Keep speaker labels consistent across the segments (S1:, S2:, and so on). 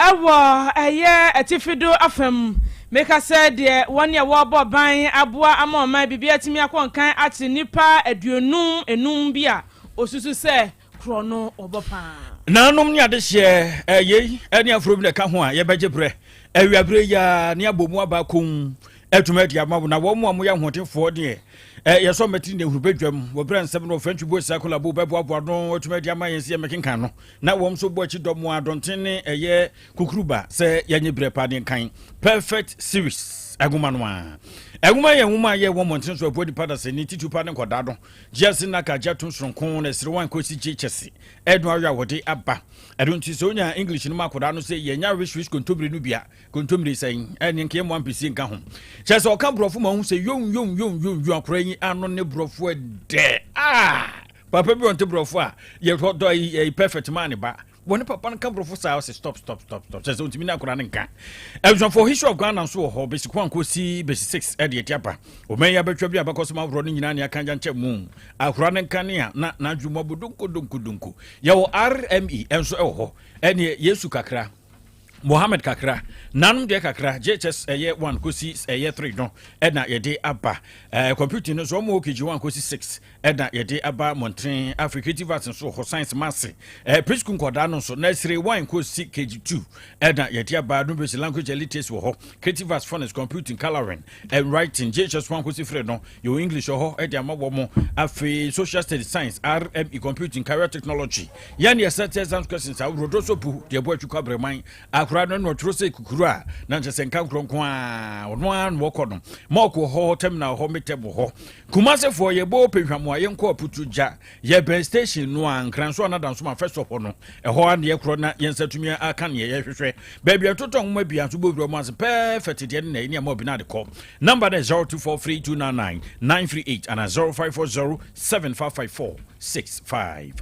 S1: Ewa eye etifido afem meka said de one year wabo ban aboa ama man bibia timi akonkan ati nipa aduonum enum bia osusu se krono obopa
S2: nanom ni ade hye ye ene afro bi ka ho a ye beje bre awiabre ya ne abomu abakon etumadi amabu na wo mu amoya hotenfo de ye so meti ne hurubedwam wo bran nsem no french boy circle abo beboabo no etumadi amayense mekenkan no na wo so bo achidomo adonten ne eye kukuruba se yenye bre pa de kan perfect series aguma no a aguma ye huma ye wo monten so abodi pada se ni titupa ne kodado jesi na ka jatun sonkon na sire wan kosi chechesi edu awa wode aba edunti so nya english no makoda no se ye nya wish kontomri no bia kontomri sen eni nke mo ampisi nka ho chese o kan brofo ma hu se yom akora yi ano ne brofo de papa bi on te brofo a ye do perfect man ba woni papa kan brofo sa stop chese ontimi na akora ne nka ebson for history of Ghana so ho besi kwan kosi besi 6 e de tiapa o men ya betwa bia bakoso ma bro no nyina ne aka nche mu akora ne nka ne na adwuma bodonko yawo RME enso e ho ene Yesu kakra Mohammed kakra nanum de kakra JHS eye 1 kosi eye 3 no ena ye de aba computing no so mo okiji 1 kosi 6 ena ye de aba montren Africative Arts so ho science maths preschool koda no so nursery 1 kosi KG2 ena ye de aba no basic language literacy ho creative arts phonics computing coloring and writing JHS 1 kosi 3 no your English ho e de amawo mo afi social studies science RME computing career technology yani ye set exam questions awrodo so bu de bo atwukwa breman akura no trose kukuru a na nche nka nkronkon a ono an wokono moko ho terminal ho metebo ho kumasefo ye bo pehwamo aye nko aputuja ye ben station no an kranso na danso ma first of no ho an ye kro na ye nsatumi aka ne ye hwehwe baby atoto nma bia so bo bro mas perfect de na ni ma obina de call number 0243299938 and 0540755465.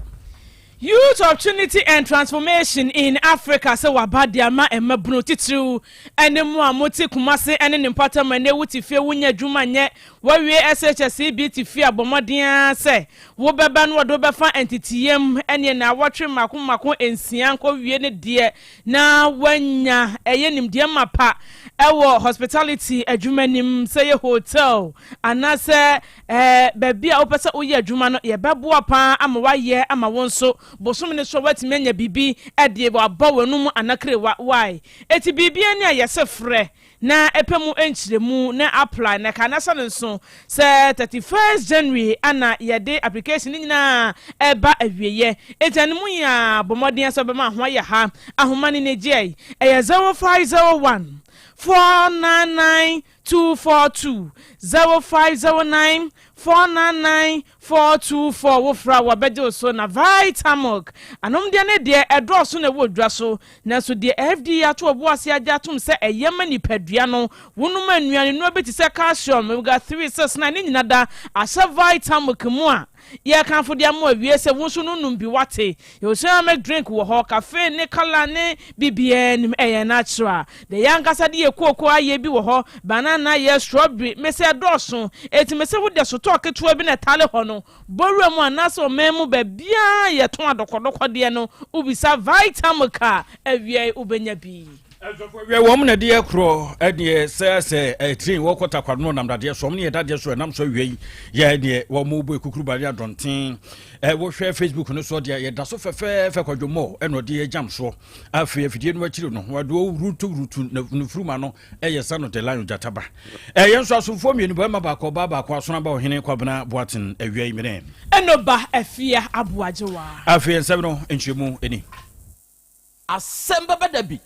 S1: Youth opportunity and transformation in Africa so wabadiama emabunu titru ene mu amoti kumase ene nimpata mane wuti fie wunya dwuma nye wawie SHSB ti fie abomoden se wo beba no do befa entitiem ene na wotwe mako ensian ko wie ne de na wanya eye nimde mapa ewo hospitality adwumanim se ye hotel anase bebia opese oye adwuma no ye beboa pa ama waye ama wonso bosom ne so wati menya bibi ede bo abawanum anakre why eti bibi ani ayese frɛ na epemu enchiremu na apply na kanasa nso se 31st January ana yede application nyina eba awieye etanemu ya bomoden so bema ho ya ha ahoma ne negie 0501 499242 0509 499424 wofra wabedo so na vitamok anom de ne de edroso na wodwa so na so de FD ato oboase ajatum se eyema nipadua no wonum anuane no beti se calcium we got 369 ne nyina da asa vitamok mu a ye kan fo de am awie se wonso no num bi wate you say make drink wo ho cafe ne kala ne BBN eye natural the yankasa de ekoko aye bi wo ho banana ye strawberry me se edroso etimese wo de so talk to bi na tale ho no boru mu anaso memu ba bia ye ton adokodokode no ubisa vitamika awie ubenya bi
S2: we wo na de ekro ede se train wo kota kwano nam dade so ne dade so nam so wi ye de wo mo bo ekukuru ba ya donten wo hwe Facebook no so de ye da so fefe kwadwomo eno de jam so afi afidie no akiri no wo do rutu na nufuruma no ye sano de line jataba ye nso asomfo mienu ba ma ba ko asona ba ohene kwabena boatin awie mire
S1: eno ba afia aboajewa
S2: afi ensem no enchemu eni
S3: Asem Beba Dabi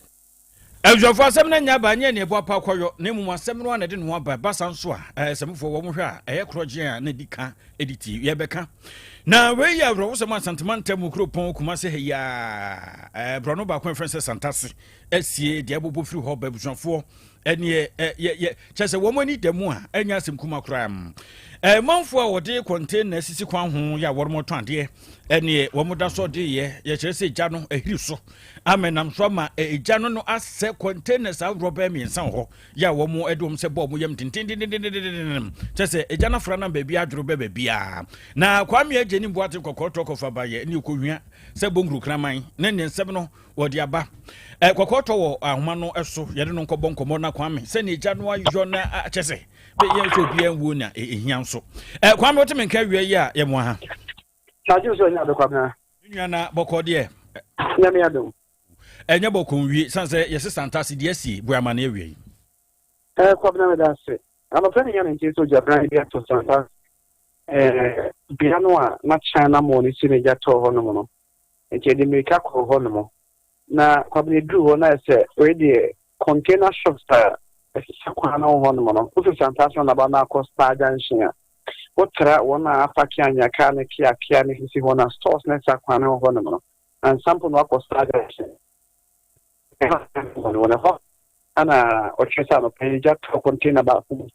S2: Ejofo asem na nya ba nya ne bo apa koyo ne mu asem no na de no aba basa nso a semfo wo mo hwe a eye kroje a na dika editi ye beka na we ya bro so man santimanta mu kropon kuma se ya bro no ba ko friend santase asie de abobo firi ho ba busanfo ene ye chese wo mo ni demu a anya asem kuma kram manfo a wode container sisi kwan ho ya wormo twande ene wo mo da so de ye chese gya no ahiri so amenam so ma gya no ase containers a roba mi nsan ho ya wo mo edom se bo mo yam tintin chese gya na fra na ba bia adro ba bia na kwame ageni boate kokoto kofa ba ye ne ko hwia se bongru kraman ne nsem no wode aba Kokoto wo ahoma no eso yede no nkobon komo na kwame se ne gya no ayo na achese be ye so bia nwu na ehia nso kwame wote menka wie yi a ye mo ha
S4: Charge so nya be kwame
S2: nwa na boko de
S4: nya me adom
S2: enya boko wie sanse yesi santase de asi buama na ewie
S4: kwame me da se ama fe nya nti so jabran bia to santase bia no a na china mo ni sine ja to ho no mo no nti de me ka ko ho no mo na kwame dru ho na se we de container shops ta sakwa na ho no mo no so santase na ba na costa junction a wotra wona apaki anya ka ne kia ne sisi ho na stores na sakwa na ho no mo no and sample no costa junction wona ho ana ochesa no peja to container ba fu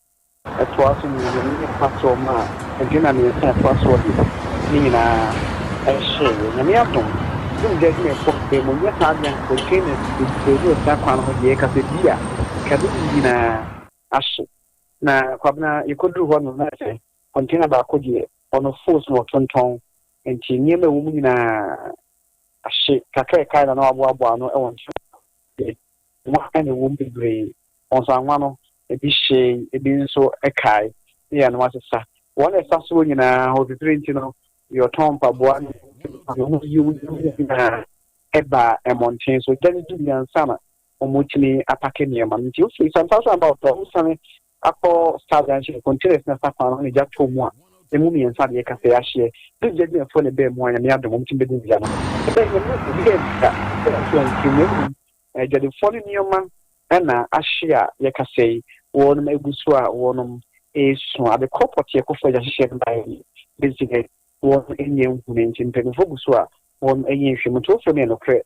S4: etwaso ni paso ma egina ni etwaso ni na eshe ni atom dum de me ko be mo ya sa bien container de sakwa no ho ye ka se dia ka du na ashe na kwabna ikodu ho no na se container ba ko die ono force no tonton enti ni me wo mu na ashe kai na abo no e won mo ane wo mbebre onso anwa no ebi hye ebi nso ekai ya no asesa won esa so nyina ho different no your tompa boa no you na eba emontin so jani du yan sama omotini atake niema nti o fi santaso about to usane akọ stadium containers na safa no ne ja to mu a emu mi ensa de ka se ahye du jeje fo ne be mu anya me adom mti bedu bia no ebe ne mu de ka so nti jadi foni nioma na ahia ye ka sei wonum egusu a wonum esu ade corporate ye ko fa ja hye ndai basically won enye nhune ntimpe fo gusu a won enye hwemu to fo me no kre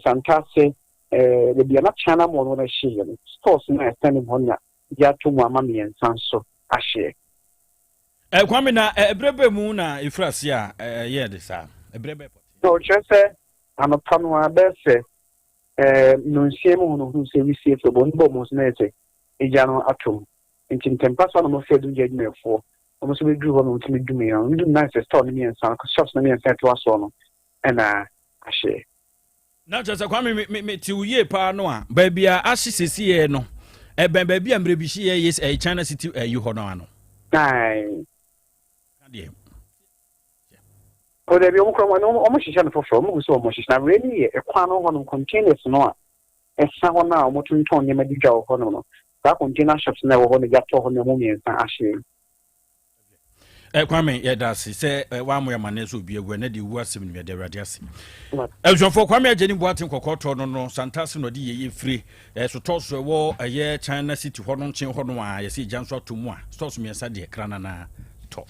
S4: santase le bia na chana mo no na hye no stores na stand mo nya ya to mu ama me ensanso ahye
S2: kwame na ebrebe mu na efrase a ye de sa ebrebe
S4: no chese anopano abese no nsiemu no hu se wisi fo bo nbo mo na ete eja no atom nti ntempa so na mo fe du judgment o so be dru ho no ntimi du me no ndu na se store ni ensan ko shops na me ensan to aso no na ahye
S2: na just kwame me ti uye pa no a ba bia ahye sesiye no ba bia mre bi hye yes China City you ho no ano
S4: ai
S2: ade
S4: o de bi o mkro no o mo hihye no fofo o mo guso o mo hihye na really e kwa no ho no containers no a esa ho na o mo tunton ne madi dwa ho no ka container shops na wo ho ne gato ho ne mo mi ensan ahye
S2: kwame ye dasi se wa mo yamane so bi egu na de wu asem ni de radiasi ejofo kwame ageni boatin kokoto no santase no de ye free so toso wo ye China City ho no nchen ho no a ye se janso atomu a stores mi ensa de krana na to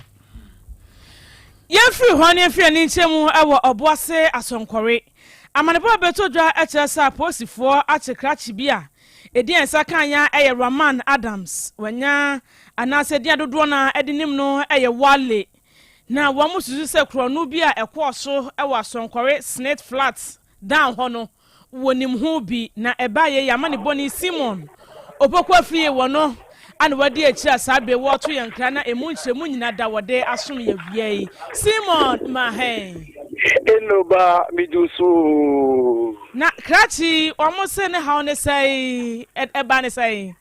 S1: ye free ho ne free ni nchemu ewo oboase asonkore amanebo beto dwa echesa posifo achekrachi bia edi ensa kanya eye Roman Adams wanya anase dia dodo na edinim no eye wale na wamususu se kronu bia ekwoso ewo asonkore snake flats down ho no wonim ho bi na ebaye yamane boni Simon opokwa fie wono ana wadi echi asabe woto yankra na emunchemu nyina da wode asom ye wiei Simon mahen
S4: enoba midusu
S1: na krachi omose ne hawo ne sai eba ne sai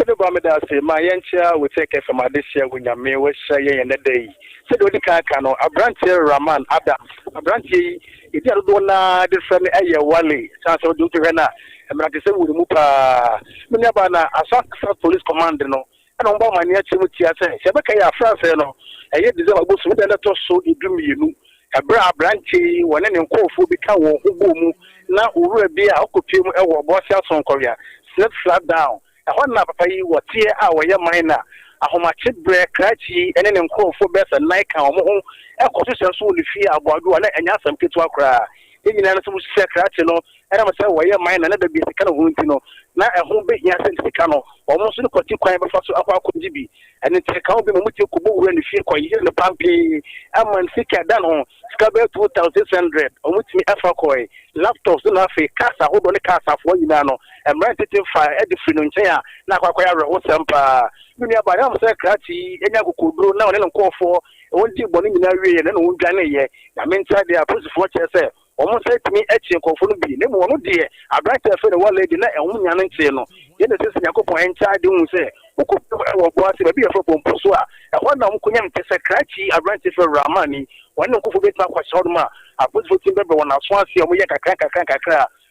S4: enoba me da se ma yencha we take from adisia gunyame we hye ye ne dai se do dika aka no abrantie Roman Adams abrantie idi adodo na different eye wale sanso do to na emrate se wuri mu pa me aba na Asante police command no ana mba mani achimu tia se be kai afranse no eye dize magbosu me da to so edumienu ebra branchi wona ne nkofo bi ka wo hugo mu na uru bi a okopie mu ewo bosi asonkoria set flat down ehon na papa yi wotie a woye mine ahomache bre krachi ene ne nkofo be se nai kan omo ho ekoso so le fie aboadu na enya asam ketu akra enyina na so mu se krachi no era ma se woye mine na da bi sika no hunti no na ehon be nya se sika no omo so koti kwan be fa so akwa akonji bi ene te kan be mu tie kubo wura ne fie kwa yi ne pampi aman sika dan ho sika be 2600 omo timi afa koi laptops na afi kasa ho do ne kasa fo nyina no emra tete fa edifri no nchen na akwa ya re wo sempa mini aba ya mo se krachi enya kokodro na one nkofo won di boni nyina wie ye na won dwane ye na menta dia posifo che se almost said to me, etching conform be, no one dear, I brought a friend of one lady, and woman and say, no, in the system, I go for entire doing say, who could be a football Pusua, and one of them can say, Cratchy, I brought it for Ramani, one of who get my Sodma, I put for Timber when I swan see a Moyaka crack.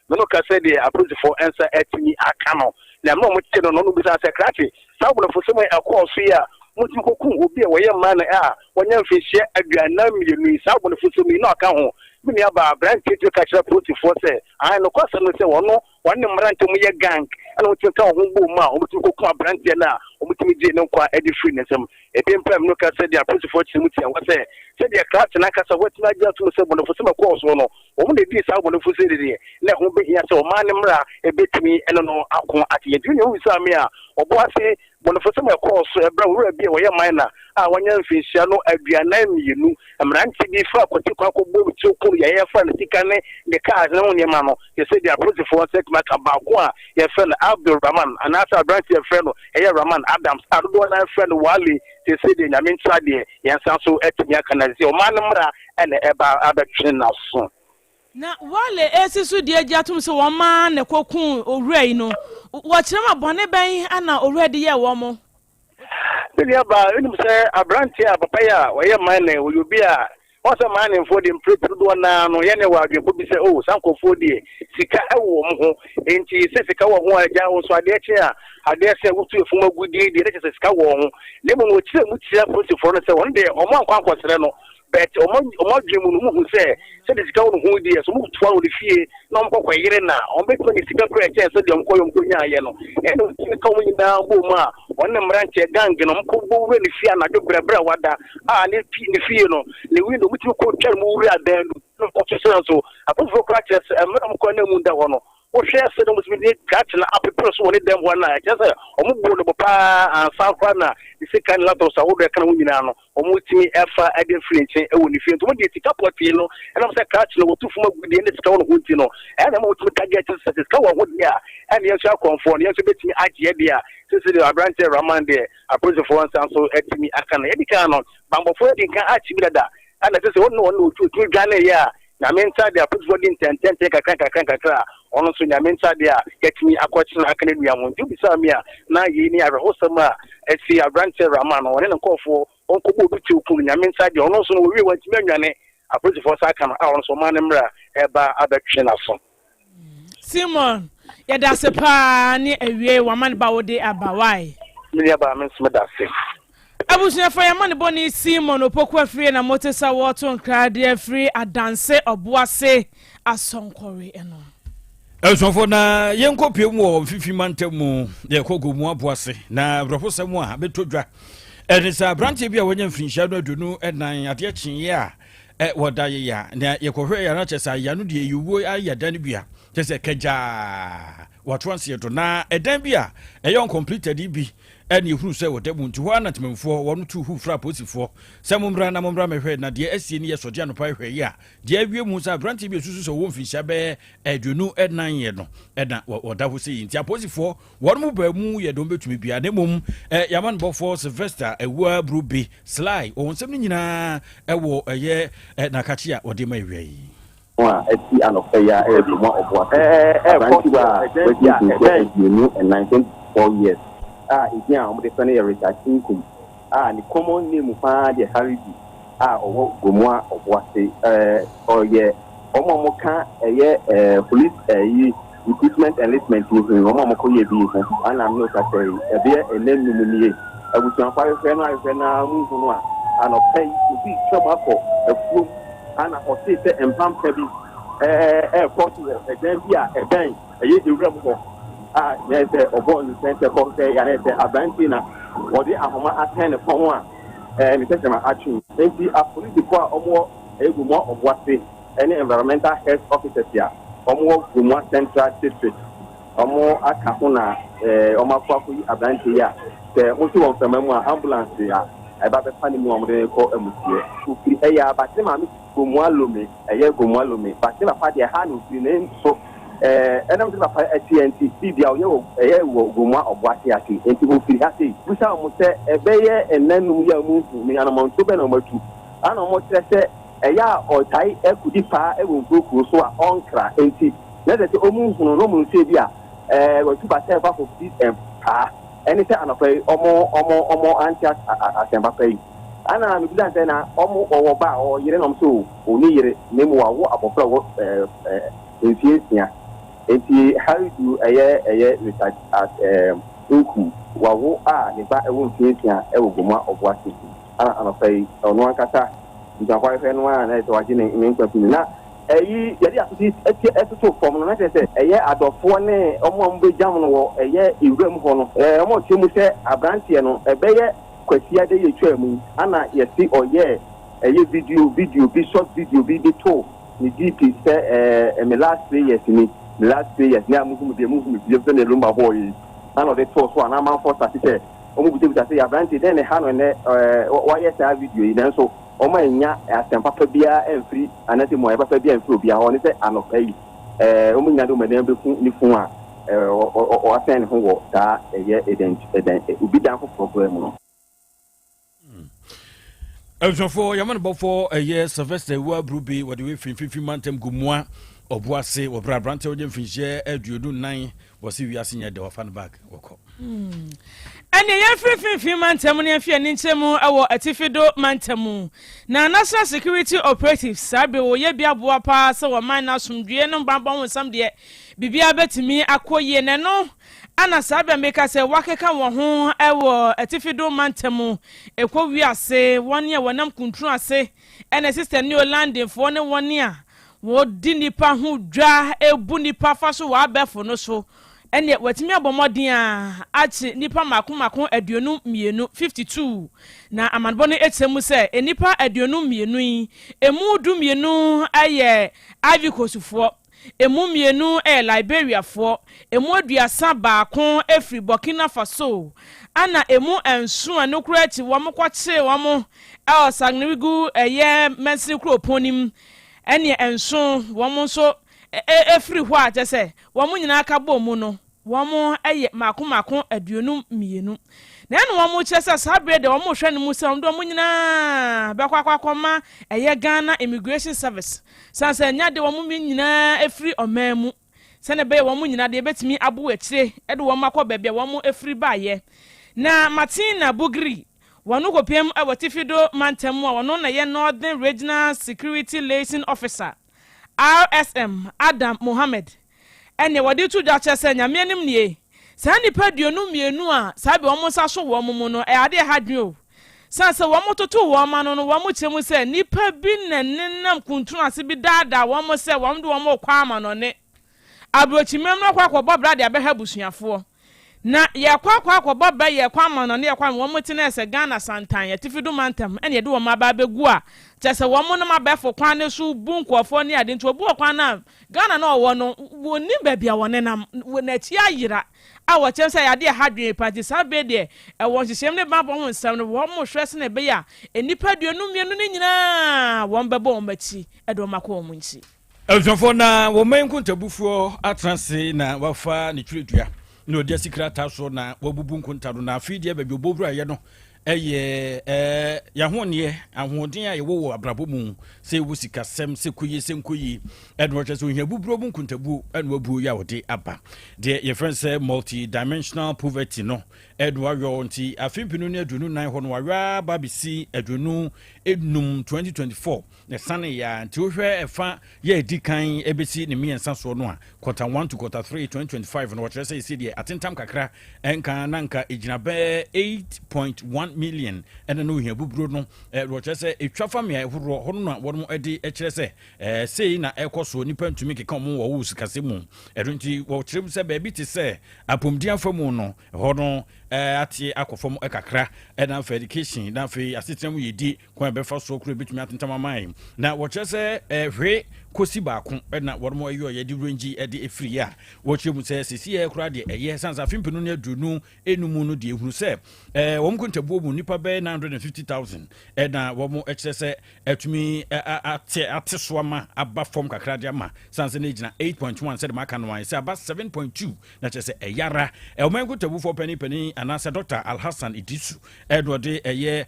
S4: No, said I put for answer at me, I cannot. Now, no, much no, because I Cratchy, someone for somewhere a course here. Mutuku will be a way man, when you fish a grand million, someone for me, not come home. Many about brand to catch up to force. I know question will say, no, one man to me a gang, and what you call home, to go brand now, or to me, no quite any freeness. A pimp, look at said they are pretty fortunate. What say? Said they are class and I can say what I just to say, for some course, no, only this I want to facility. Let him be here so man, a bit to me, and no, I'll at you. You know, Samia, or what say, one for some course, a brother be away minor. I want you fish, no, a grand you know, and ran to be far, but you can't go to cool your friend, the cars, no, your mamma. You said they are pretty for a set, about one, your friend Abdul Rahman, and after I branch your friend, Rahman Adams, I don't want a friend Wally. They say they are inside there, yes, also at the Yakanazio, Manamra, and about other channels.
S1: Now, while the so dear Jatum so one man, a cocoon or ray, no, what's your bonnet bay, and already a woman.
S4: Billy about say a branch here, Papaya, where your man will you be a what's a man in for the improved one now, no, anywhere you could be say, oh, Sanko 40, Sika, and she says a cow of one, so I dare chair. I dare say, what you from a good day, the latest cow, Lemon would say, which is for us one day, or one conquest, but or dream who say, said it's going who dear, so move to the fear, no more now, on make 20 cigarette chance, so don't call him Yano, and coming down, Boma, one branch a gang, and I'm really fear, and I do grab Brawada, need the fear, no, the window which you could tell me then, so I put for crutches, and I'm calling Munda one. What share said was with it, catching up a person one them one night. Just a papa and South Rana, the second lot of Saudi Canano, or multi effort, I didn't flinch, and when you feel to get a couple of and I'm saying catching two from with the end of town, Wintino, and I'm going to get to set his cover wood there, and you shall conform, you should be idea, since the branch Raman there, I put the phone sound so at me, I can Edicano, but before they can actually that, and I just want no to Ghana, yeah. I mean, I put for the 10 take a crank, honestly, I mean, get me a question. I can be a one to be some here. Now, you need a Rosama, and see a branch Raman, or any call for Uncle to Kun. I mean, you also we want to mention it. I put for second hours so manamra about other channels.
S1: Simon, yeah, that's a pan, a way woman bawde about why.
S4: Nearby Miss Madassi.
S1: Abusia for your money bonny Simon Opokwa free and a motesa water and crowd free a dance or boise a song quarry and on.
S2: So for na yenko pemu 50 mantemu ye kogo mu aboase na brofosa mu a betodwa enisa branch bia wonye mfinhia no adunu enan ade akyin ya woda ye ya na ye kohwe ya na chesa ya no de yuwo ayadan bia chese kaja watwanse to na edan bia eyon completed bi eni huru se wodamu nti ho anatemfo wono tu hu fra posifo samumra na mumra mehwe na de asie ne yesoje anopa hwe ya de awie mu sa branch bi susu so wo mfinhia be adunu enan ye no eda woda ho se nti aposifo wono mu ba mu ye don betumi bia ne mum yaman bofo Sylvester ewa brubi sly onsem ni nyina ewo eye na kachi a wode ma hwe yi
S5: wa eti anofeya e bi mo obo and 19 years again I'm the funny Richard Inkum the common name fa the Haridi owo gomwa obwase or ye omo ka police equipment enlistment ni omo ko ye bi ho and I'm not say e be e name ni ye abusan fa fe na mu hu no anofei bi choma ko afu ana o say empam bi court e den bia e ben ye de wura mo yes obon center ko say ya say abantina odi ahoma attend pon a ni say ma achu enti a police ko omo egumo obwase any environmental health officers ya omo gumo central district omo aka ho na omo akwaku abanti ya say mo ti won fema mu ambulance ya e ba be pani mu omo de ko emusie ukiri ya ba ti ma mi gumo alome gumo alome ba ti ba fa de ha no ukiri ne so enam ti papa TNT bia wo gomwa obwase ake enti wo firi ase busa mo se ebeye enanum ya mu mi anamon to be na matu ana mo tre se eya otai ekudi pa ewo nkuku so a onkra enti na de omu hunu no mu se bia we tu ba se ba for this pa eni se anopai omo anti asemba pai ana mi bila se na omo owo ba o yire nom so oni yire ne mu wawo abofra wo enfiesia enti how do eye research at nku wawo a ne ba ewo enfiesia ewo goma oboase ana anopai ono akata njakwa fe no a na to agye ne nkwafi na eyi yedi asoti etuto form no na tese eye adofo ne omo mbe jam no wo eye iwram ho no omo timu se abrantie no ebeye kwasia de yetwa mu ana yesi oye eye video bi short video bi to ni DP se me last 3 years ni na mu bi ne rumba boy ana de to so ana man for start omo bi se abrantie de ne ha no ne wa sa video yi so Oma nya asempa pa bia enfri anate mo eba pa bia enfri obia ho ne se anopai omo nya do meden be fun ni fun a o asen ho wo da eye eden obi dan for problem no
S2: Elfo yaman bofo eye Sylvester wa brubi wo de we finfifi mantem gumua obuase wo bra brante wo de finhye aduodu nan wo se wiase nya de wo fan bag woko
S1: Ene ye free mantem ne afia ni nchemu awo atifido mantem na national security operatives sabe wo ye bia boa pa se wo man na somdue no bambon wonsam de bibia betimi akoye ne no ana sabe meka se wakeka wo ho ewo atifido mantem ekwo wiase won ye wonam kuntru ase ene sister ni Orlando fo ne won a wo di nipa ho dwa ebu nipa fa so wa befo no so ene watimi abomodin a achi nipa makon aduonu mienu 52 na amanbo no etemu se enipa aduonu mienu yi emu du mienu aye Ivory Coast fo emu mienu Liberia fo emu aduasa baakon efri Burkina Faso ana emu ensu anokura ti wo mokwache wo mo Sagnigu eye mensi kroponim ene ensu wo mo so efri ho a tese wo mo nyina aka bo mu no womo eye makon aduonu mienu na eno womo chese sabre de womo hwe ne mu se ndo mo nyina bekwakwa eye Ghana Immigration Service sanse nya de womo nyina efri omamu se ne be womo nyina de betimi abo akire e de womo akọ bebe womo efri baaye na Martina Bugri wono kopiem awatifido mantem a wono na ye Northern Regional Security Liaison Officer RSM Adam Mohammed ene wadi tu da chese nyame nim nie sa nipa duonu mienu a sabe wo mo sa so wo mo no ade hadwen o sanse wo mo toto wo ma no wo mo chemu se nipa bi nenam kuntun ase bi dada wo mo se wo mdo wo mo kwa ma no ne abrochimem no kwa bobra de abeha busuafo na ye kwa bobra ye kwa ma no ne ye kwa wo mo tene se Ghana santan ye tifidu mantam ene de wo ma ba begu a chese wo mo no ma befo kwa ne so bunkofo ne ade nti obu kwa na Ghana na wo no woni babia wo ne nam na ti ayira a wo chem se ya de hadwen party sabe de e wo hyehyem ne babon ho nsam no wo mo hwese ne be ya enipa duonu mienu ne nyina wo mbebo wo machi e do makọ wo nchi
S2: Elfo na wo menku ntabufuo atranse na wafa ne twiredua no dia sikra taso na wabubu nkuntado na afidie babi obobura ye no eye yahone ahoden a yewo abrabo mu se wusika sem se kuyi se nkoyi edwo hwese ohia buburo bu nkuntabu enu abu ya wode aba de ye friend say multi-dimensional poverty no edwo ayo nti afimpinu ne adunu nan ho no wawa babisi adunu enum 2024 ne sane ya nti ohwe efa ye edikan ebesi ne miensa so no a quarter 1 to quarter 3 2025 no hwese se de atentam kakra enka nanka ejinabe 8.1 million and no here bubro no rochese etwafa me ehoro hono na wono edi ekirese sei na ekoso nipa ntumi keka mo wo wusikase mu erunti wo kirem se ba bi te se apomdia famu no hono ati akofom ekakra na for education na for assistant yedi kwa befa so kro betumi atentama man na wo kirese hwe kosi baako na wono ayo yedi range edi efiri a wo kirem se sisi e kra de eye sansa fimpinu ne adunu enumu no de ehunu se wo mkuntabu mu nipa be 950,000 na wo mo ekirese atumi ate soama aba form kakra de ama sansa ne gina 8.1 said maka no an se aba 7.2 na kirese eyara wo mkuntabu for penny anasa Dr. Al Hassan Idisu edwode eye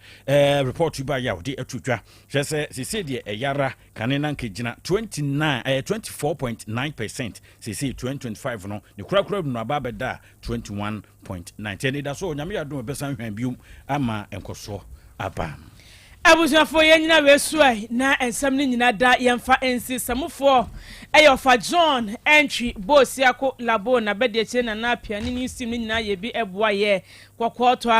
S2: report ba ya ode atutwa hwɛ sɛ sisi de eyara kane na nkegina 24.9% sisi 2025 no ne kura no aba bɛda 21.9 ne da so nyame yadom besan hwan biom ama enkoso aba
S1: abusuafo yɛnyina wesuai na ensam ne nyina da yɛmfa ensi samufo eyofa John entry bosiako labo na bede che na na piani ni sim ne nyina ye bi eboa ye kwakwoto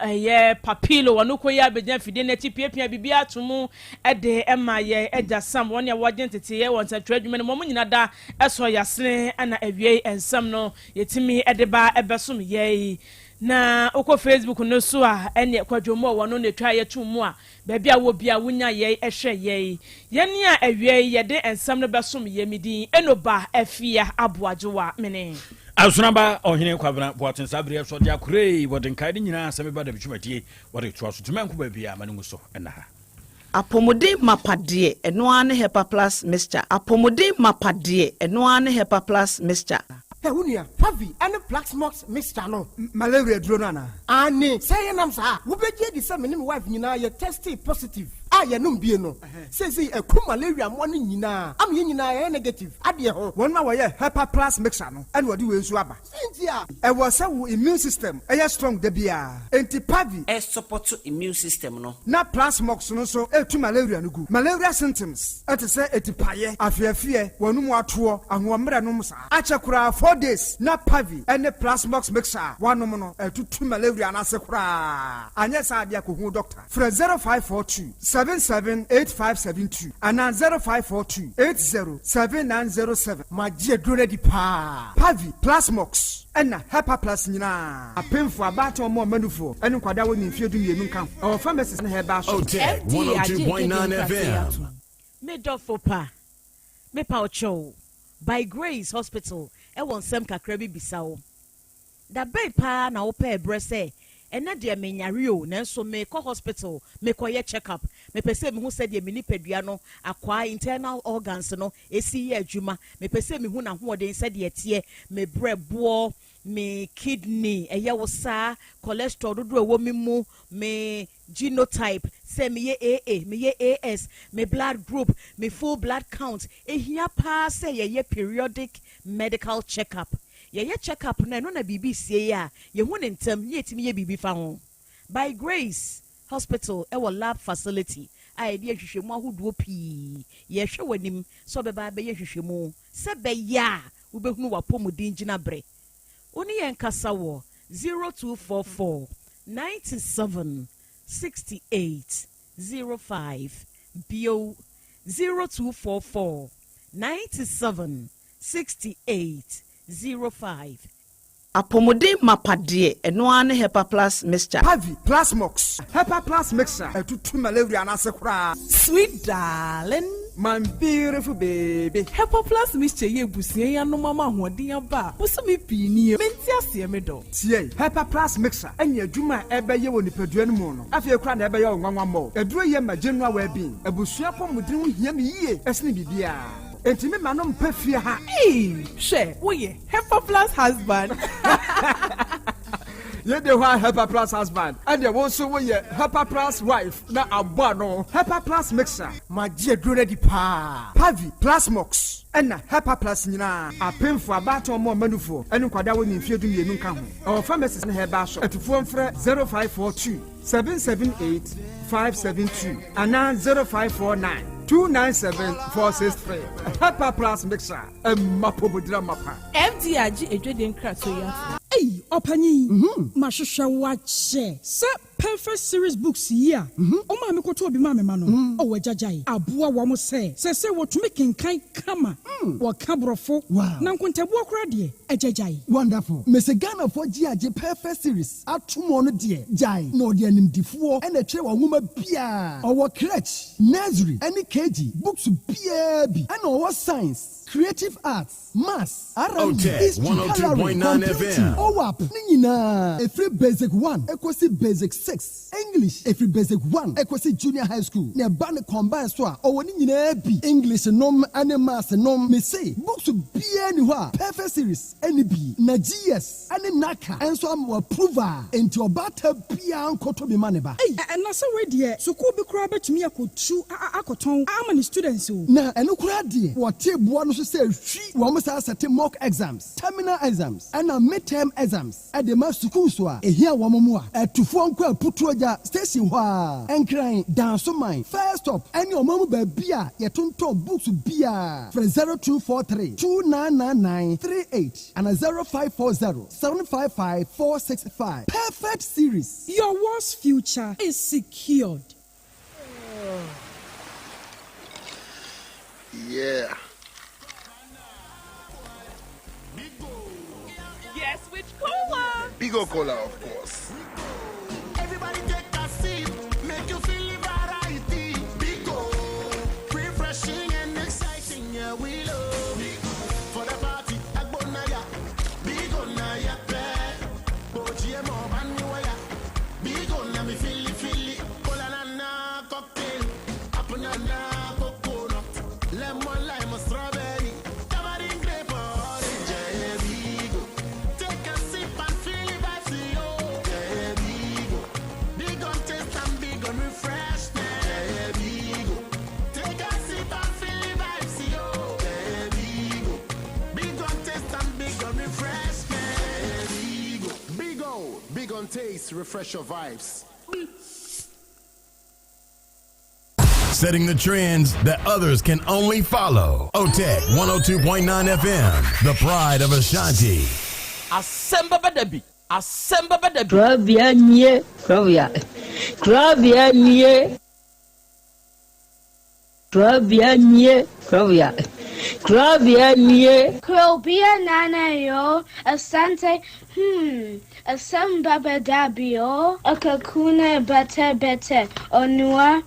S1: ye papilo wonu ko ya begyan fide na tipia bibia atomu ede ema ye eja sam won ya wagen tete ye won satwa adwuma ne mom nyina da eso yasene na awie ensam no yetimi ede ba ebesom ye na oko Facebook no so a ene kwadwomo wono ne twa ye tumu a baabi a wo bia wonya ye ehwe ye yene a awie ye de ensam no besom ye midin enoba afia aboajewa mene
S2: Asunaba ohine kwabena boatin sabre so dia kure wodin kaide nyina Asem Beba Dabi twumadie wode to aso tumanku ba bia manu so ena ha
S6: apomode mapade eno ane hepa plus mixture apomode mapade eno ane hepa plus mixture
S7: Unia, Pavi, and the Black Smokes mixture no.
S8: Malaria dronana.
S7: Ani, say an answer. Who be the same wife, you know, you're tested positive. Ya no be no. Says a cool malaria morning, you know. I'm in negative. Adia,
S8: 1 hour, Hepa plus mixture no. And what do you swabba?
S7: Cynthia,
S8: I was our immune system. I strong the beer. Anti Pavi.
S6: a support to immune system no.
S8: Na plus mox no so to malaria no good. Malaria symptoms. At say etipaye, afia, one more tour, and one numsa. Achakura 4 days. Na Pavi and the plus mox mixer. One no to malaria and asakura. And yes, I be doctor. From 0542 778572 and 0542 807907. My dear Grenady Pa Pavi Plasmox and Hepa Plus Nina. A painful about or more manufo and Quada when you feel to you come. Our pharmacist and her bash.
S9: Otec 1029Fm.
S10: Me dog for pa. Me pa ocho. By Grace Hospital. E won sem kakrebi bisao. Da bay pa na ope brese. Ena de me nyare o nanso me ko hospital me koye check up me pese me hu se de me nipadua no akwa internal organs no esi ye adwuma me pese me hu na ho de se de tie me brebo me kidney eye wo sa cholesterol dodo ewo me mu me genotype se me ye AA me ye AS me blood group me full blood count ehia pa se ye periodic medical check up. Ye check up na no na bibi sie ya ye hu ne ntam ye timi ye bibi fa ho by Grace Hospital e wo lab facility ai de hwehwemu ahoduo pii ye hwe wanim so beba be ye hwehwemu se be ya wo behunu wapomudin gina bre oni ye nkasa wo 0244 97 68 05 bio 0244 97 68 05.
S6: Apomode mapade eno ane Hepa plus mixture.
S8: Pavi Plasmox Hepa plus mixture to malaria and asakura.
S11: Sweet darling,
S8: my beautiful baby.
S11: Hepa plus mixture ye busie ya no mama hoden aba. Busumi pini menti ase me do.
S8: Tie Hepa plus mixture enya adwuma ebe ye woni padua no mu no. Afie kura na ebe ye onwanwa mo. Eduro ye ma general well-being. Abusua pomudin ho hia me yie esne bibia. Entime manom pefia ha.
S11: She, we Hepa plus husband.
S8: Ye de wa Hepa plus husband. And there also we Hepa plus wife na abano. Hepa plus mixer. My dear Grenady Pa. Pavi Plasmox. And Hepa plus nina. A painful about or more manufo. And kwada when you feel to you come. Our pharmacist in her bash at phone for 0542 778 572 and now 0549 297-463. Hepa plus mixer. Mapobudra mapa.
S11: FDRG ejweden krato ya. Hey, opani. Mashusha wache.
S12: Sa perfect series books here. O ma me koto obi ma me ma no. O wajajai. Aboa wo mo se. Se wo tumi kenkan kama. Wo kabrofo. Na nkontabu akora de ejajai.
S13: Wonderful. Mese Ghana for GAG perfect series. Atumo no de jai. No de animdifo e na twe wo nwoma bia. Owo crèche, nursery, any KG, books bia bi. And owo science, creative arts, maths,
S9: Otec 1029 FM.
S13: OWAP ni nyina. E free basic 1, ekosi basic 6. English every basic 1 ekosi junior high school ne ba ne combine so a owoni nyina bi English nom ane maths nom me say books bia ni ho a perfect series any bi na GS ane naka enso am approval enti obata bia nkoto bi maneba
S12: na so we de school bi kura betumi akotu akoton ama ni students o
S13: na eno kura de wote boa no so say hwi wo mo sa set mock exams terminal exams and midterm exams at the mass school so a ehia wo mo a etufo nko aputu oja station ho a enkran dance mine first stop any omamu ba bia yetonto books bia for 0243 299938 and 0540 755 465 perfect series.
S12: Your world's future is secured.
S14: Yeah.
S15: Yes, which cola?
S14: Bigo Cola, of course.
S16: Everybody take a sip, make you feel the variety. Bigo, refreshing and exciting, yeah, we love Bigo. For the party, Agbonaya, Bigo Naya, Boji mo Manuaya, Bigo na me feel it, Cola na cocktail, Apunana coconut, lemon lime strawberry, tamarind grape orange, yeah, Bigo. Take a sip and feel it vibes, yo, yeah, Bigo. Big on taste and big on refreshment, yeah, Bigo. Take a sip and feel the vibes, yo, yeah, Bigo. Big on taste and big on refreshment, yeah, Bigo. Big on taste, refresh your vibes.
S9: Setting the trends that others can only follow. Otec 1029FM, the pride of Ashanti.
S3: Asem Beba Dabi. Asem Beba Dabi.
S17: Krobea nye. Krobea nye. Krobea nye. Krobea nye.
S18: Krobea nana yo. Asante. Asem Beba Dabi yo. Akakuna bete. Onua.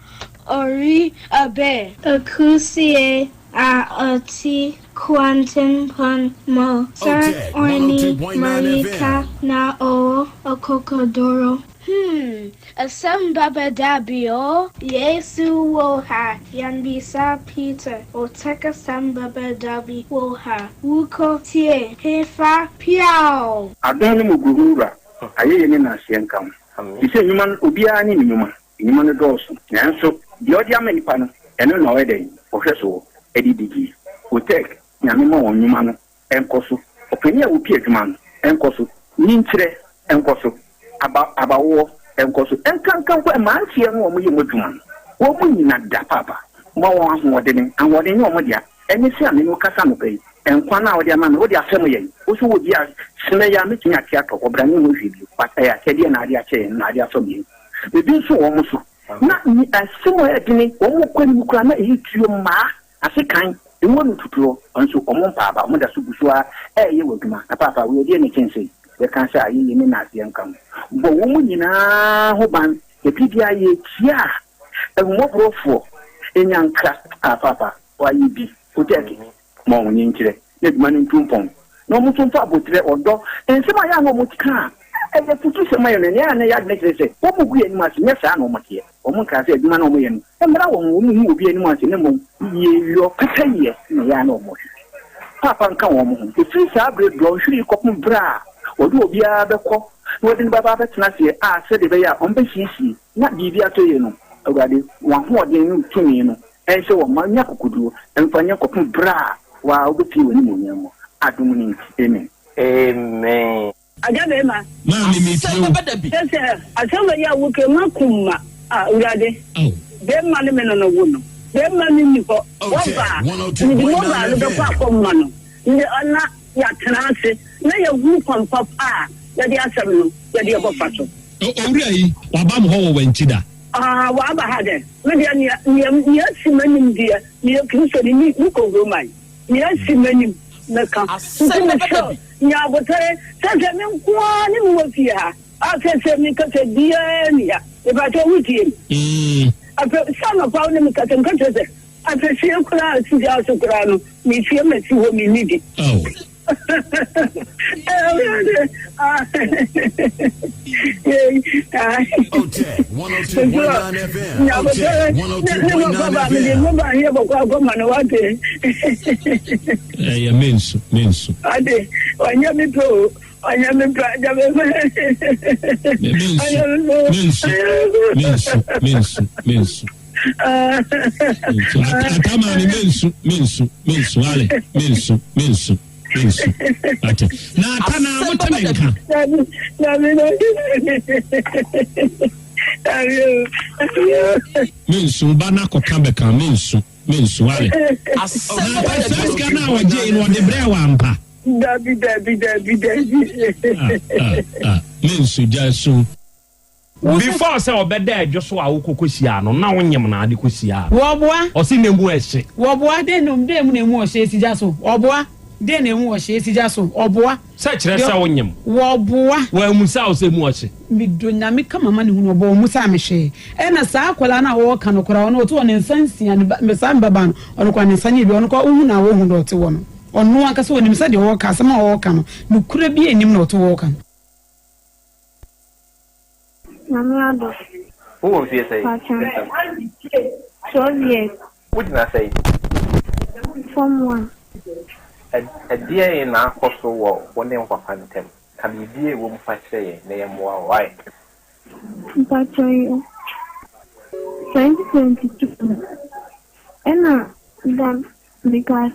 S18: Ori abe. Akusie. Ati quantum pon mo. Sir orni malika na o okokodoro. Asem Beba Dabi o. Yesu woha. Yanbisa Peter. Otec Asem Beba Dabi woha. Wuko tie. Hefa piao.
S5: Adani mugurura. Ayeye ni na sienkam. Ise nyuma obiara ni nyuma. Nyuma no doso. Nanso the audio amenipa no eno na wede ohweso edidigi Otec nyamema wonyuma no enkoso opani a wopi adwuma no enkoso ninkyere enkoso abawo enkoso enkankan kwa mantie no omo yemu adwuma no wo mu nyina da papa mo wo ahoɔden omo dia eni se ame no kasa no pai enkwa na wode ama no wode asɛm yɛ wo so wo dia sene ya metumi ate atɔ obra ne no hwedi pata ya kɛde na ade akyɛ na ade asɔ bi ebi so wo mo so na ni asemo edini omo kwani kura na ehituo ma asekan emo no tutuo onso omo mpaaba omo da so busua ye waduma na papa we die ne kense we kan sha ayi ni na ase nkam bo wo mu nyina ho ban ebibia ye tia emo brofo enyanka papa wa yi bi Otec mo wonyi nkire ye duma ni ntumpon no mo tumfa abotre odo ensema ya no mo tika eye futu sema yo ne na ya ne kire wo mu gu eni ma se nyesa na mo tie omo ka se aduma na omo ye no emra wo mu obi eni ma se ne mo ye yo kakaye na ya na omo papa nka wo mo efiri sa abre do hwiri kopum bra odu obi a bekọ no de baba betena se a se de be ya ombe sisi na bibi atoye no awade wa ho de no tumi no ense wo ma nya kokoduo emfanya kopum bra wa obeti woni mo nyamo adum ni amen
S19: Agabema.
S14: Mami mi ti.
S19: Sese, asema ya wuke makuma. Urade. Bema ne meno no wono. Bema ni niko. Oba. Ni moba no kwa komma no. Ni ana ya transe na ya wu pampa pa. Ya di asem no, ya di obofa so.
S14: Owura yi, wa ba mo ho wantida.
S19: Wa ba ha de. Me dia ni asimanim dia. Ni Kristo ni ko Roman. Ni asimanim naka. Nya botere sese me kwa ni mo fia sese mi ka se dia ni ya e ba to wuti ape sama pa ni mi ka se nka se ape sie kula si dia so kula no mi fie me si ho mi nidi
S9: Otec 1029 FM. Otec
S14: 102.9 FM. Mensu.
S19: Ade, wanya mi pro. Wanya mi pra jabe.
S14: Mensu. Atamani mensu ale. Mensu. Ate. Na tana mutanenka. Mensu bana ko kambeka mensu ale. Na first Ghana waje in wode bre wampa.
S19: Dabi.
S14: Mensu jasu. Before say obeda ejoso a wokokosia no na wonyem na ade kosia.
S6: Woboa.
S14: Osi nemu ehye.
S6: Woboa de num de mu nemu ohye sija so. Woboa. De nemu ohye sija so. Woboa.
S14: Sa kire sa wonyem.
S6: Woboa.
S14: Wa musa o se mu ohye.
S6: Mi do nyame kama ma ne hu no bo musa me hwe. E na saa akwala na wo ka no kora ono to ne nsansia ne Asem Beba no ono kwa ne nsanye bi ono kwa ohu na wo hu do te wo no. Ono anka so onim se de wo ka asema wo ka no. Nukura bi enim na to wo ka no.
S20: Mamiado.
S5: Who will say?
S20: 12 years.
S5: What did I say?
S20: Form 1.
S5: A dear in our coastal wall, one name for Phantom. Can you be a woman for saying, name more why?
S20: But 2022. And then because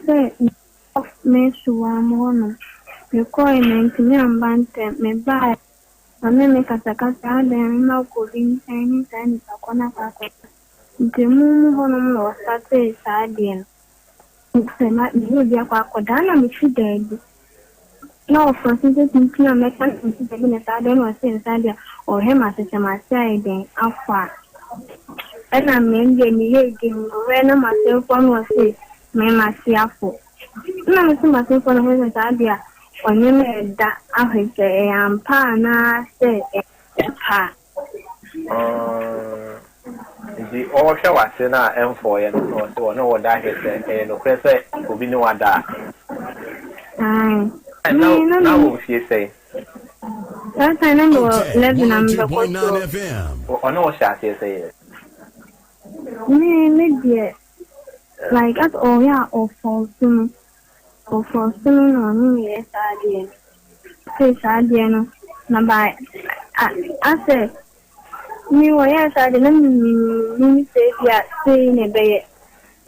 S20: of me, so I'm one. You call him to me and Bantam, me buy. Amene katakata ada na kodin tani sakona pako. Ntimu hono mno wasate saadien. Kusema hiyo dia kwa kodana mishidedi. Na ofrosinte tintina meka mishidedi na saadien wasi sadia ohema sema saiden afa. Ena menge ni yegi wena masefo wasi mema siafo. Na msema masefo na wasi sadia onyeme da ahweke ampa na se pa
S5: the all show was na M4 and so no what that is no pressure obi no wada and now she say
S20: that time no 11 am the
S5: or no shall say
S20: me dear like at all yeah or false for no me sadie say sadie no na by I say me wa ya sadie na me say ya say ne be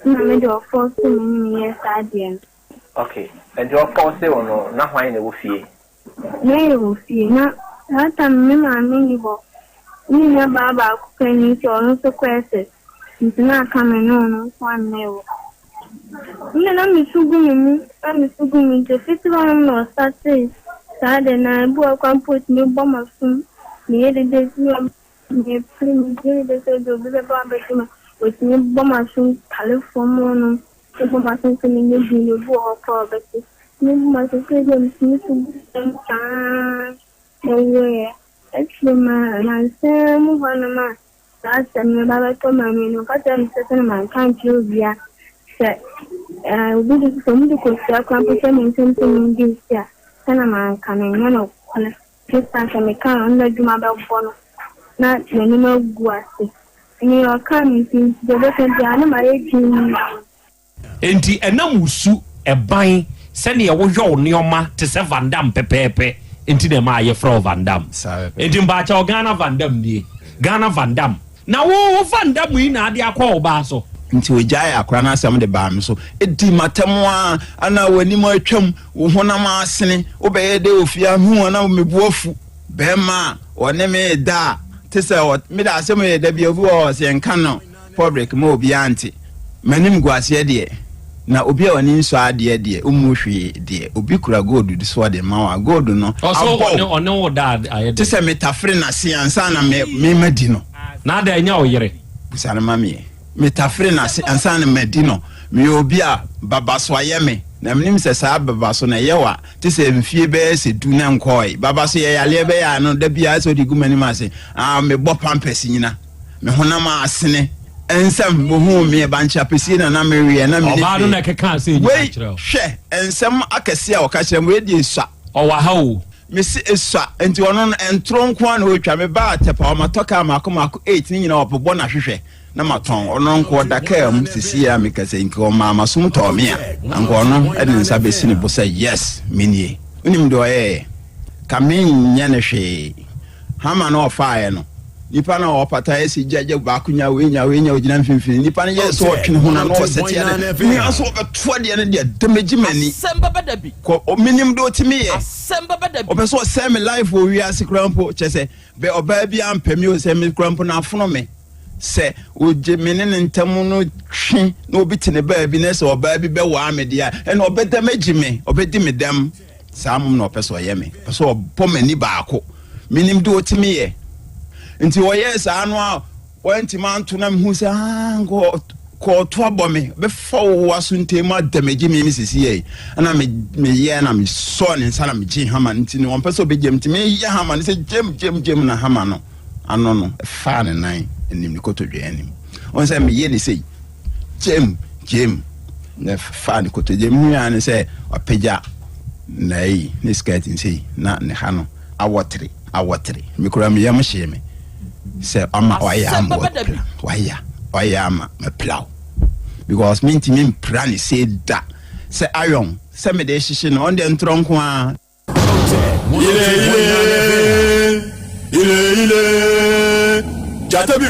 S20: na me do for me sadie
S5: okay and your force no na hwan na wo fie
S20: na hata me ma me bo ni na baba ku kan ni so no so kwese ntina kama no kwa mewo na misugu mi je festival no start sade na bu akwa post ni bomba fun ni ede de ni prim de so do be ba be tuma o ti ni bomba fun telephone no so bomba fun ni ni bi bu o ko be ti ni ma so ke de ni su ta ye actually na se mu bana ma sa me ba to ma mi no ka ta mi se na kan ti obia se we do some do ko sa kwa po se mi se mi di sia kana ma kana nyano kala kisa ka me kan onda juma ba bono na ni ma guase ni o kan mi tin de be se dia na ma ye tin
S14: enti enamusu eban se ne ye wo hwe onioma te se vandam pepepe enti na ma ye fro vandam enti mba cha Ghana vandam ni Ghana vandam na wo vandam yi na ade akwa oba so
S21: nti ojai akra na asem de ba me so edi matamwa ana wani mo atwam wo honam asene wo be de ofia hu na mebuafu be ma one me da te se me da asem ye da bi ofu o se nka no public mo obi anti manim guase de na obi a wani nso ade de umuhwe de obi kura gold de so de ma wa gold no
S14: ono da ayede
S21: te se metafre na se ansa na me madi no
S14: na da nya oyere
S21: busana mami metafre na ansa na medino me obi a babaso ayeme na mnim se sa babaso na yewa te se mfie be se du na nkoi babaso ye yale be ya no da bia so di gumani ma se me bo pampers nyina me honam asene ensam bo hu me bancha pesi na me wie na me
S14: oba no na keka se nyina kire
S21: hwe ensam akase a o ka kire mo edi swa
S14: o wa ha o
S21: mesi esua enti ono entro nko an otwa me ba tepa o matoka mako 8 ni nyina opobɔ na hwehwɛ na maton ono nko daka am sisi ya me kase nko mama sum to me a nko ono ede nsa besi ne bo say yes minie unim do kamin nya ne hwe hama no fire no nipa na opata esi jaje ba kunya wenya ogina mfimfini nipa na yes o twene ho na no sete ya ni aso beto de ne de damage mani
S3: Asem Beba Dabi
S21: ko minim do timi ye
S3: Asem Beba Dabi
S21: opeso semi life o wi asikrampo chese be oba bi ampemi o semi krampo na afono me se o je menene ntamu no twi na obi tene ba bi na se oba bi be wa amedia e na obeda meji me obedi medam samum na opeso ye me peso obo mani baako minim do timi ye nti wo yes anu a wanti man to na hu se ko to abome be fo wasunte ma damage me sisi ye na me ye na me so ne nsa na me ji hama nti ne won peso be jem ti me ye hama ne se jem na hama no ano no fa ne nan enim ni kotodwe anim on se me ye ne sei jem ne fa ne kotodwe mu ya ne se opagya nei ne skirt sei na ne ha no awotri me kura me yam hye me se ama waya ama me plow because minti min plan say that se ayon se me de hye no on de ntronko a ile jatabi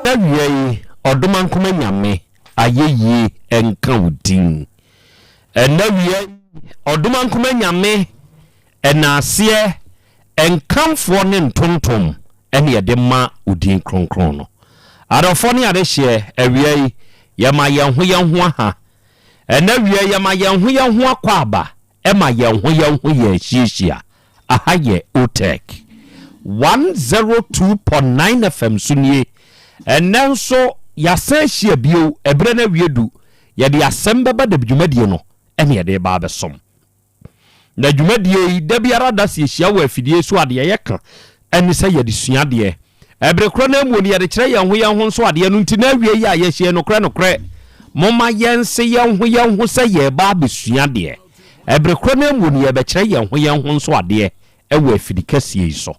S14: Dawie odoman kuma nyame ayeye enka udin enawie odoman kuma nyame enase enkamfo ne ntontom ene yede ma udin kronkron no adofo ne ade hye awie yama yenho aha enawie yama yenho akwaba ema yenho ye hyiehia aha ye Otec 1029 FM sunie enenso yasehia bio ebre na wiedu yede Asem Beba Dabi dwumadie no ene yede ba besom na dwumadie da biara da se hia wa afidie so ade yeka ene se yede suade ebre kro na mu ne yede kire yenho so ade no nti na awie ya ye hie no kre moma yense yenho se ye ba besuade ebre kro na mu ne ye be kire yenho so ade ewa afidikasie so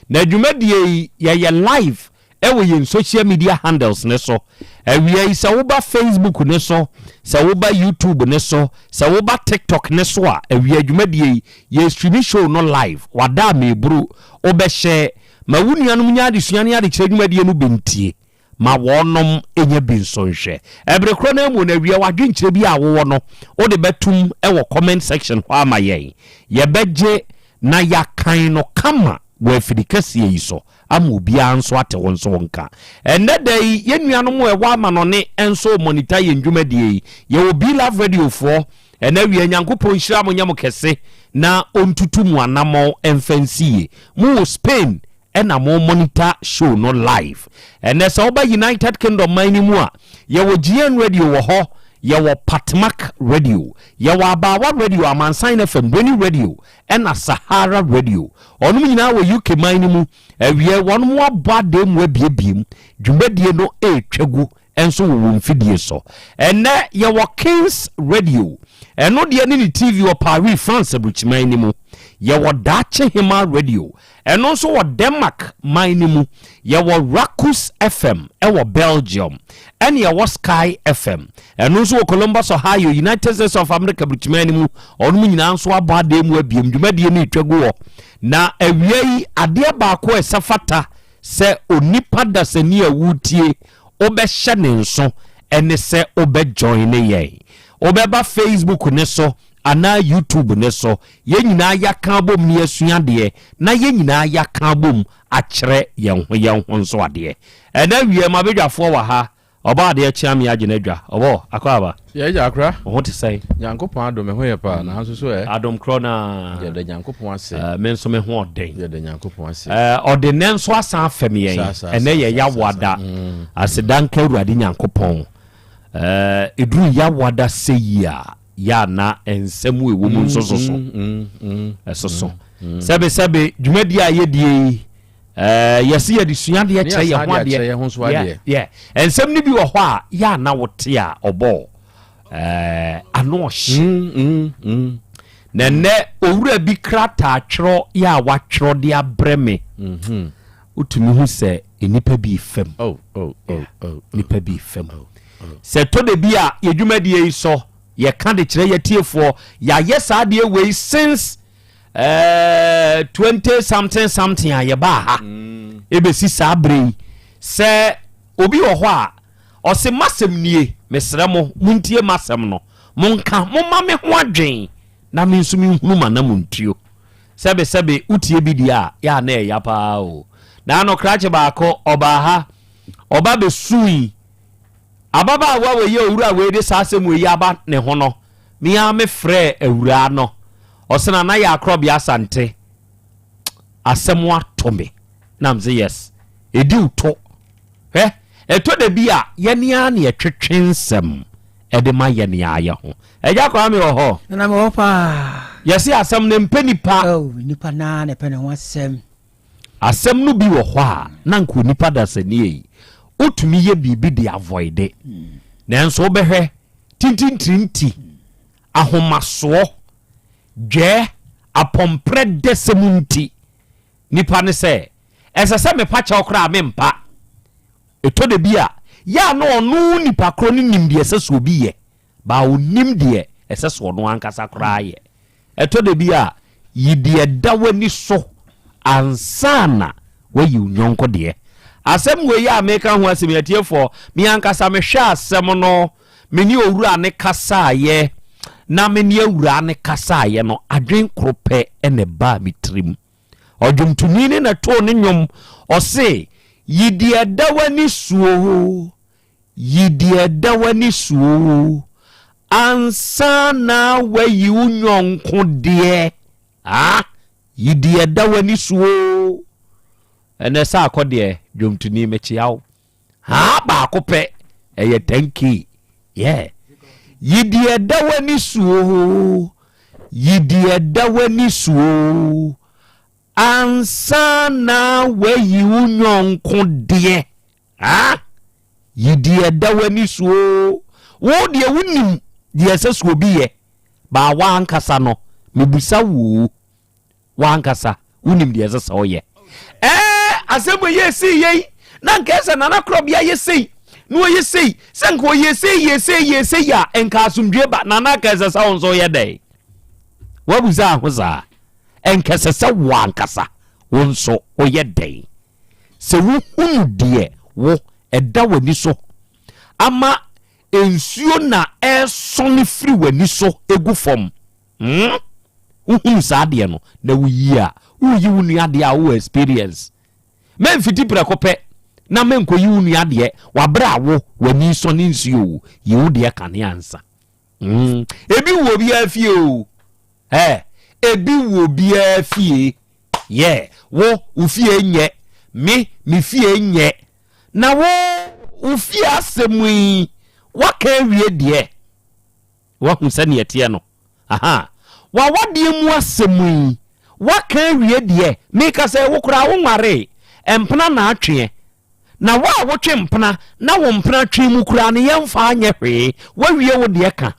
S14: na dwumadie ye live ewe yin social media handles ne so ewie se wo ba Facebook ne so se wo ba YouTube ne so se wo ba TikTok ne so a ewie dwumadie ye stream show no live wada me buru obehye ma wunuanum nya de suane ade kire dwumadie no bentie ma wonom enye bi nso nhwe ebre kro na mu na wie wadwenkyere bi a wo no wo de betum e comment section ho ama yen ye beje na yakan no kama wo afidikase yi so ama obi anso ate won so nka enne dai yenuanom e wa ama no ne enso monitor ye ndwumadie ye obi love radio for enne wie nyankopon hira mo nyam kese na ontutu mu anamo emfansie mu Spain ena mo monitor show no live enne so ba United Kingdom mani mu a ye wo GN radio wo ho ye wo Patmak radio ye wo Abawa radio Amansan FM Boni radio ena Sahara radio onum nyina wo UK mani mu awie won mo abade mu abiebiem dwumadie no etwagu enso wo mfidie so enne ye wo Kings radio eno de ni TV wo Paris France abuchiman ni mu ye wo Dache Hima radio eno so wo Denmark mine mu ye wo Rakus FM e wo Belgium ene ye wo Sky FM eno so wo Columbus Ohio United States of America abuchiman ni mu onum nyina nso abade mu abiem dwumadie ni etwagu wo na awie ade ba ko esafata se onipa da se ni awutie obehye ne nso ene se obejoin ne ye obeba Facebook ne so ana YouTube ne so ye nyina ya kan bom ne asua de na ye nyina ya kan bom akyere ye ho nso ade ena wie ma bedwafo wa ha oba de achia me agye na dwa obo akwaba
S4: ye ja akra
S14: ho te sai
S4: nyankopon adom ho ye pa na hanso so
S14: adom kro na
S4: ye de nyankopon ase
S14: men so me ho oden
S4: ye de nyankopon ase
S14: oden nso asan afem ye ena ye ya wada asedan kawruade nyankopon edru ya wada seyia ya na ensemu ewo mu nso so sebe dwumadi a ye die yesi ye disua de che ye ho ade ensem ni bi wo ho a ya na wote a obo ano hye nene owura bi krata atwro ya watwro de abreme utumi hu se enipa bi fem nipa bi fem se to de bi a yedwumadie yi so ye kan de kire yetiefo ya yesa de we since 20 something a ye ba ha ebesi sabre se obi wo ho a o se masem nie mesre mo muntie masem no monka momma me ho adwen na me nso me hunu ma na muntuo sebe utie bi dia ya na ya pa o na no krache ba ko oba ha oba be sui ababa wa we ye owura we de sasem we aba ne ho no me ya me frɛ awura no osena na ya Krobea Asante asem wa to me na mze yes edi uto eto de bia ye nia na etwetwensem ede ma ye nia ye ho eja kwa me ho
S22: na me ho pa
S14: yesi asem ne mpeni pa
S22: nipa na ne pene ho
S14: asem no bi wo ho a na nko nipa da sanie utumi ye bibi de avoid it nanso obehwe tintintinti ahomaso je apompre desemunti nipa ne se esese me pa cha okra me mpa eto de bia ya no onu nipa kro ni nimde esese obi ye ba onim de esese ono ankasa kra ye eto de bia yidie dawani so ansana we yu nyonko de asem we ya meka ho asem yetiefo mi ankasa me hwa asem no meni owura ne kasa ye na meni owura ne kasa ye no adwen krope ene ba mitrim odwumtuni ne na to ne nyom ose yidie dawani suo ansana we yu nyonko de yidie dawani suo ene sa akode dwumtuni mechiaw ha ba kope eye tanki yidie dawani suo ansana we unyonko de yidie dawani suo wo de wunim de sesuo bi ye ba wa ankasa no mebusa wo wa ankasa unim de sesa oye asemo yesi ye na nkesa na Krobea yesi no yesi senko yesi ya enka asumdwe ba na kesa sa onso ye dai wabuza hoza enkesa sa wankasa wonso oye dai se wo hunu de wo ɛda w'ani so ama ensuo na ɛsɔne firi w'ani so egu fam wohunu saa adeɛ no na woyi a woyi wo nua adeɛ a wo experience memfiti prɛko pɛ na menkoyi wo nua adeɛ wabra wo w'ani sɔne nsuo yi wo deɛ kane ansa ebi wo bi afie o ebi wo bi afie wo fie nye me fie nye na wo fie asɛm waka wie deɛ wahu sɛ ne yɛteɛ no wa wadeɛ mu asɛm waka wie deɛ meka sɛ wo kora wo nware empena na atwe na wa wotwe mpena na wo mpena twe mu kora ne yɛmfa anyɛ hwee wawie wo deɛ ka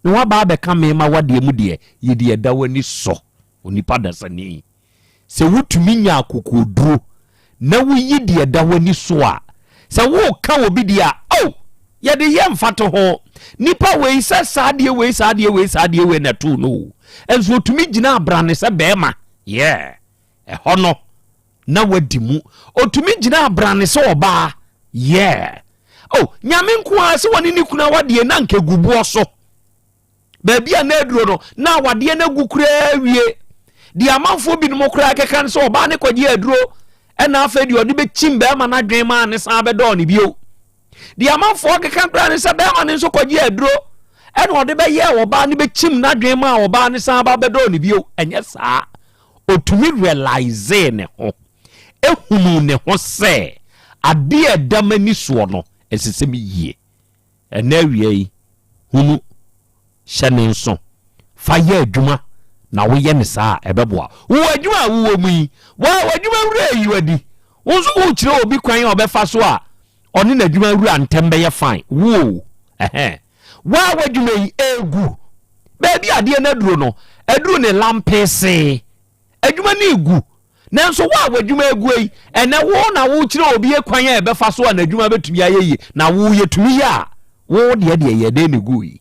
S14: na waba bɛka me ma wadeɛ mu deɛ yɛde ɛda w'ani so onipa dasani sɛ wotumi nya akokoduro na woyi deɛ ɛda w'ani so a sɛ wo ka obi deɛ yɛde yɛmfa to ho nipa wei sɛ saadeɛ wei na to no ɛnso otumi gyina abrane sɛ bɛɛma ɛhɔ no na wadi mu otumi gyina abrane sɛ ɔbaa nyame nko a sɛ wɔne ne kuna wadeɛ na nka gubuɔ so baabi a na aduro no na wadeɛ na gu kuraa wie di amanfo bi no mo kuraa keka sɛ ɔbaa ne kɔgye aduro ɛna afɛ deɛ ɔde bɛkyim bɛɛma no adwen ma ne san bɛdɔɔ ne bio di amanfo keka kuraa ne sɛ bɛɛma ne nso kɔgye aduro ɛna ɔde bɛyɛ ɔbaa ne bɛkyim na adwen ma ɔbaa ne san ba bɛdɔɔ ne bio ɛnyɛ saa otumi realize ne ho ehunu ne ho sɛ adeɛ damani soɔ no ɛsɛ mi yie ɛna awie yi hunu hyɛ ne nso fa yɛ adwuma na woyɛ ne saa ɛbɛboa wo adwuma wo mu yi wo adwuma wura yi wadi wo nso wo kyerɛ obi kwan a ɔbɛfa so a ɔne na adwuma wura ntɛm bɛyɛ fine wo wa adwuma yi egu baabi adeɛ na duro no aduro ne lampese adwuma ne egu nanso wa adwuma egu yi ɛnɛ wo na wo kyerɛ obi kwan a ɛbɛfa so a na adwuma bɛtumi ayɛ yi na wo yɛ tumi ya wo deɛ yɛ de ne gu yi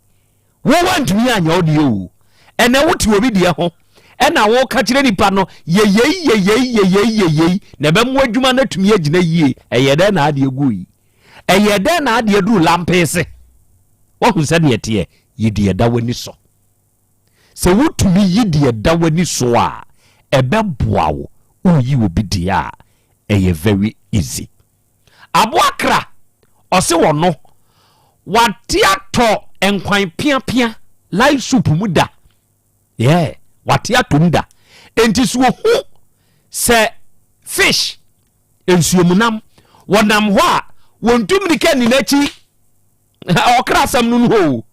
S14: wo wantumi anya odi o ena wo ti obi de ho ena wo ka kire nipa no yeyei na be mo adwuma na tumi agina yie eyede na ade egu yi eyede na ade duru lampese wo hu se ne yete yidi eda wani so se wo tumi yidi eda wani so a ebe boa wo oyi obi de a eye very easy aboakra ose wo no watiato enkwan pia live soup muda watiato muda enti so hu se fish ensuomunam wonam ho a wontum ni kan ni nachi okra sam nu ho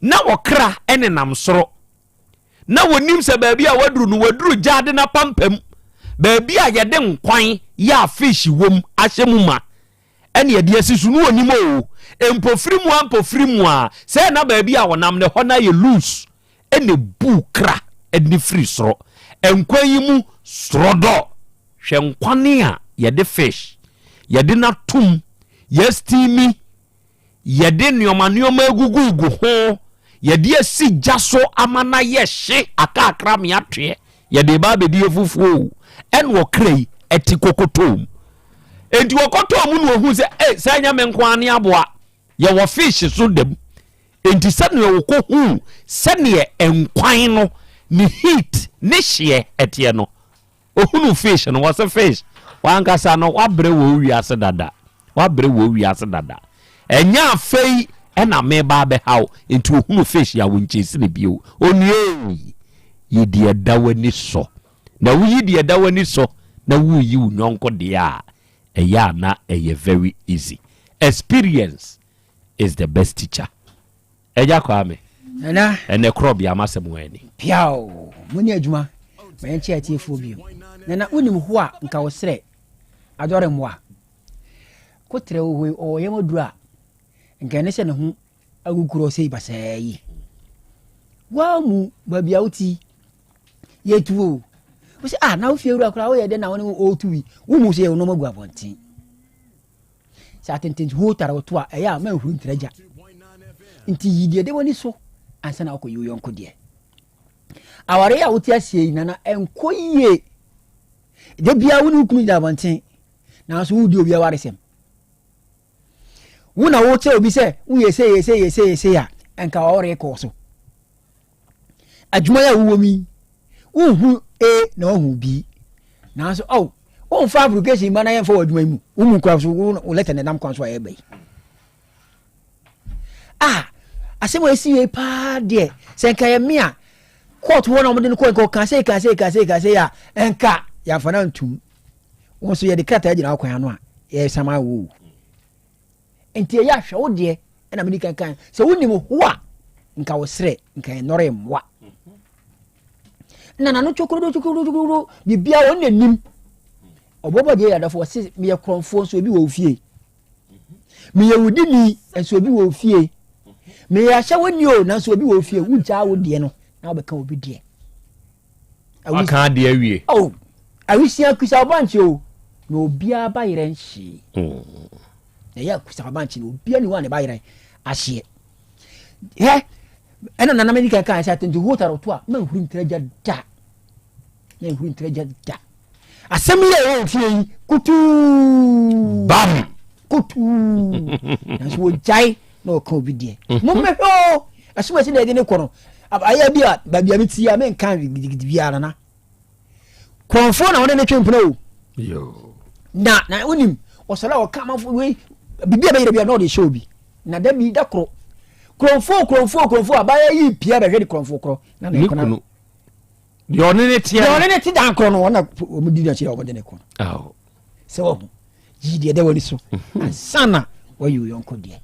S14: na okra ene nam soro na wonim se baabi a waduru jade na pampam baabi a yede nkwan ya fish wom ahyemuma ene yede asisu nu onim o empofirimu a se na baabi a wonam ne ho na ye loose ene bukra ene free soro enkwan yi mu soro do hwe nkwane a yede fish yede na tum ye steamy yede nioma egugugu ho yede asi jaso amana ye hye akakra me atwe yede ba be die fufuo en wo krei etikokotom enti wokotom no hu se se nya me nkwane aboa ye wo fish so dem enti sane wo ko hu sane enkwan no ni heat ni hye etie no ohunu fish no was a fish wankasa no wabre wo wiase dada enya fei ena me ba be haw enti ohunu fish ya wonchesi ne bio onue yidi edawani so na wuyidi edawani so na wuyi unyonko de a eya na eye very easy. Experience is the best teacher. Eja kwa me na ene Krobea masem wani piao muni adwuma menche atiefo bio na unim ho a nka wo sere adore moa kotre wo o yemoduru a nka ne se ne ho agukuro sei basayi wa mu babia uti yetuo wo se na wo fiewura kura wo ye de na wo ne o tuwi wo mu se no magu abontin sa atenten ho tara wo to a eya ma hu ntraja nti yidie de woni so ansa na akoyi yonko de aware ya wuti asie na enkoyie de bia woni kunu da bonten na so wudi obi aware sem
S22: wona wo tell obi say wo ye ya enka o record so adwuma ya wo mi wo hu a na wo hu b na so wo fabrication ma na yen for adwuma mu wo mu kwa so wo let na nam kwan so ya bai asem we see pa de senka ye me a court wo na mo de no ko ka say ya enka ya fa na ntum wo so ye de kata agina akwan no a ye sama wo enti ya hwe wo de na me kan se wo nim ho a nka wo sre nka enore mwa na no chokoro bibia wo nanim obobo de ya dafo se me ye kronfo so obi wo fie me ye wudini enso obi wo fie me ya hye woni o na so obi wo fie wugya wo de no na wo beka obi de
S14: aka de awie
S22: awisia kusa banchi o na obia ba yire nhi ya kusa banchi no obia ni wa ne ba yire ahye ena na America kan sa tendu hotaro to a ma huru ntreja da asem ye o fie kutu
S14: bam
S22: kutu na so jai no ko bi de mo me ho asuma se de ne kono aya bia ba bia mi ti ya men kan gidigidi bia na konfo na wona ne twempna o na unim osala o kama we bibia be yire bia no de show bi na da bi da kro konfo abaya yi pia be hwede konfo kro na ne kono
S14: de one ne
S22: ti dan kro no wona o mu di da chi o de ne kono se wo yi de woni so sana wo yu yonko de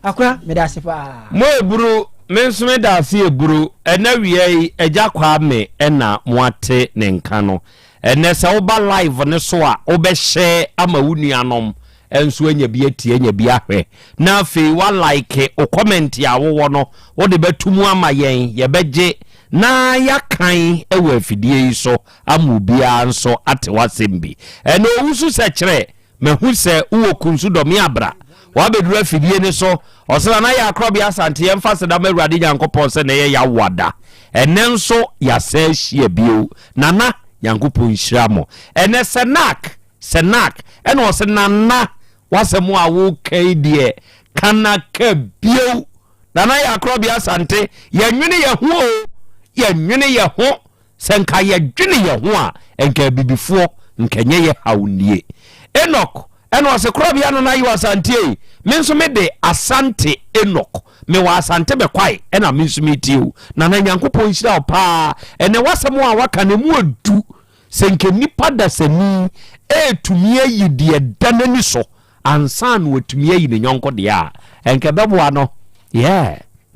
S22: akwa me da sefa
S14: mo eburu me nso me da se eburu ena wiei eja kwa me ena moate ne nka no ene se wo ba live ne so a wo be share ama wunuanom enso anya bi atie anya bi ahwe na fe wa like o comment ya wo no wo de betumu ama yen ye beje na ya kan ewe afidie yi so amu bia nso ate wasembi ene owusu se kire mehu se uwo kunsu do mi abra wa beduru afidie ne so osela na ya Krobea Asante ye mfa se da mawurade Nyankopon se ne ye ya wada ene nso ya se hie bio nana Nyankopon hyiramo ene senak ene o se nana wasemu awo kai de kana ka bio nana ya Krobea Asante ye nwene ye ho senka ye dwene ye ho a enka bibifuo nkenye ye hawnie Enoch eno se Krobea na Yaw Asante me nso me de Asante Enoch me wa Asante be kwai ena me nso me tiu na Nyankopon hyira opa ene wasemu a waka ne mu adu senke nipa da sani etumi ayi de danani so ansan wetumi ayi ne nyonko de a enke beboa no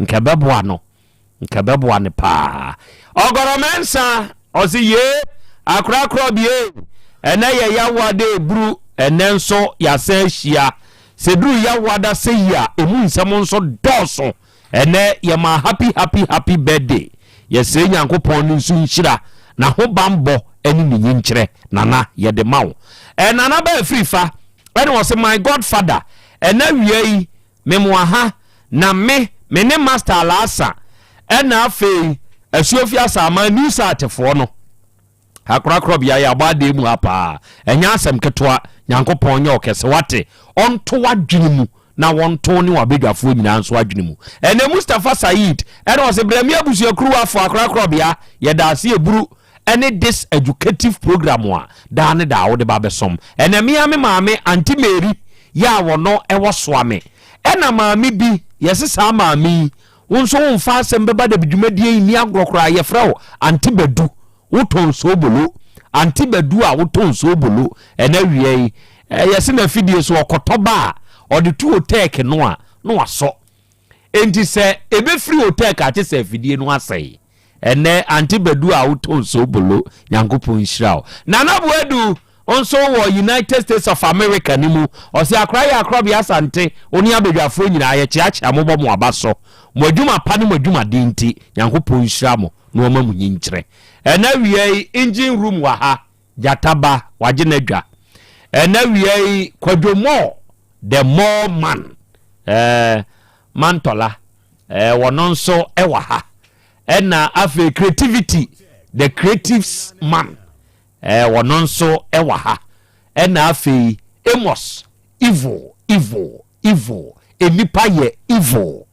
S14: nke beboa ne pa ogoromensa osi ye akra Krobea ene ye yawade ebru ene nso ya se hia sedru yawada se ya emu nsem nso doso ene ye ma happy birthday ye se Nyankopon nso nhyira na ho bambo eni ni nkyire nana ye de mawo nana ba afrifa ene wo se my godfather ene wiei memwaha na me ne master alasa ena afi asuofi asama ni satefo no akra Krobea ya bade mu apa enya asem ketwa Nyankopon nye okese wate onto wadwene mu na wonto ne wabedwafo nyina nso wadwene mu ene Mustafa Said ene o se brami abusu akru afo akra Krobea ye da ase eburu ene this educative program wa da ne da wo de ba besom ene me maame anti Mary ya wono ewo soame ena maame bi yesesa maame wonso wonfa Asem Beba Dabi dwumadie ni agrokra ye frɛwo anti Badu woton sobolo anti Badu a woton sobolo ena wiei yesi na fidie so okotoba o de tu Otec no a no waso enti se ebe free Otec a chese fidie no asai ene anti Badu a woton sobolo Nyankopon hyirawo nana boadu onso wo United States of America ni mu o se akra Krobea Asante oni abedwafo nyina ye chiacha mobo mo abaso mo adwuma pa ne mo adwuma dinti Nyankopon hyiramo no ma mu nyinkyere ena wiei engine room wa ha jataba waje nadwa ena wiei kwadwomo the more man mantola wono nso ewa ha ena afi creativity the creatives man wono nso ewa ha ena afi Amos evil enipa ye evil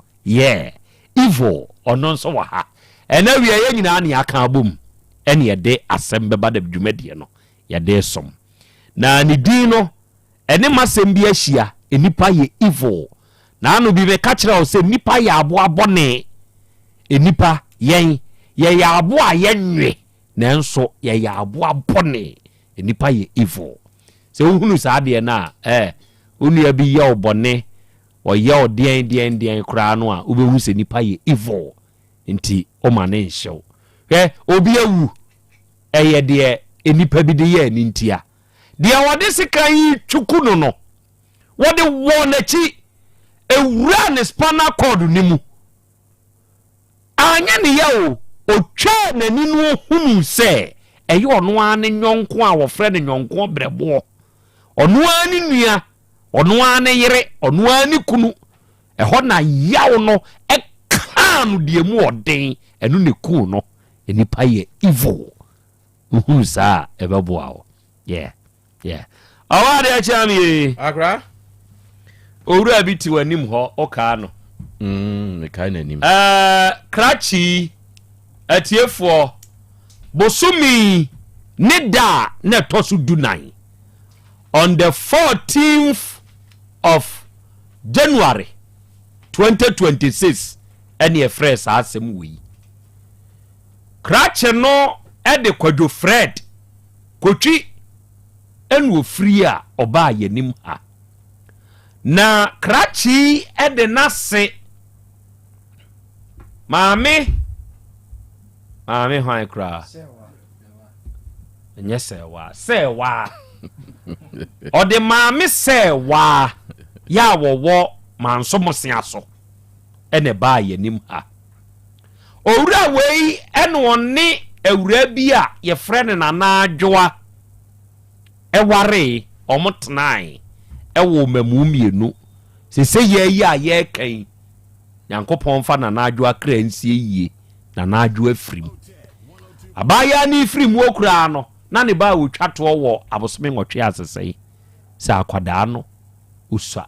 S14: evil ono nso wa ha ena wi ye nyina ne aka abom ene ye de Asem Beba Dabi dwumadie no ye de som na ne din no ene masem bi ahia enipa ye evil na anu bi be ka kira o se nipa ye aboa bone enipa yen ye ya aboa yenwe nanso ye ya aboa bone enipa ye evil se uhunu sa de na unu ya bi ye obone o ye odien kra no a ubehu se nipa ye evil nti o ma ne nhyew obi awu eye de enipa bi de ye ni ntia de wode sikan twuku no wode won achi ewura ne spinal cord ni mu anya ne ya o twa nani no hunu se eye ono ane nyonko a wo frɛ ne nyonko brɛbo ono ani nua ono ane yere ono ani kunu ɛhɔ na yaw no ɛka no de mu ɔden ɛno ne ku no enipa ye evil hunu sa ɛbɛboa wo awade achami
S4: akra
S14: owura bi ti wanim ho oka no
S4: me kai nanim
S14: krachi atiefo bosumi nida na tosu dunai on the 14th of January 2026 any fresh asem wi krachi no ede kwadwo Fred kotwi enu free a oba yenim ha na krachi ede nase maame hwan kra nye sewa ode maame sewa ya wowo manso mosiaso ene ba yenim ha owura wei ene one ewura bi a ye frɛ na adwoa eware omotnai ewo mamu mienu sese ye yi a ye kan Yankopɔn fa na adwoa kra nsie yie na adwoa frim abaya ni frim wo kra no na ne ba wo twato wo abosome nwotwe asesei sa akwada no usua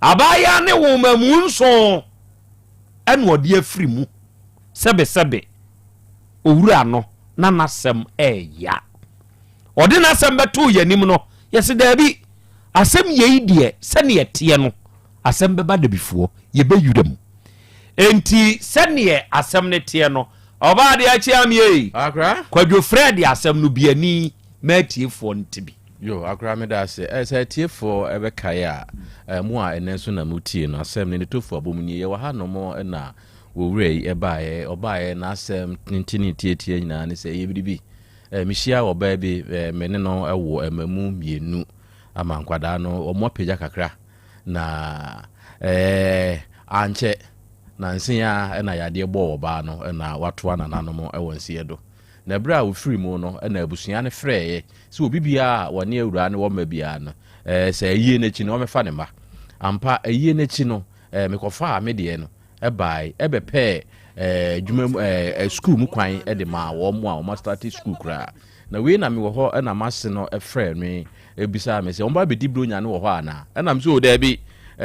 S14: abaya ne wo mamu nso eno ode afrimu sebe owura no na nasem ya ode nasem beto yanim no yesi dabi asem yei de se ne yete no Asem Beba Dabi fuo ye be yudam enti se ne asem ne te no oba de achi amie
S4: akra
S14: kwadwo Fred asem no biani matiefuo ntibi
S4: yo akra me da se se tiefo ebe kai a mu a enenso na mutie no asem ne tofo abomni ye wa ha no mo na wowrei ebae obae na asem ntini tietie nyina ne se ye bibi mihia oba bi mene no ewo emamu mienu ama nkwada no omopeja kakra na anche na nsia na yade bo oba no na watoa na nanom ewo nsie do na bra wo free mu no na abusua ne freye se obibia wone awura ne wo ma bia no se ayie na chi no mefa ne ma ampa ayie na chi no mekofa amede no ebai ebepe dwuma school mu kwan de ma wo mu a o start school kra na we na me wo ho na mase no efre me ebisa me se omba be di bronya ne wo ho ana na me so da bi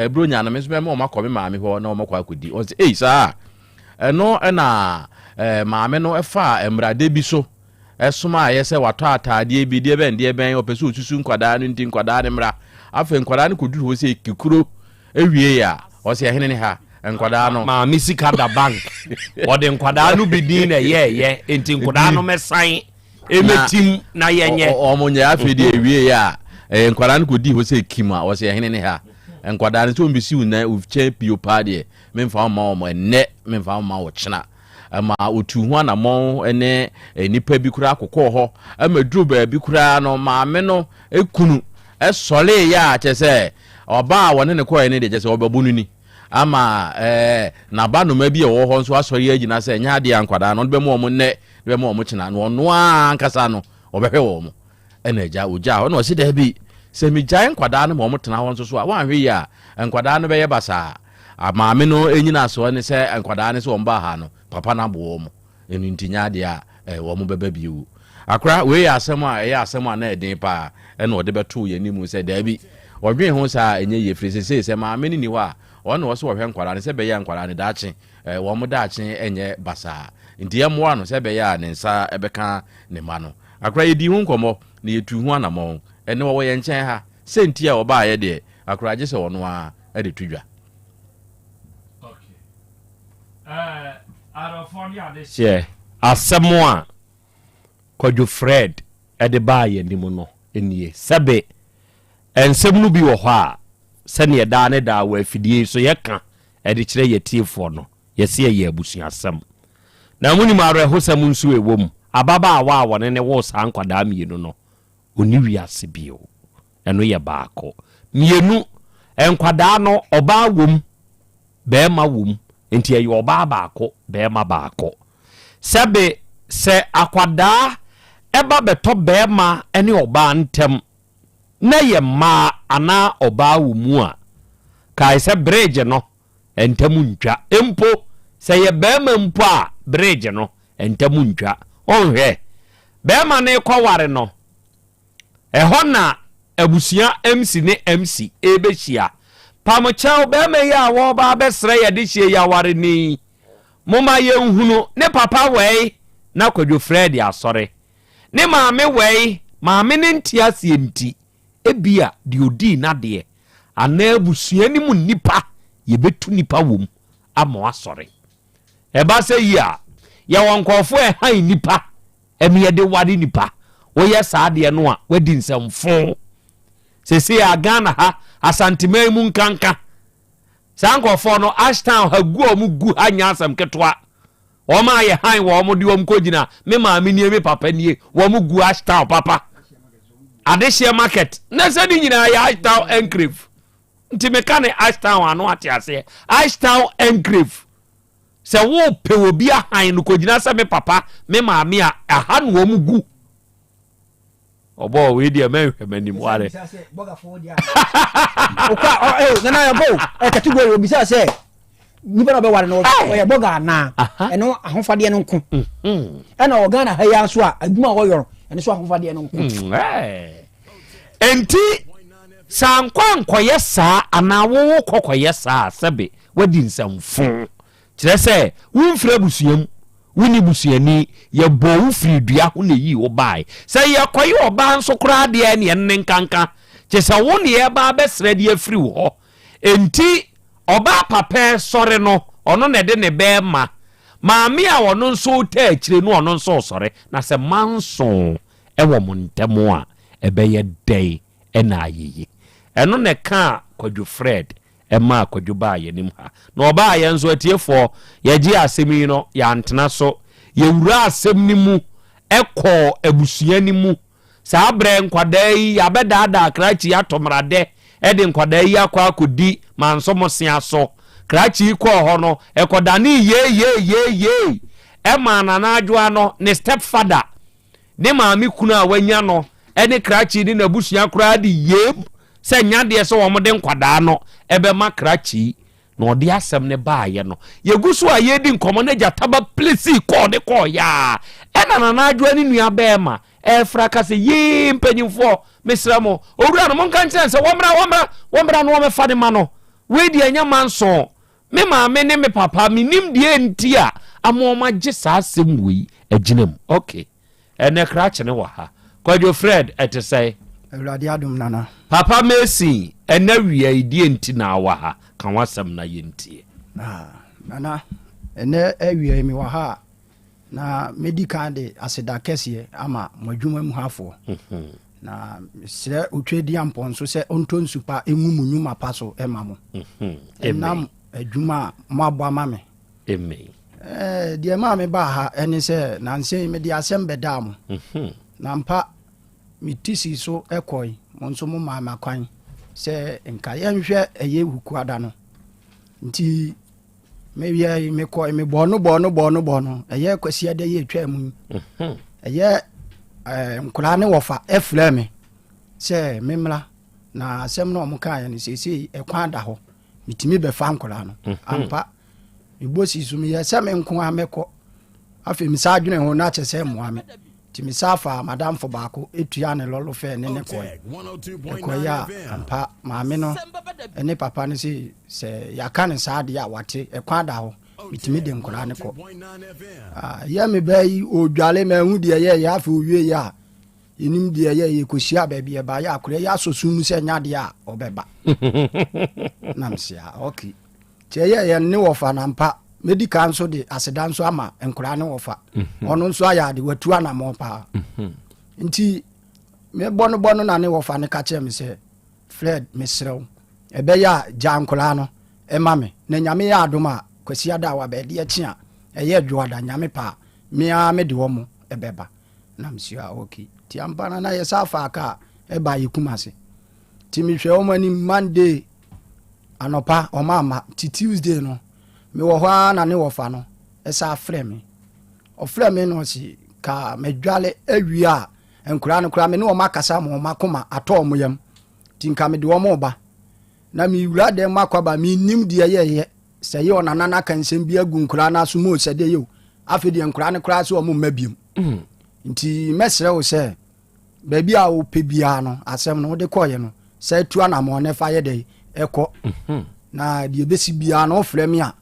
S4: bronya na me so me ma ko me ma me ho na o makwa akodi o se sa no na maame no efa emrade bi so esoma ayese wato atade bi de ben opeso osusu nkwada no nti nkwada ne mra afa nkwada ne koduru ho se kikuro ewie ya o se hene ne ha nkwada no
S14: maame sika da bank ode nkwada no bidin na ye enti nkwada no mesan emetim na yenye
S4: omonye afedi ewie ya nkwada no kodi ho se kima o se hene ne ha nkwada no so mbisi una ufche pio pade memfa ma o enne memfa ma o chena ama otu hu na mo ene nipa bi kura akokọ ho ama duru ba bi kura no maame no ekunu esole ya chese oba wone ne ko ene de chese obabunu ni ama na ba no ma bi e wo ho nso asori agina se nya de ankwada no be mo mo ne be mo mo chena no no ankasa no obehwe wo mo ene ja oja ho no se da bi se mi gyan nkwada no mo tena ho nso so a wan hwe ya nkwada no be ye basa amaame no enyina so ne se nkwada ne se wo mba ha no papa na bo mo enu ntinya de a wo mo beba biu akra we ya asem a na eden pa ene ode beto ye nimu se da bi odwen ho sa enye ye frisi se maame ni wa ɔno wɔ so wɔhwɛ nkwara ne sɛ bɛyɛ nkwara ne daakye wɔn mo daakye ɛnyɛ basa nti ɛmoa no sɛ bɛyɛ ne nsa ɛbɛka ne ma no akora yɛdi ho nkɔmmɔ na yɛtu ho anamɔn ɛne wɔwɔ yɛn nkyɛn ha sɛnti a ɔbaayɛ deɛ akora gye sɛ ɔno a ɛde to dwa
S14: asɛm a Kwadwo Fred ɛde baa yɛ nim no nie sɛbe nsɛm no bi wɔ hɔ a sɛneɛ daa ne daa wɔ afidie so yɛka ɛde kyerɛ yɛtiefoɔ no yɛsɛ yɛ abusuasɛm na munim awerɛhosɛm nso ɛwɔ mu ababaawa a wɔne ne wo saa nkwadaa mmienu no ɔni wiase bio ɛno yɛ baako mmienu nkwadaa no ɔbaa wom bɛɛma wom nti ɛyɛ ɔbaa baako bɛɛma baako sɛbe sɛ akwadaa ɛba bɛtɔ bɛɛma ɛne ɔbaa ntɛm na yɛ mmaa anaa ɔbaa wɔ mu a kae sɛ bridge no ɛntɛm ntwa mpo sɛ yɛ bɛɛma mpo a bridge no ɛntɛm ntwa ɔnhwɛ bɛɛma ne kɔware no ɛhɔ na abusua MC ne MC ɛbɛhyia pamokyɛw bɛɛma yi a wɔba bɛsrɛ yɛde hyie yɛaware ni moma yɛnhunu ne papa wei na Kwadwo Fred asɔre ne maame wei maame ne ntia sie nti ebia de odi na de ana abusua ni mu nipa yɛbɛtu nipa wom ama wasɔre ɛba sɛ yi a yɛwɔ nkɔfo ɛhan nipa ɛme yɛde wade nipa woyɛ saa deɛ no a wadi nsɛmfo sese a Ghana ha asanteman mu nkanka saa nkɔfo no Ashtown ha gu ɔmo gu ha nya asɛm ketwa ɔma yɛ han wɔ ɔmo de ɔmo kɔgyina me maame nie me papa nie wɔmo gu Ashtown papa adehye market na sɛ ni nyina yɛ Ashtown enclave nti me ka ne Ashtown ano ate ase Ashtown enclave sɛ wo pe obi a han no kɔgyina sɛ me papa me maame a aha no ɔmo gu ɔbɔ we dia men hwemanim ware
S22: nana yabo category obi sɛ nipa na bɛware no ɔyɛ boga na ɛno ahofade no nko ɛna ɔgana ha ya so a adwuma wɔyɔro ɛno so ahofade no nko
S14: enti sankwankɔyɛ saa ana wo kɔkɔyɛ saa sɛbe wadi nsamfo kyerɛ sɛ womfira busuam woni busuani yɛbɔ wo firi dua ho ne yi wo bae sɛ yɛkɔyɛ ɔba nso koraa deɛ ne ɛne nkanka kyɛ sɛ wo ne yɛba bɛsrɛ de afiri wo hɔ enti ɔba papa sɔre no ɔno na de ne bɛɛma maame a ɔno nso ta akyire no ɔno nso sɔre na sɛ manso ɛwɔ mo ntɛm a ɛbɛyɛ dɛn ɛna ayeye ɛno ne ka Kwadwo Fred ɛma Kwadwo baa yɛnim ha na ɔbaa yɛn nso atiefoɔ yɛgye asɛm yi no yɛantena so yɛwura asɛm ni mu ɛkɔ abusua ni mu saa brɛ nkwadaa yi yɛabɛdaadaa krakyi atɔmradɛ ɛde nkwadaa yi akɔ akɔdi mansɔmosea so krakyi kɔɔ hɔ no ɛkɔdane yee ɛma nanadwoa no ne stepfather ne maame kunu a wanya no ɛne krakyi ne n'abusua koraa de yem sɛ nyadeɛ sɛ wɔn de nkwadaa no ɛbɛma krakyi na ɔde asɛm ne baayɛ no yɛgu so a yɛdi nkɔmɔ ne gyataba plesi kɔɔ ya ɛna nanadwoa ne nua bɛɛma ɛfra ka sɛ yee mpanyimfoɔ mesrɛ mo owura no monka nkyerɛ sɛ wɔmmra no wɔmɛfa ne ma no weidi anya manso me maame ne me papa menim deɛ nti a amoɔma gye saa asɛm wei agyina mu okay ɛnɛ krakye ne wɔ ha Kwadwo Fred ɛte sɛ
S8: awurade adom nana
S14: papa Messi ɛna wia idie nti na wɔ ha ka wasɛm na yɛntie
S8: nana ɛnɛ awia mi wɔ ha na medical de aseda kɛseɛ ama mo adwuma mu hafoɔ na srɛ otwe di ampɔ nso sɛ ɔntɔ nsupa ɛngu mu nnwuma pa so ɛma mo ɛnam adwuma mo abɔ ama me deɛ maa me baa ha ɛne sɛ nansɛ mede asɛm bɛdaa mo na mpa metisi so ɛkɔi mo nso mo maa makwan sɛ nka yɛnhwɛ ɛyɛ hukuada no nti mewia mekɔ mebɔ no ɛyɛ kwasiɛ dɛ yɛ twa mu ɛyɛ nkura ne wɔfa ɛfrɛ me sɛ memla na asɛm no ɔmo kaa no sɛsɛ ɛkwan da hɔ metimi bɛfa nkura no ampa mebosi so meyɛ sɛ me nko a mɛkɔ afei mesa adwene ho na kyɛ sɛ mmoa me
S1: timisafa madam for baako etua ne lolo fe ne ko ya ampa maame no ene papa ne se yaka ne saade ya wate ekwa da ho mitimi de nkora ne ko ya me bai odwale ma hu de ye ya fa owie ya enim de ye kosia ba bia ba ya akure ya sosum se nyade a obeba namsia okay che ye ne wo fa na mpa medical nso de aseda nso ama nkora ne wo fa ono nso aya de watu ana mo pa nti me bono na ne wo fa ne ka che me se Fred mesrew ebe ya jankora no e mame na nyame ya adoma kwasia da wa be de akia eye dwoada nyame pa me a me de wo mo ebeba namsia okay ti ampana na ye safa aka e ba yikumase ti mi hwe o mani Monday anopa o mama ti Tuesday no me wo hwa na ne wo fa no esa frɛ me no si ka medwale awia enkura no kura me ne wo makasa mo makoma atɔ mo yam tinka me de wo mo ba na mi wura de makwaba mi nim de ye sɛ ye onana na kan sem bia gu nkura na so mo sɛ de yo afi de nkura ne kura so mo mabiem nti mesrɛ wo sɛ baabi a wo pɛ bia no asɛm no de kɔye no sɛ tu ana mo ne fa ye de ɛkɔ na de besi bia no frɛ me a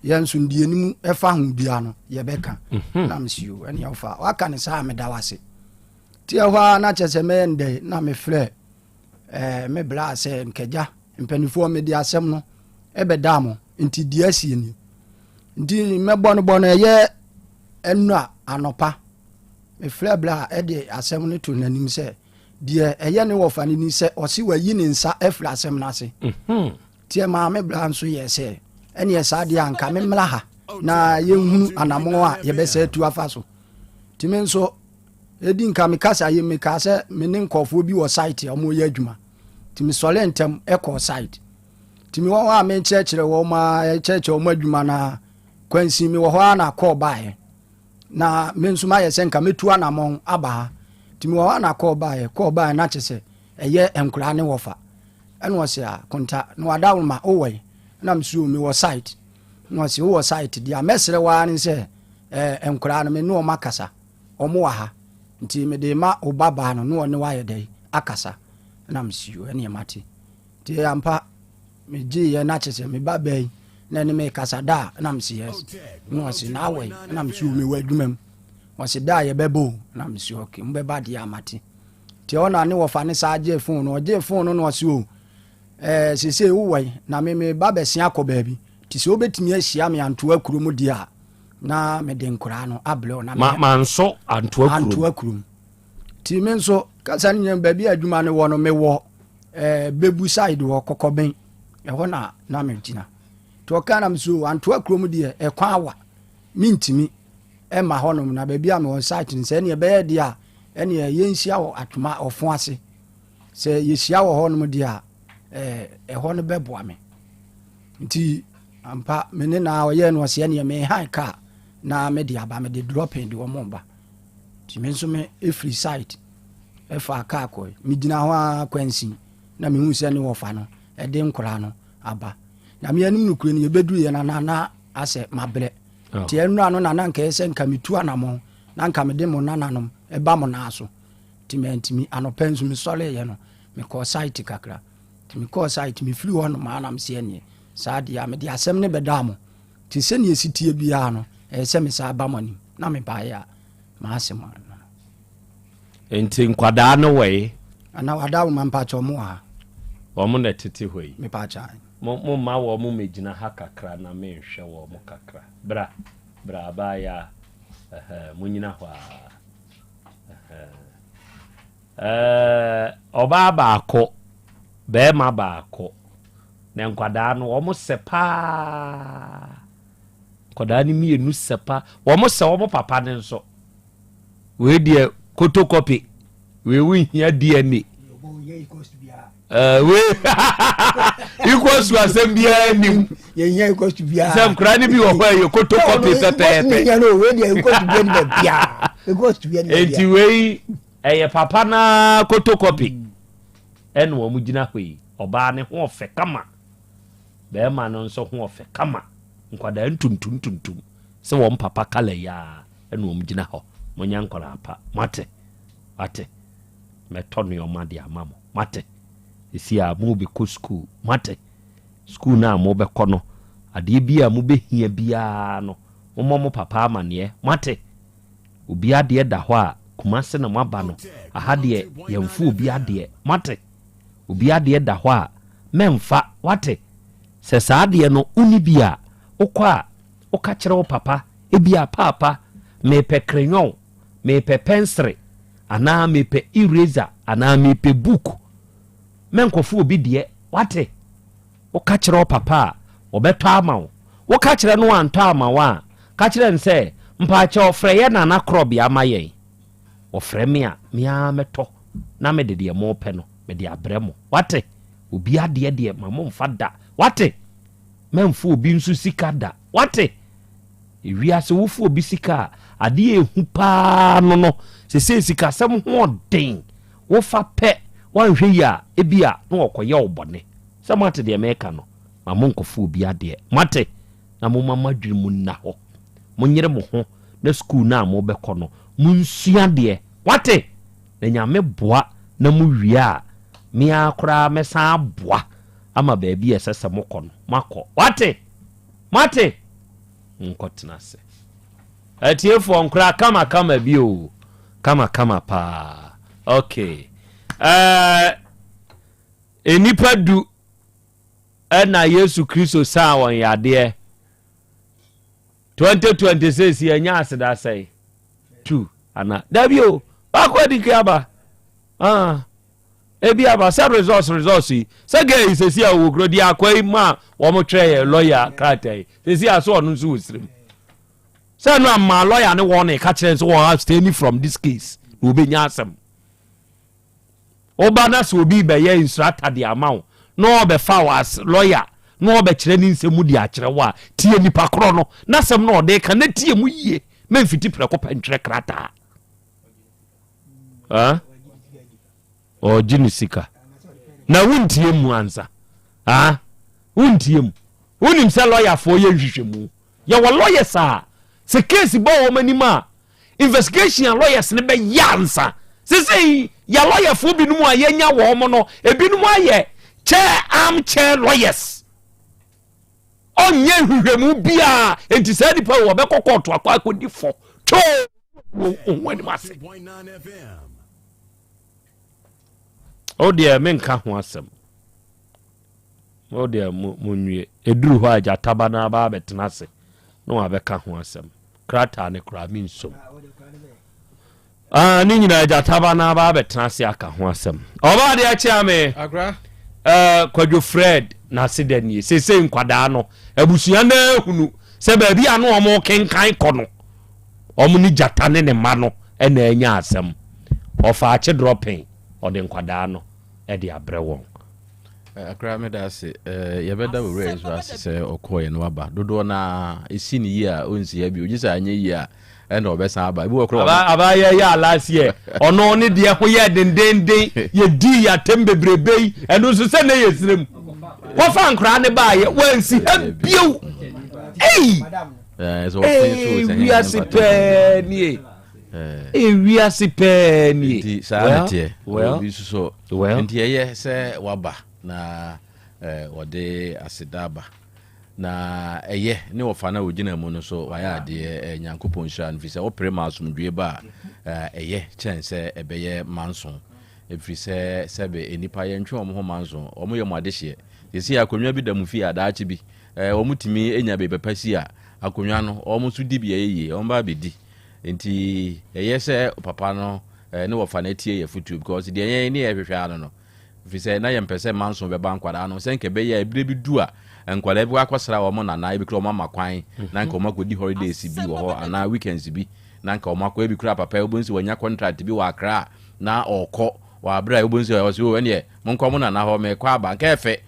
S1: yensu ndie nimu efa hu bia no ye beka na msio eni ofa waka ne sa me dawase ti ehwa na chese me nde na me frɛ me bla se nkeja mpanifo me di asɛm no ebeda mo nti di asie ni ndi me bono ye enu anopa me frɛ bla e de asɛm no to nanim se die eye ne wofa ni se osi wayi ne nsa efra asɛm na se ti ma me bla nso ye se eni esade anka me mla ha na yenhunu anamo a yebese tu afa so timi nso edi nka me kasa ye me kasa me ne nkofo bi wo site omo ye adwuma timi sole ntem eco site timi wo a me chekere wo ma chekere omo adwuma na kwansi mi wo ho na call bae na me nso ma ye se nka metu anamo aba timi wo na call bae na chese eye enkura ne wofa eno wo se a konta no wadawo ma owe na msu mi wo site no se wo site dia mesre wa ni se enkura no me no makasa omo wa ha nti me de ma obaba no no ne wa ye dai akasa na msu ene mate ti ampa me ji ye na chese me babai na ne me kasa da na msi yes no se na we na msu me wa adwumam wo se da ye bebo na msu okay mbeba dia amate ti ona ne wo fa ne sa je phone no se o sese uwai na me baba sia ko baabi ti se obetimi ahia me anto akurum dia na me de nkura no able na
S14: manso anto
S1: akurum ti me nso kasa nyam baabi adwuma ne wo no me wo bebu side wo kokoben ho na me tina to kana mso anto akurum dia ekwa awa mintimi ma honom na baabi a me won site nse ne be dia ene yenhia wo atoma ofo ase se yehia wo honom dia ɛhɔ no bɛboa me nti ampa mene na ɔyɛ no ɔsɛ ne me han ka na me de aba me de dropping de ɔmo ba nti me nso me free site ɛfa ka akɔ me gyina ho akwansi na me hu sɛ ne wɔfa no ɛde nkora no aba na me anim no kure ne yɛbɛduru yɛ na asɛ mabrɛ nti ɛnu ano na nka ɛsɛ nka me tu anamo na nka me de mo nananom ɛba mo na so nti me ntimi anɔpɛ nso me sɔre yɛ no me kɔ site kakra mi call site mi free one ma na mse ene saa dia me dia asem ne beda mo ti se ne esitie bia no se me saa ba mani na me ba ya ma asem
S14: enti nkwada no we
S1: ana wada mo mpa cho mo ha
S14: wo mo na tete hoi
S1: me pa cha
S14: mo ma wo mo megina ha kakra na me hwe wo mo kakra bra ba ya munyina ho oba ba akọ bema baako na nkwadaa no wo sepa nkwadaa ni mienu sepa wo se wo papa ne nso we die photocopy we hia DNA we equals to Asem bia nim
S22: ye hia equals to bia
S14: Asem kra ni bi wo hɔ ye photocopy pepepe
S22: ye no we die equals to bia ni bia equals to bia ni bia
S14: enti we eye papa na photocopy ene wo mugina hoi oba ne ho ofe kama be ma no nso ho ofe kama nkwada ntuntum se wo papa kala ya ene wo mugina ho monya nkora pa mate meto no yoma de amamo mate esi a mo be ko school mate school na mo be kono ade bia mo be hia bia no mo papa amane mate obi ade da ho a kumase na maba no aha de yemfu obi ade mate obi ade da ho a memfa wate se saade no uni bia okwa oka kire wo papa ebia papa me pe crayon me pe pencil ana me pe eraser ana me pe book menkofo obi de wate oka kire wo papa obeto ama wo ka kire no anto ama wa ka kire nse mpa che ofre ye na Krobea mayen ofre me a me a meto na me de mo pe no me de abremo wate obi ade de mamo mfada wate memfo obi nsu sika da wate ewiase wofo obi sika ade ehu pa no se sika sem ho den wo fa pe wanhwe ya ebia no okoye obone se mate de meka no mamo nkofo obi ade mate na mo mama dwiri mu na ho monyere mo ho na school na mo be kono munsua de wate na nyame boa na mu wia me akora mesa boa ama baabi esese mo kono mako wate mate nkotena se atiefo nkora kama bio kama pa okay enipa du na Yesu Kristo sa won yade 2026 yenya aseda sai 2 ana dabio akwadi kiaba ebi aba sa resource se ge sesi a wo grodi akwai ma wo mo twe lawyer katai sesi a so onu nso wosrim se no ama lawyer ne wo na ka kire so wo abstain from this case no be nya asem oba na so obi be ye instructor de amount no obe fa was lawyer no obe kire ni nsemu de akire wa tie nipa kro no na sem no de ka na tie mu yie memfiti preko pentre krata o jinisika na wuntie mu ansa wuntie mu unim se lawyer for ye hwehwemu ye wo lawyer sa se case bo wo manima investigation lawyers ne be yansa se ya lawyer for bi numu ayenya wo mo no ebinumu aye chair lawyers onye hwehwemu bia enti se dipa wo be kokko to akwa akodi fo to woni mase o de menka ho asem o de munwie eduru ho aja tabana ba betena se no abeka ho asem krata ne kra mi nso ni nyina aja tabana ba betena se aka ho asem oba de achi ame
S4: agra
S14: kwadwo Fred na sedani sese nkwada no abusua na hunu se ba bia no omo kenkan kono omo ni jata ne ma no na anya asem ofa achi dropping ode nkwada no e de abre won
S4: akra me da se yebeda we raise was se okoye no aba dodo na esi ni yi a onsi ya bi ogisa anye yi a na obesa aba bi okro
S14: aba ya last year ono ne de ho ye dendenden ye di ya tembebrebe eno so se na yesrem wo fa nkra ne ba ye wansi ha bio
S4: so
S14: we are sipeni we are sipeni
S4: well bi so nti ye se waba na wode asidaba na ne ofa na ogina mu no so waya ade nyankopon hira no fise opre ma asomdwe ba chense ebeye manson efrise sebe enipa ye ntwe omo ho manson omo ye mo adehye yesi akonwa bi da mu fi adaachi bi omo timi enya be pepasi a akonwa no omo so di bi yeye omo ba be di enti se papa no ne wofa na tie ye futu because de ye ne ye hwehwa no fise na ye mpese manson be ba nkwada no senke be ye ebire bi du a nkwada bi akosra wo mo na ebi kro mama kwan na nka o makodi holidays bi wo ho ana weekends bi na nka o makwa ebi kra papa obonsi wanya contract bi wa akra na okọ wa abra obonsi o se o ne monko mo na ho me kwa aba nka efe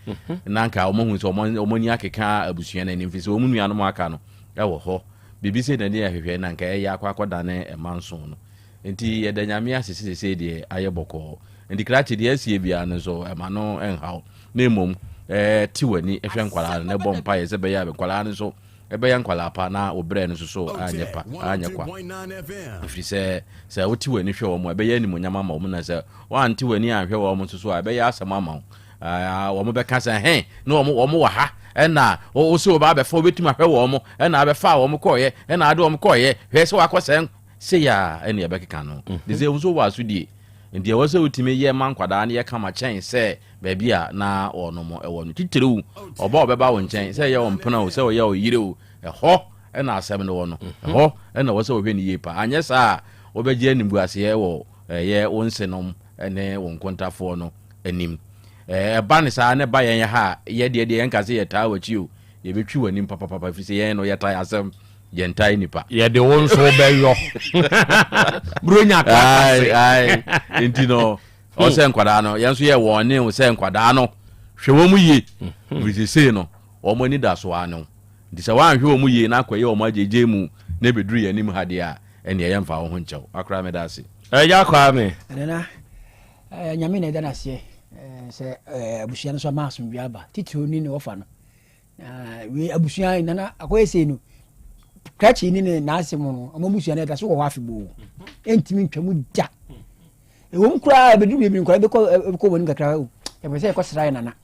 S4: na nka o mohun so o ni akeka abusua na ni fise o mu nua no aka no e wo ho bibi se na ni ahwehwe na nka ya akwa ne manson no enti ye da nyame asese de ayeboko enti krachi de asie bia no so ma no enhaw na emom tiwani ehwe nkwala na bo mpa ye se be ya be kwala no so ebe ya nkwala pa na obre no so anye pa anye kwa if you say wuti wani hwe wo mo ebe ya ni monyama ma wo na say wa nti wani ahwe wo mo so ebe ya asama ma wo mo be ka say he na wo mo wa ha ena o so ba be fo betuma hwe wo mo ena be fa wo mo koye ena ade wo mo koye hwe se wa kosen se ya ene ye be keka no de ze wo so wa so die ndi e wo se utime ye man kwada na ye kama chen se baby a na ono mo e wo no titire oba obeba wo nchen se ye wo mpena wo se wo ye wo yire wo ho ena asem no wo no ho ena wo se wo hwe ni ye pa anye sa obeje animbu ase ye wo ye wonsenom ene wo nkontafo no anim ba ne sa ne ba yen ha ye de yen ka se ye taa wachi o ye betwi wanim papa fi se yen no ye taa asem ye ntai nipa
S14: ye de won so be yo bronya ka
S4: ai intino o se nkwada no yen so ye wone o se nkwada no hwe wo mu ye bi se no o mo ni da so anu ndi se wan hwe wo mu ye na kwaye o ma jeje mu na beduru ye nim hade a ene ye mfa wo ho nchew akra me da se
S14: ya kwa me
S22: nana nyame na dana se se abusia no so ma asum biaba titiro ni ne ofa no we abusia nana akoyese no krachi ni ne na asem no amobusia na da so wo afebo entimi ntwamu da ewom kura bedu bebi nkura be ko woni kakra o e be se ko sra nana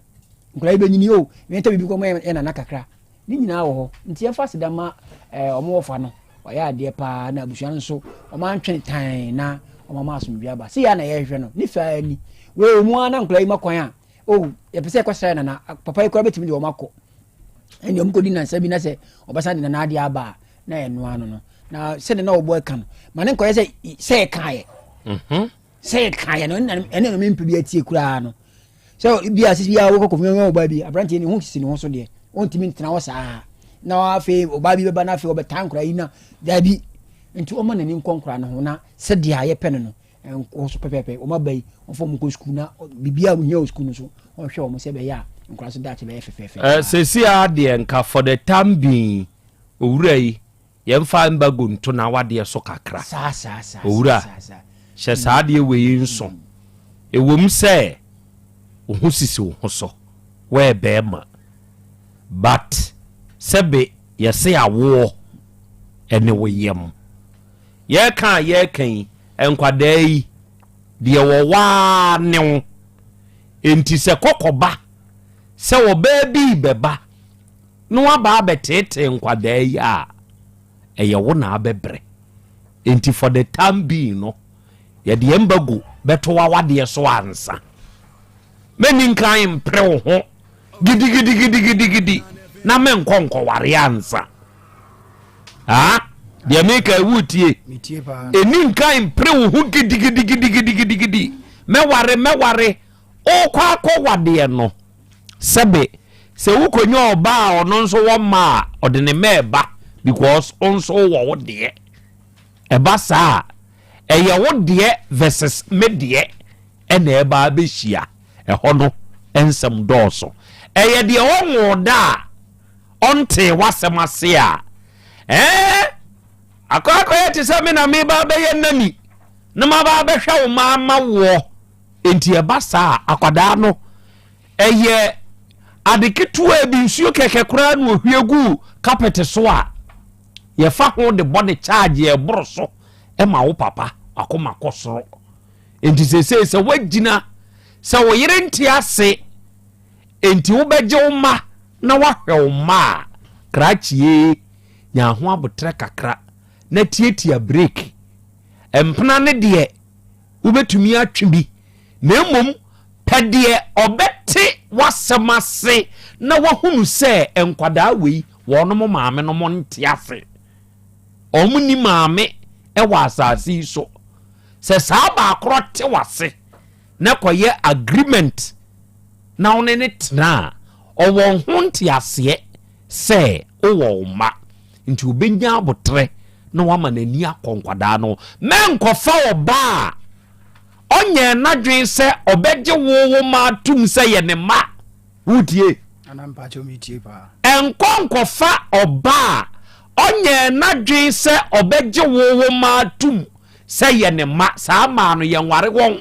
S22: nkura be nyini o me ta bibi ko ma nana kakra ni nyina wo ho nti e fa se da ma omo ofa no waya ade pa na abusia no so o ma ntwe tan na o ma asum biaba se ya na ye hwe no ni fa ni we mu ana nkura yi makwan a o e be se ko sra nana papa ikura betimi de o makọ eni o mko di na sabi na se obasa de na ade aba na enu anu no na se de na obo eka no ma ne nkoye se kae se kae no ene no mempe bi atie kura no so bi asisi bi awo ko fun oba bi abranti ni hu sisi ni ho so de on timi ntena wo saa na afi oba bi beba na afi obeta nkura yi na da bi nti o ma na ni nkonkura no ho na se de aye pene no enko so pepepe o ma bai o fo mu ko school na bibia mu hia school no so o hwe o mo se be ya nkura so da che be fefefe
S14: sesi ade nka for the time being owurai yemfa mbago nto na wade so kakra
S22: sa
S14: owura hye saade we nso ewom se wo husisi wo so we be ma but sebe yese awo ene wo yem ye kan enkwadai de wo wa ne enti se kokoba se wo baby beba no aba betete nkwadai a eye wo na abebre enti for the time being no ye de embago beto wa wade so ansa meni nkan mpre wo ho gidi na men konko ware ansa de make wutie eni nkan mpre wo ho gidi me ware o kwa ko wade no sebe se wo konyo oba ono nso wo ma ode ne meba because onso wo de eba sa eye wo de versus me de ena eba be hia eho no ensem doso eye de wo da onte wasem ase a akako yete se me na me ba be ye nami na ma ba be hwa wo ma wo enti eba sa akwada no eye adeketu e bi nsuo keke kura no hwiegu carpet so a ye fa ho de body charge e boro so e ma wo papa akoma kosoro enti se wagina se wo yire nti ase enti wo beje wo ma na wa hwe wo ma krachie nya ho abotre kakra na tietia break empna ne de wo betumi atwi na mmom pede obete wasemase na wahunu se enkwada wei wono maame no monte afe omuni maame e wasasi so se saba akrote wase na koye agreement na onene tna owo honte ase se owo ma nti obenya abotre na wama nani akonkwada no menkofa oba onye nadwen se obeje wo ma tum se ye ne ma wutie
S1: anampa chomitie pa
S14: enkonkofa oba onye nadwen se obeje wo ma tum se ye ne ma sa ma no ye nware won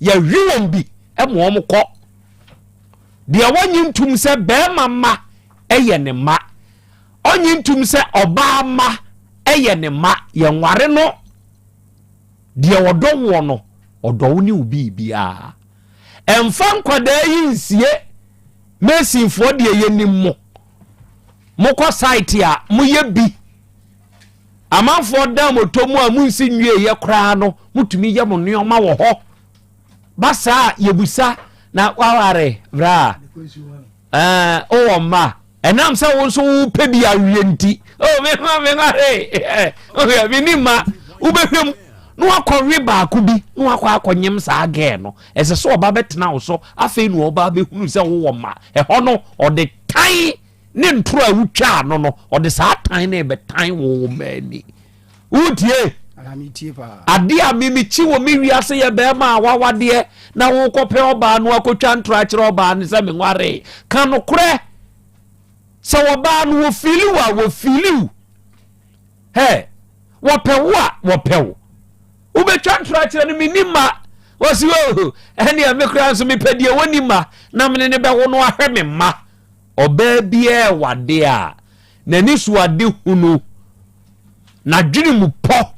S14: ye hwiwon bi e mo omko de wonyi ntum se be mama e ye ne ma onye ntum se oba ma eye ne ma ye nware no de odo wo no odo wo ni obi bia emfa nkwada yi nsie mesinfo de ye nimmo mokɔ site a moye bi amanfo da motomu a munsi nwie ye kra no mutumi ye mo nneoma wo ho basa yebusa na waware bra o ma enam se wo so pe bi awie nti o me ngare o me ni ma ubehwem no akɔwe baako bi no akɔnyem saa ge no ese so oba betena wo so afei no oba behunu se wo ma ɛhɔ no ɔde tan ne ntoro a wutwa no no ɔde saa tan na ɛbɛtan wo mani utie ade a mimichi wo mi wiase ye be ma wawade na wo kɔpɛ oba no akɔtwa ntoro akyerɛ oba ne sɛ me nware ka no korɛ sɛ oba no wo filiu wo pɛ wo ubetwa ntoro akyerɛ no minima wasi wo ɛne a mekura nso mepɛdie wonima na mene ne bɛwo no ahwɛ me ma oba bia wade a nani suade hunu na dwene mu pɔ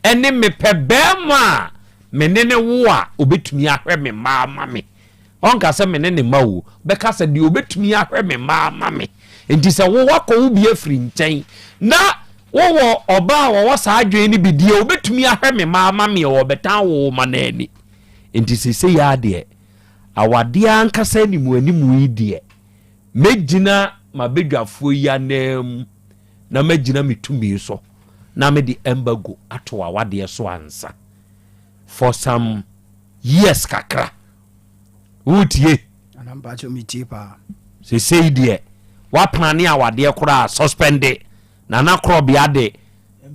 S14: ene mepɛ bɛma mene ne wo a obetumi ahwɛ me ma ma me onka sɛ mene ne ma wo bɛka sɛ de obetumi ahwɛ me ma ma me enti sɛ wo wakɔ wo bia firi nkyɛn na wo oba wo saa adwen ni bidie obetumi ahwɛ me ma ma me wo betan wo ma na ani enti sese ya de awade ankasa ni mu animu yi de megina mabedwafo ya nam na megina mitumi so na me di embago ato awade so ansa for some years kakra utie
S1: anamba cho mitie pa
S14: sese de wa plani awade kora suspended na Krobea de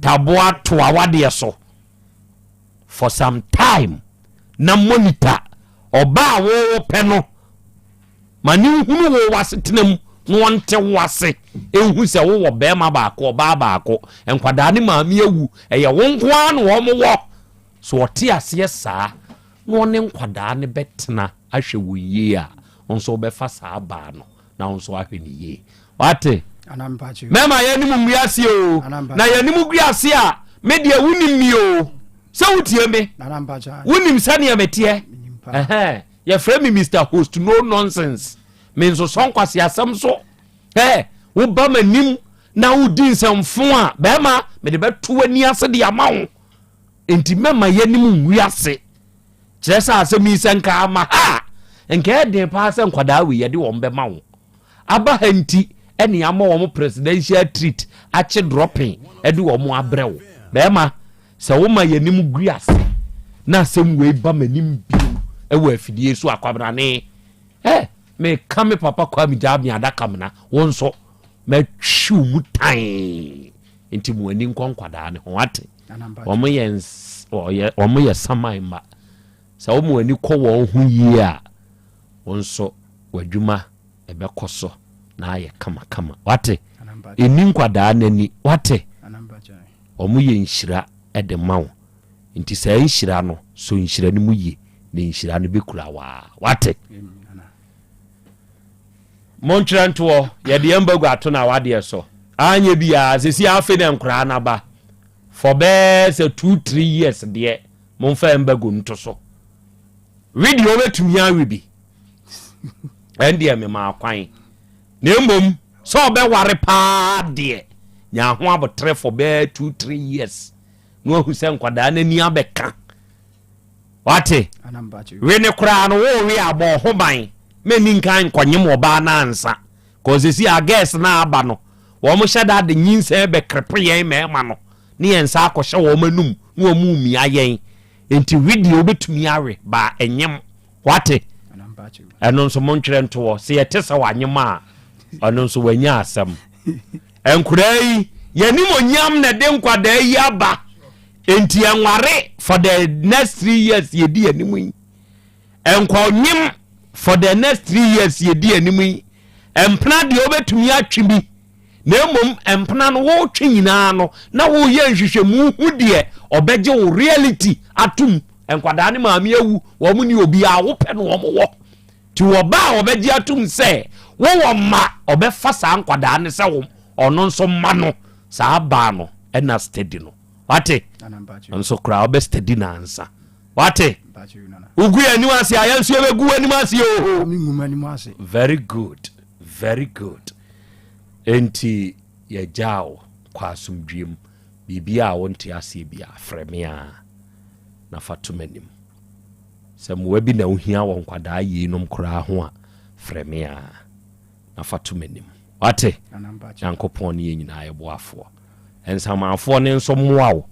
S14: taboa to awade so for some time na monitor oba wo pɛ no mani hunu wo wasetenam no wonte wase ehu se wo be ma baako oba baako enkwada ne maami ewu eye wo nkoa no wo mo so wote ase saa no ne nkwada ne betena ahwe wo yie a onso be fa saa ba no na onso ahwe ne yie wate
S1: anampachu
S14: mema yanimu mwiase o na yanimu gwiase a media wunim mi o se wutie me
S1: anampachu
S14: wunim sane ametie ye frame me Mr Host no nonsense me nso sonkwase asem so wo ba manim na wudi nsɛmfo a bɛma me de beto ani ase de amawo enti mema yanimu mwiase kyerɛ sɛ asem yi senka ama ha enka de pa sɛ nkwada we ye de wo mbɛma wo aba hanti eni ama wo presidential treat ache dropping edi wo mo abrewo bema se wo ma yanim guase na asem we ba manim bi e wo afidie so akwabrane me kame papa kwa mi jab mi adaka mna wonso me twu mutan enti mo ani nkonkwada ne ho ate wo mo ye samai ma se wo mo ani kɔ wo ho yie a wonso wadwuma ebekoso na aye kama wate eni nkwada nani wate omu ye nhyira ede mawo nti sa nhyira no so nhyira ni mu ye ne nhyira no bekura wa wate montranto ye de embagu ato na wade so anye bia sesi afi ne nkura na ba for be say 2-3 years de monfa embagu nto so video betumi awe bi ende me ma kwan nembom so be ware pa de nya ho abotre for be 2-3 years no hu se nkwada na ni abeka wate we ne kura no wo we abo ho ban me ni nkan kwanyem oba na ansa cause si a guess na aba no wo mo hyeda de nyinsa be krepe yen me ma no ne yensa akɔhye wo manum no mu mi ayen enti video betumi awe ba enyem wate eno nso montwere nto se yete se wanyem a ono nso wanya asem enkurai yanim onyam na de nkwada yi aba enti enware for the next 3 years yedi anim enkonyem for the next 3 years yedi anim empna de obetumi atwibi na emom empna no wo twi nyina no na wo ye nhwehwemu hu de obegye wo reality atum enkwada ne maami ewu wo mu ni obi a wo pɛ no wo ti wo ba obegye atum se wo ma obefa sa nkwada ne se ɔno nso ma no saa baa no ɛna steady no wate nso kora obe steady na ansa wate ugu anim ase ayan so be gu anim ase o very good enti ye jao kwa asomdwem bibia wonte ase bia fremia na fatumanim sɛmwa bi na ohia won kwadaa yinom kora ho a fremia na fatumanim wate yankopɔn ne nyina ye boafo ensamafo ne nso moawo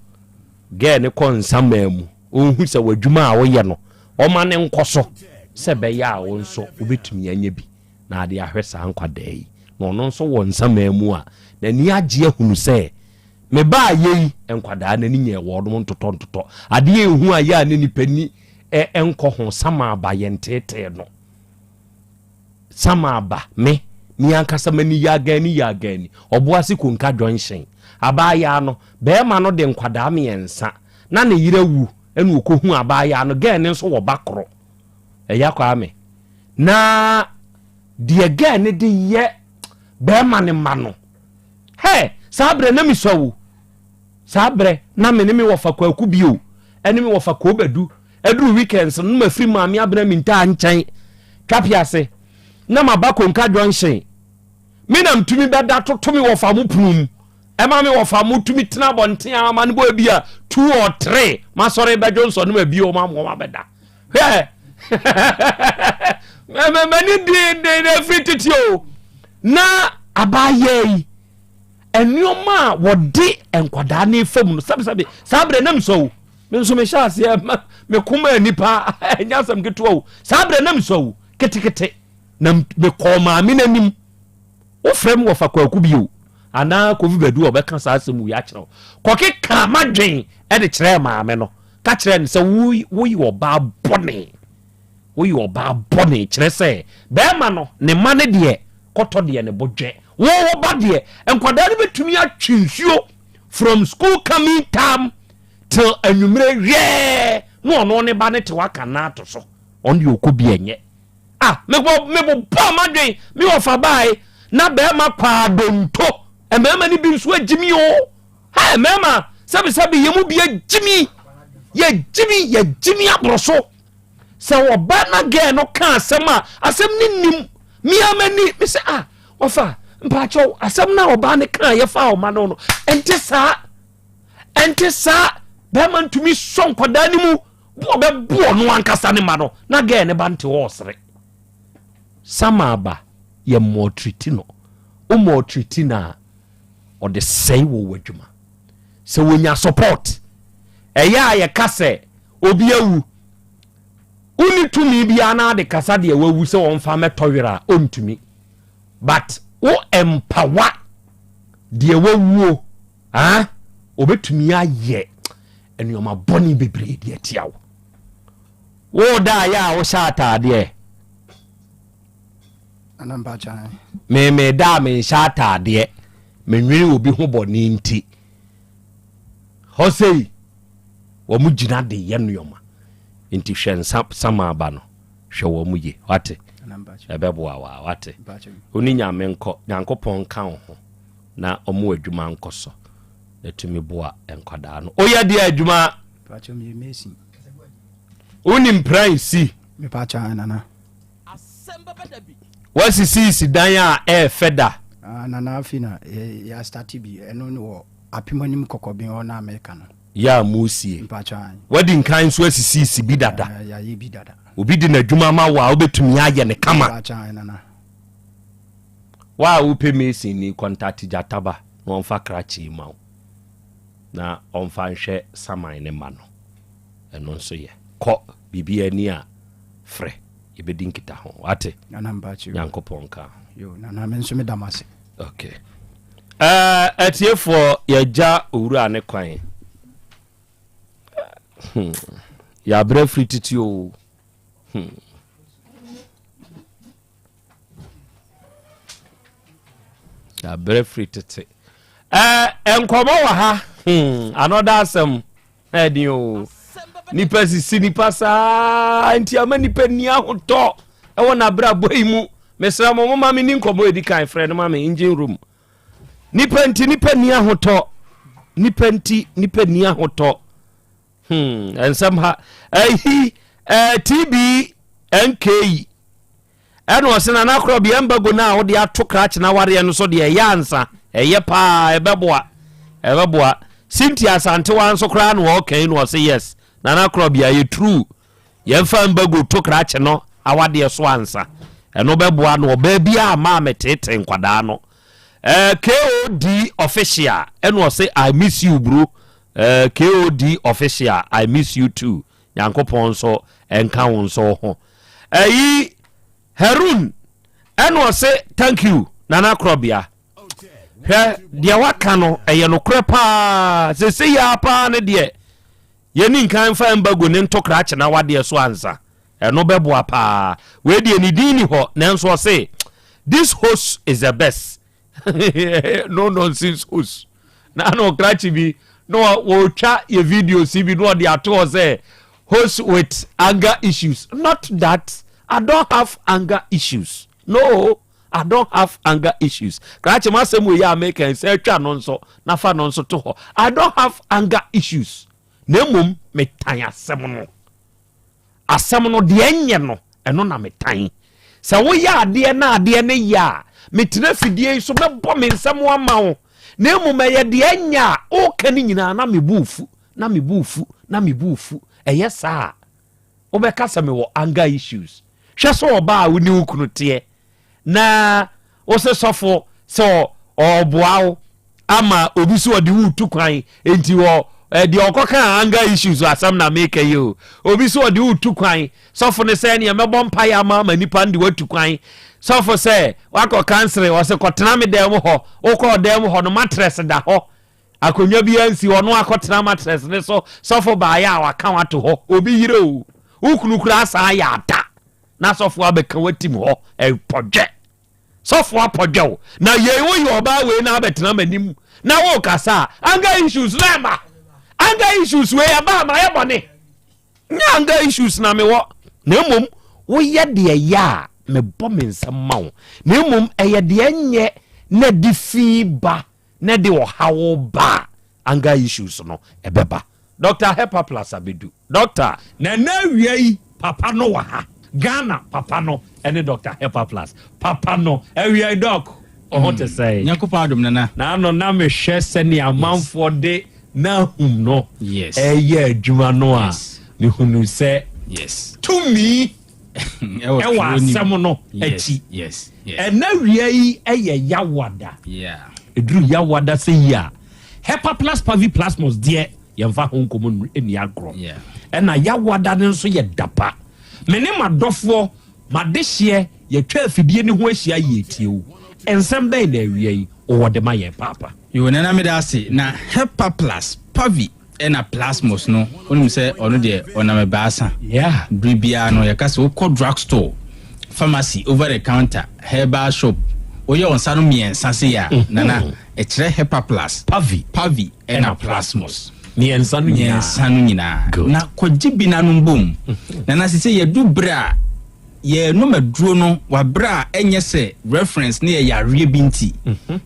S14: ge ne konsamamu ohun sɛ wadwuma a woyɛ no ɔma ne nkɔso sɛ bɛyɛ a wo nso wobɛtumi anya bi na ade ahwɛ saa nkwadaa yi na ɔno nso wɔ nsamamu a na ni agye ahunu sɛ me ba yei nkwadaa na ni nyɛ wɔdom ntotɔ ade ehu a yɛ a ne nipani ɛnkɔ ho sama ba yɛntete no sama ba me ni ankasa mani yagani ɔboase konka dwonhyen abaya no bɛɛma no de nkwadaa miɛnsa na ne yire wu ɛnu okohu abaya no gɛɛ ne nso wɔ bakoro ɛya kwa me na de gɛɛ ne de yɛ bɛɛma ne ma no he sabre na mi sɔwo sabre na me ne me wɔ fa kwaku bio ɛne me wɔ fa ko badu ɛduru weekends no ma firi maame abena mi nta nkyɛn twapiase na ma bako nka dwonhyen me na mtumi bɛda totomi wɔ fa mo prum ɛma me wɔ fa mo tumi tena bɔnten ama ne bo bia 2 or 3 ma sɔre ba Johnson no ma bio ma mo ma bɛda he mani de free titio na abaye enioma wode enkwada na efam no sabe sabre nam so me nso me sha ase me kuma nipa nyasam keto o sabre nam so ketekete na me koma me nanim wo frem wo fa kwaku bio ana kovi badu obeka sa asem ya kyerɛ koke ka madwen e de kyerɛ maame no ka kyerɛ ne sɛ wo wo ba bɔne wo yo ba bɔne kyerɛ sɛ bɛɛma no ne ma ne de kɔtɔ de ne bodwe wo ba de enkwada ne betumi atwinsuo from school coming time till anwumere hwɛ no ono ne ba ne te waka na to so on de okobi enye me bo madwen me wo fa bai na bɛɛma kwa donto bɛɛma ne bi nso agimi o ha bɛɛma sabi yemu bi agimi ye jimi abroso sɛ wɔba na gɛ no ka asɛm a asɛm ne nim miamani me sɛ wɔfa mpakyɛw asɛm na wɔba ne ka yɛfa wo ma no ɛnte saa bɛma ntumi sɔ nkwadaa ne mu bɔbɛboɔ no ankasa ne ma no na gɛ ne ba nte wɔ sere sama ba yɛ mɔtriti no o mɔtriti na ɔde sɛe wɔ wadwuma sɛ wonya support ɛyɛ a yɛka sɛ obi awu uni tumi bia na de kasa de wawu se won fa metɔwera ontumi but wo empower de wawu obetumi ayɛ enioma bɔni bebre de atiawo wo da ya wo shata de
S1: anamba chan
S14: me da me shata de menwiri obi ho bɔni nti hosei wo mu gina de ye nneoma inti hwɛ sama ba no hwɛ wɔ mu ye wate ɛbɛboa wa wate oni nyame nkɔ nyankopɔn ka ho na ɔmo adwuma nkɔ so etumi boa enkwada no oyɛ de adwuma
S1: pacho me mesi
S14: oni mpransi
S1: me pacho nana
S3: Asem Beba Dabi
S14: wasisi dan a feda
S1: nana afina ya start bi eno no apimonim kokobin o na America no
S14: ya musie wadi nkan so asisi bi dada
S1: ya ye bi dada
S14: obi di na dwuma ma wa obetumi aye ne kama wa upe mesi ni contact jataba na onfa krachi ma na onfa nhwe saman ne ma no eno nso ye kɔ bibia ni a frɛ yebedi nkita ho wate
S1: namba chi
S14: yankopɔn ka
S1: yo na me nso me damase
S14: okay atiefo yaja owura ne kwan ya bre free titio ya bre free titi enkomo wa ha another asem edi o nipa sisi nipa sa nti ama nipa ni ahoto e wona bra boy mu mesra mo ma me ni nkomo edi kan frɛ no ma me engine room nipa ni ahoto nipa ni ahoto ensam ha TB NK ɛna ɔse na nakoro bia mbago na wode ato krakye na ware no so de yansa ɛyɛ pa ɛbɛboa Cynthia Asante wanso kra no okay no ɔse yes na nakoro bia ye true yɛmfa mbago to krakye no awade so ansa ɛno bɛboa no ɔba bia ma metete nkwadaa no KOD official ɛna ɔse I miss you bro KOD official I miss you too Yankopɔn so enka won so ho Harun eno say thank you Nana Krobea hwe dia waka no eye no krepa se ya pa ne de ye ni nkan fa mbago ne ntokra che na wade so ansa eno beboa pa we de ni dini ho nanso say this host is the best no nonsense host na no krachi bi no wo twa ye video si bi no de ato say host with anger issues. Not that I don't have anger issues. No, I don't have anger issues. Krache masem we ya make and say twa nonso na fa nonso to ho. I don't have anger issues. Nemum me tan asem no. Asem no de enye no eno na me tan. Se wo ya ade na ade ne ya me tena fidie so me bɔ me nsem wa ma wo. Nemum me ye de enya o kan nyina na me buufu na me buufu. Yes, sir. Obeka me wo anger issues. Hwe so oba wo ni ukunu te. Na wo se sofo so oboawo ama obi so odi utu kwan enti wo de okoka anger issues asam na make you. Obi so odi utu kwan sofo ne se ne mebɔ mpa ya ma nipa ndi watu kwan. Sofo se wako cancel wo se kotena me dem ho. Woko dem ho no mattress da ho. Akonya bi ansi ono akotena mattress ne so for ba ya waka wato ho obi yire o ukunu kura asa ya da na so for abeka watim ho podje so for podje na ye wo yo ba we na abetena manim na wo kasa anger issues lema anger issues we aba ma ye bone nya anger issues na me wo na mum wo ye de ya me bɔ me nsam ma wo na mum eye de nye na difi ba na de hawo ba anger issues no ebeba Dr. Hepa Plus abedu Doctor na wiei papa no wa ha Ghana papa no ene Dr. Hepa Plus papa no wiei doc what to say
S21: Nyakopa adom nana
S14: na no na me hwe se ne amanfo de na hum no
S21: yes
S14: adwuma no a me hunu se
S21: yes
S14: to me ewa asem no achi
S21: yes
S14: na wiei eye yawada
S21: yeah
S14: edru yawada se ya Hepa Plus Pavi Plasmos de yemfa honkomo eni agro na yawada ne nso ye dapa mene madofo madehye ye twa afidie ne ho ahia ye tiewu ensem bɛn na awie o de ma ye papa
S21: yo nana me da se na Hepa Plus Pavi na Plasmos no onim se ono de ona me baasa
S14: yeah
S21: bribia no ye kase wo drug store pharmacy over the counter herbal shop oye onsano miensa se ya nana ekire Hepa Plus Pavi na Plasmos
S14: miensa no
S21: nyina na kogibi na no bom nana se ye du bra ye no maduro no wa bra enye se reference ne ye yare binti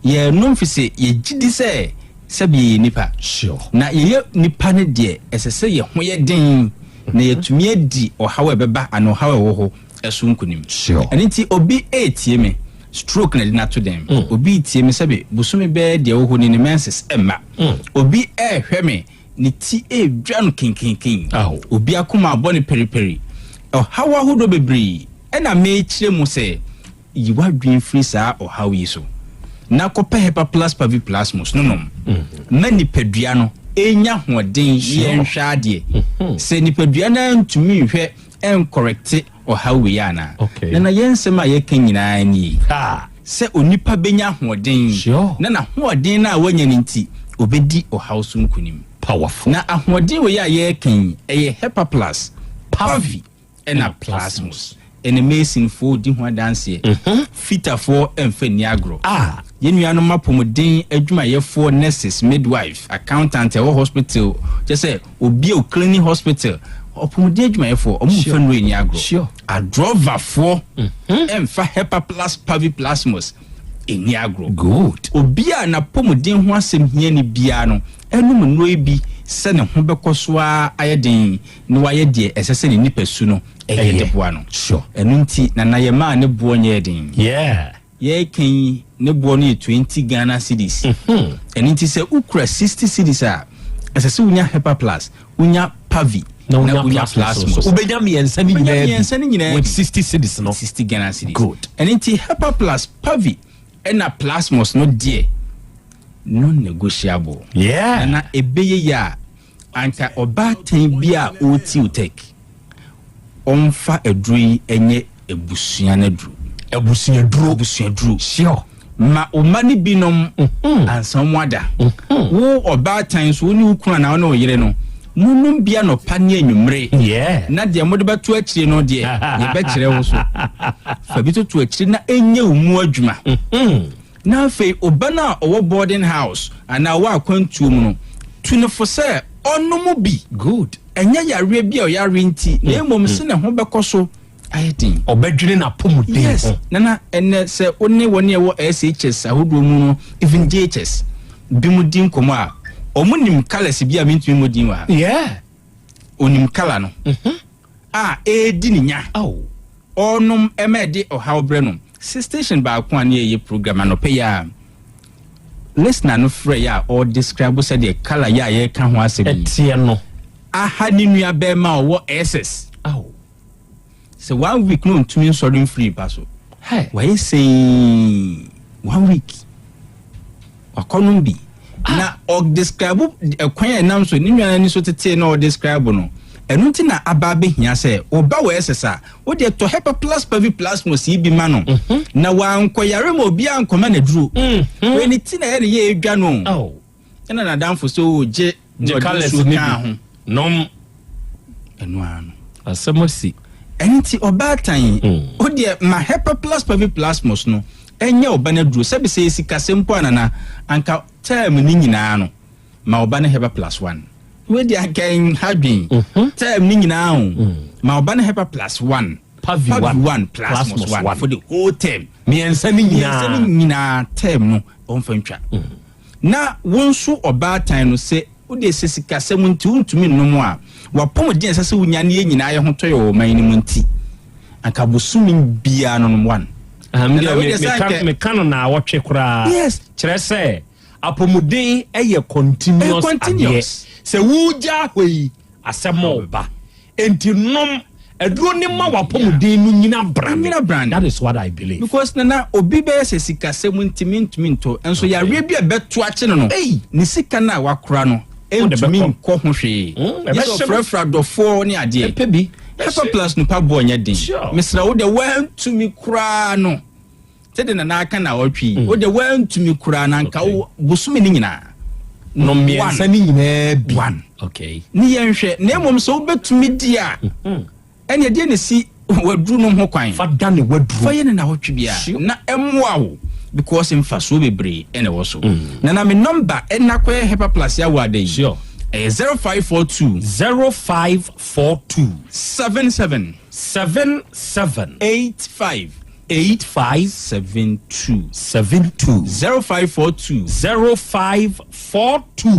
S21: ye no mfise ye gidi se bi nipa
S14: sure
S21: na ye nipa ne de esese ye ho ye den na ye tumi adi o hawe beba ano hawe wo ho esu nkunim
S14: sure
S21: aniti obi etie me stroke na dina to them obi tie me sebe busumi be de wo ho ni menses emma obi hwe me ni ti dwa no kinkinkin obi akoma abɔ ne periperi o hawa ho do bebre na me kire mu se yi wadwen free saa o hawo yi so na kopa Hepa Plus Pavi Plasmos no na nipadua no enya hoden ye nhwa ade se nipadua na ntumi hwɛ correct o hawo ya na na yensema ye kan nyina ni se onipa benya hoden na hoden na wanya nti obedi o hawo so nkunim
S14: powerful
S21: na ahoden we ya ye kan Hepa Plus Pavi na Plasmos en amazing for di ho dance fita for emfani agro yenuano mapomodin adwumayefo nurses midwife accountant e hospital just say obi o clinic hospital opomodin adwumayefo omufanu eni agro a driver for emfa Hepa Plus Pavi Plasmos eni agro
S14: good
S21: obia na pomuden ho asem hia ni bia no enum no ebi se ne ho bekoso a ayeden ne waye de esese ne nipasu no eye de boa no
S14: sure
S21: enunti na ye ma ne boa nye den
S14: yeah
S21: ye kan ne boa no 20 Ghana cedis enunti se ukura 60 cedis a esese unya Hepa Plus unya Pavi
S14: na unya Plus ubenya mi ensa ni nyina with 60 cedis no
S21: 60 Ghana cedis
S14: good
S21: enunti Hepa Plus Pavi ena Plasmos no die non negotiable
S14: yeah
S21: na ebeye ya anka obatan bia oti Otec onfa edru enye ebusua na dru
S14: sure
S21: ma omani binom ansamwada wo obatan so ni ukuna na wo yire no munum bia no pane anwumre
S14: yeah
S21: na de modeba to akire no de ye be kire wo so fa bi to akire na enye umu adwuma na fe obana owo boarding house ana wa akwantu mu no tunefo se onomu bi
S14: good
S21: enya yare bia o yare nti na emom se ne ho bekoso ayedin
S14: obedwene na pomuden
S21: yes nana enne se one woni ewo SHS ahodo mu no even JHS bimudin komo a omunim colors bia mentumi modin wa
S14: yeah
S21: onim color no edi nya onom emede o hawbre no station ba kwa na ye program anope ya listener no free ya or describe said the color ya ye ka ho asebi
S14: etie no
S21: aha ni nua be ma wo SS so 1 week no ntumi sorry free paso why say 1 week wakono bi na o describe kwan nam so ni nua ni so tete na o describe no enunti na ababe hia se oba wo esesa wo de to Hepa Plus Pavi Plus mo si bi ma no na wa nkoyare mo bia nkoma na duru we ni ti na ye edwa no ena na danfo so je
S14: colors ni bi nom
S21: enu anu
S14: asamosi
S21: enunti oba tan o de ma Hepa Plus Pavi Plus mo no enya oba na duru se be se sika sempo anana anka term ni nyina no ma oba na Hepa Plus 1 we dey again having term ni nyina ma oba na Hepa Plus 1
S14: Pavi 1
S21: Plasmos 1 for the whole term
S14: mi ensa ni
S21: nyina term no onfantwa na wonso oba tan no se o de sesika sem nti untumi nnomo a wapom de ensa se wunya ne nyina ye ho toyo man ni munti anka bosumi bia no 1
S14: me kanu na wotwe kura
S21: yes
S14: kire se apomuden eye continuous se wuja hoi asemo ba enti nom eduro ni ma wapomuden nu nyina brand that is what I believe
S21: because na obi be se sika sem ntimi nto enso ya re bia beto ache no ni sika na wakora no entimi nko ho hwe yeso frefra do fo ni ade
S14: epebi
S21: Hepa Plus no pa bo nya din mesra wo de wan tumi kura no tede na aka na otwi wo de wan tumi kura na nka bosumi ni nyina
S14: no miensa ni nyina bi
S21: 1
S14: okay
S21: ni yenhwe na emom so betumi dia ene de ne si wadru no ho kwan
S14: fa da ne wadru
S21: fa ye na hotwe bia na emwa wo because in faso bebre ene wo so na me number ena kwa Hepa Plus ya wade
S14: sure
S21: 0542 77 85
S14: 8572
S21: 0542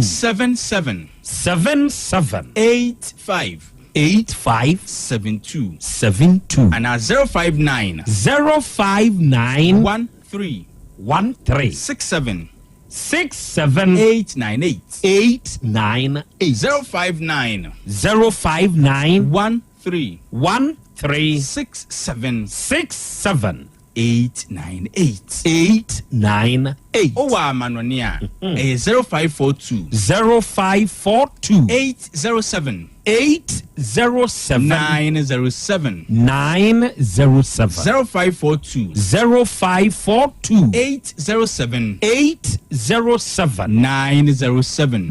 S14: 77
S21: 8572 and 059 13 67 898
S14: 059 13 67
S21: 898 oh wa manonia 0542 807 907 0542 807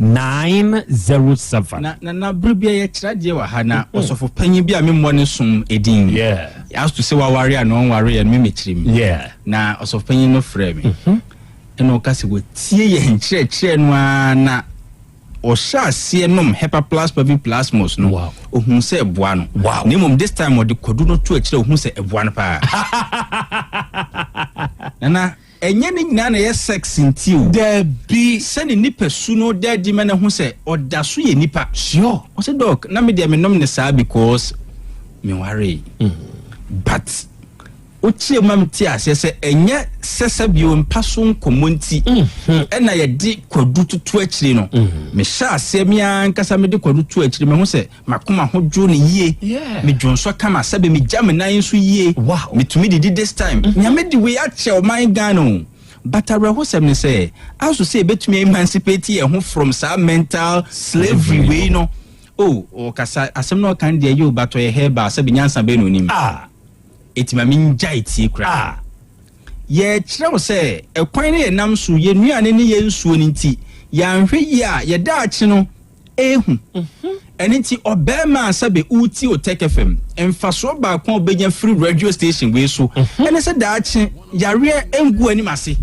S21: 907 na bribia ye trade wa hana osofo panyi bia memmo ne som edin
S14: yeah
S21: as to say wa ware and on ware and me mechirim
S14: yeah
S21: na osofo panyi no frɛ me eno ka se wo tie ye nkyerɛkyerɛ no na o sha sie nom Hepa Plus Pavi Plasmos no
S14: wow
S21: ohun se eboa no
S14: wow
S21: nemom this time o de kodu no to akire ohun se eboa no pa nana enye ne nyina na ye sex nti o
S14: there be
S21: send nipa su no daddy man ho se odaso ye nipa
S14: sure
S21: o say doc na me de me nom ne saa because me worry but ochie mam ti ase se enye sese bio mpaso nkomonti na ye di kwadu tutu akiri no me sha ase me ankasa me di kwadu tutu akiri me ho se makoma ho dwo ne yie me dwonso kama sabe me jam nan so yie me tumi di this time nyame di we ache o man gano but areho sem ne say aso say betumi emancipate ye ho from sa mental slavery we no o kasa asem no kan de you but ye heba sabe nyansa be no nim etima minja iti kra ye kire wo se ekwan ne nam so ye nuane ne ye nsuo nti ya nhwe yi a ye da achi no ehu eniti obema sabe uti Otec FM emfaso ba kon obenya free radio station we so ene se da achi yare engu ani mase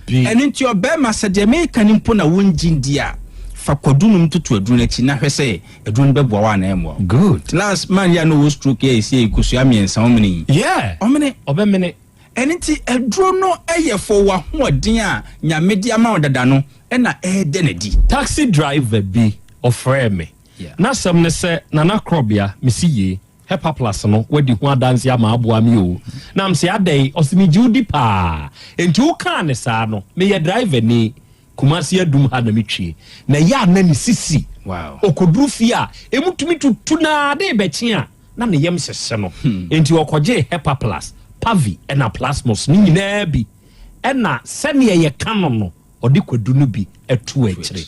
S21: eniti obema se de me kanimpo na wonjindia fa kodunum tutu aduru na chi na hwese aduru beboa wa na emo
S14: good
S21: last man ya no stroke ya isi ikusu amiensa omini omini
S14: obemene
S21: eniti aduru no eye fo wa hoden a nyamedi ama odada no na de na di
S14: taxi driver bi offer me na sam ne se na Krobea misiye Hepa Plus no wadi ho adanse ama aboa mi o na mse adai osimi judi pa enti wo kan ne sa no me ye driver ni Kumasi adum ha na metwie na ya na ni sisi okoduru fia emutumi tutu na de bechi a na ne yem sese no enti okoje Hepa Plus Pavi na Plasmos ni nyina bi na sene ye kanon no odi kwadu no bi etu akire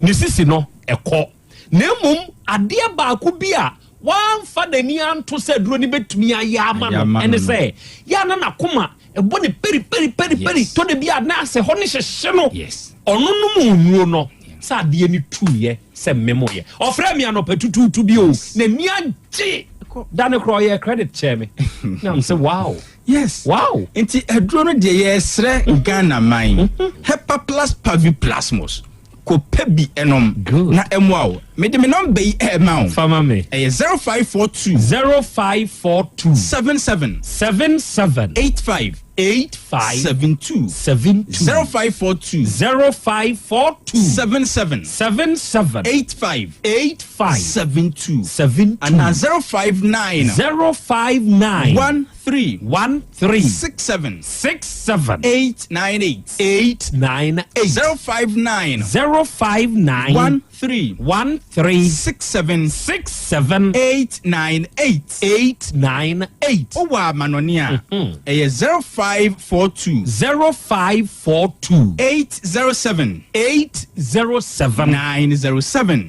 S14: ni sisi no ekọ na emum ade ba ko bi a wan fa dani anto se duro ni betumi ayama no ene se ya na nakoma ebo ne peri to de bi na se ho ne hyehye no ono no mu no sa de ni tuye se memo ye ofra mi anopetutu bi o na mi age dane kro ye credit chair me na am say wow wow
S21: enti eduro no de ye sre Ghana mine Hepa Plus Pavi Plasmos ko pebi enom na emwa me de me number e ma
S14: fama me
S21: 0542 77 85 72 0542 77 85 72 and 059 13 67 898 059 13 67 898 owa manonia 0542 807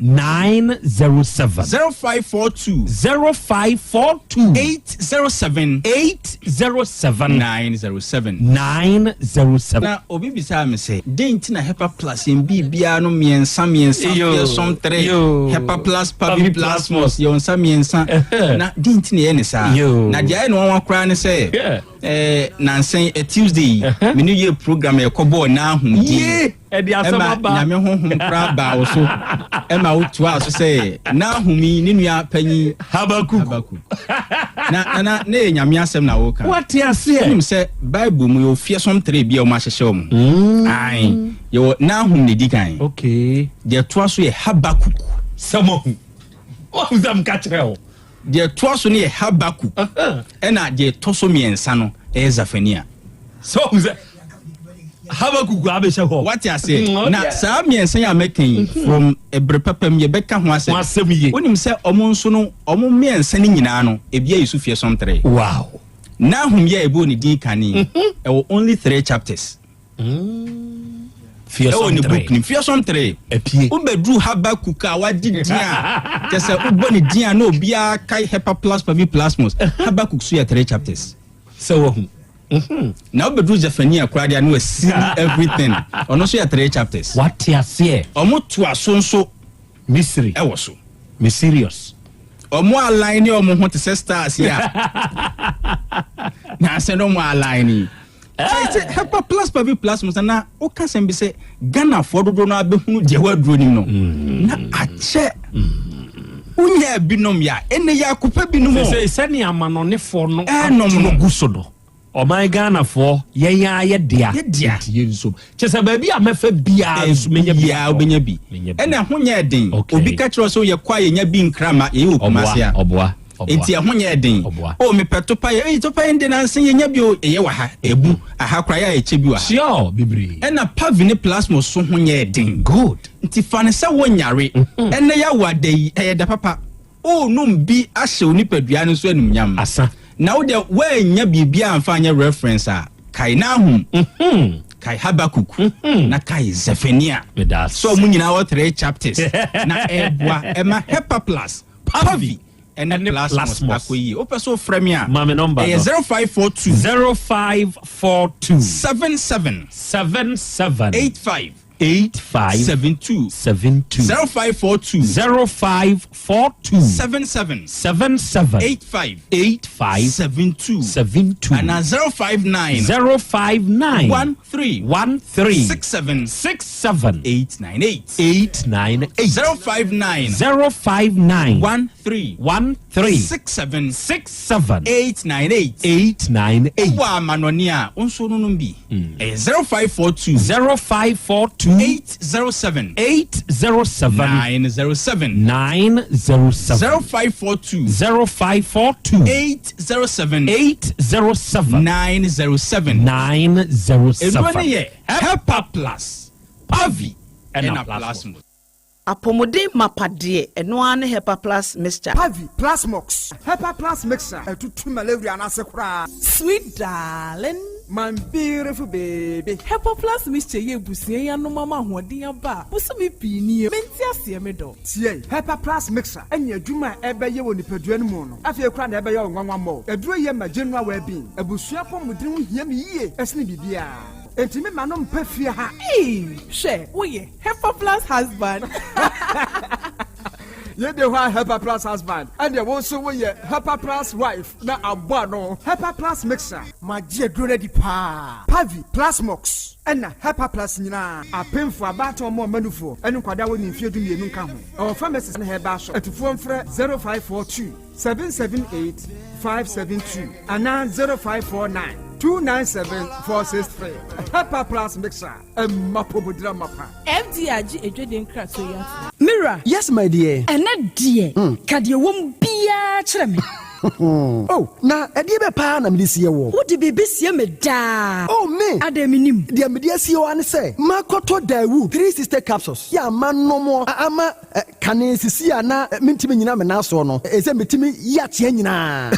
S21: 907 0542 807
S14: 907
S21: na obi bisa me say denti na Hepa Plus en bibia no miensa som 3 Hepa Plus Pavi Plasmos yo nsa miensa na denti ne ne sa na dia no wan kra ne say nansen a Tuesday me new year program e kobo na ahudi
S14: e di asama ba
S21: na me honhom kra ba wo so e ma wotu aso say na ahumi ni nua panyi habaku na ne nyame asem na wo kan
S14: what you say
S21: nim say Bible mu yo fie som 3 bia o ma hyehye mu ai yo na ahum ne di kan
S14: okay
S21: de to aso ye habaku
S14: samo o uzam katreo
S21: de to aso ne ye habaku na de to so miensa no Zafania
S14: so Habaku abe ho
S21: what you say na sa miensa ya making from ebrepapam ye beka ho asem ye onim say omo nso no omo miensa ni nyina no ebia yesu fie som 3
S14: wow
S21: na hum ye ebo ni di kani e only 3 chapters
S14: fie som 3
S21: book ni fie som 3
S14: epie
S21: ubedru Habaku ka wadi dia just ubo ni dia no bia kai Hepa Plus Pavi Plasmos Habaku so ya 3 chapters
S14: so
S21: now bedru Zafania kwadi anu see everything ono so ya 3 chapters
S14: what you say
S21: omo to asonso
S14: mystery
S21: e wo so
S14: mysterious
S21: omo align ni omo ho te stars ya na se no mo align Hepa Plus Pavi Plasmos na o ka sem bi se Ghana for dodo na abehunu je waduro nim no na ache unya binom ya ene ya kupa binom
S14: se ni amanone for no no gusodo my Ghana for yeah dear so just a baby I'm a bia
S21: menya bi and a honya din obi ka kiro so ye kwa ye nya bi nkrama ye okumasia
S14: oboa
S21: enti a honya din o me petopa ye topa ende na nsen ye nya bi o ye wa ha ebu aha kra ya eche bi wa
S14: sure bibri
S21: and a pavine plasma so honya din good enti fane se wonyare ene ya wade ye da papa o num bi ahye onipadua no so anumnyam
S14: asa
S21: now the way nya bibia amfanya reference a kai na hu kai Habakuk na kai Zephaniah so mu nyina wo 3 chapters na ebwa ema Hepa plus Pavi and plus akoyi opeso frame a
S14: mame number
S21: 0542
S14: 77
S21: 85
S14: 72
S21: 0542 77 85 72 and 059 13 67 898 059 13 67 898 wa manonia onso no bi 0542 807 907 0542 807 907 Hepa plus Pavi and a plasma.
S2: Apomode mapade eno ane Hepa plus mixture.
S8: Pavi plasmox. Hepa plus mixture. Etutu malaria na sekura.
S11: Sweet darling.
S8: My beautiful baby.
S11: Hepa plus mixture ye busie ya no mama hoden aba. Busumi pini menti ase me do.
S8: Tie Hepa plus mixture enya adwuma ebeye wo nipadua no mu no. Afie kura na ebeye onwanwa mo. Eduro ye ma general well-being. Ebusua pomodin ho hia me yie. Esne bibia. Entimi manom pafia ha.
S11: She, oye, Hepa plus husband.
S8: Ye de wa Hepa plus husband. And ye won so we Hepa plus wife na abo no. Hepa plus mixer. Ma je duro di pa. Pavi plus mox. Ena Hepa plus nyina. Apemfo abato mo manufo. Enu kwada woni mfie du mienu nka ho. Our pharmacies na heba shop. Etufo mfre 0542 778 572 ana 0549 297-463. Hepa plus mixer. Mapobudra mapa.
S11: FDRG ejwede nkra so ya.
S13: Mira. Yes, my dear.
S12: Ene die. Kadie wom bia kire me.
S13: Oh, na edie be pa na me sie wo.
S12: Wo di bebe sie me da.
S13: Oh me.
S12: Ademinim.
S13: Dia me sie wo an say. Makoto dawu 3 sister capsules. Ya manom ama kane sisi ana mentimi nyina me na so no. Ese metimi ya tie nyina.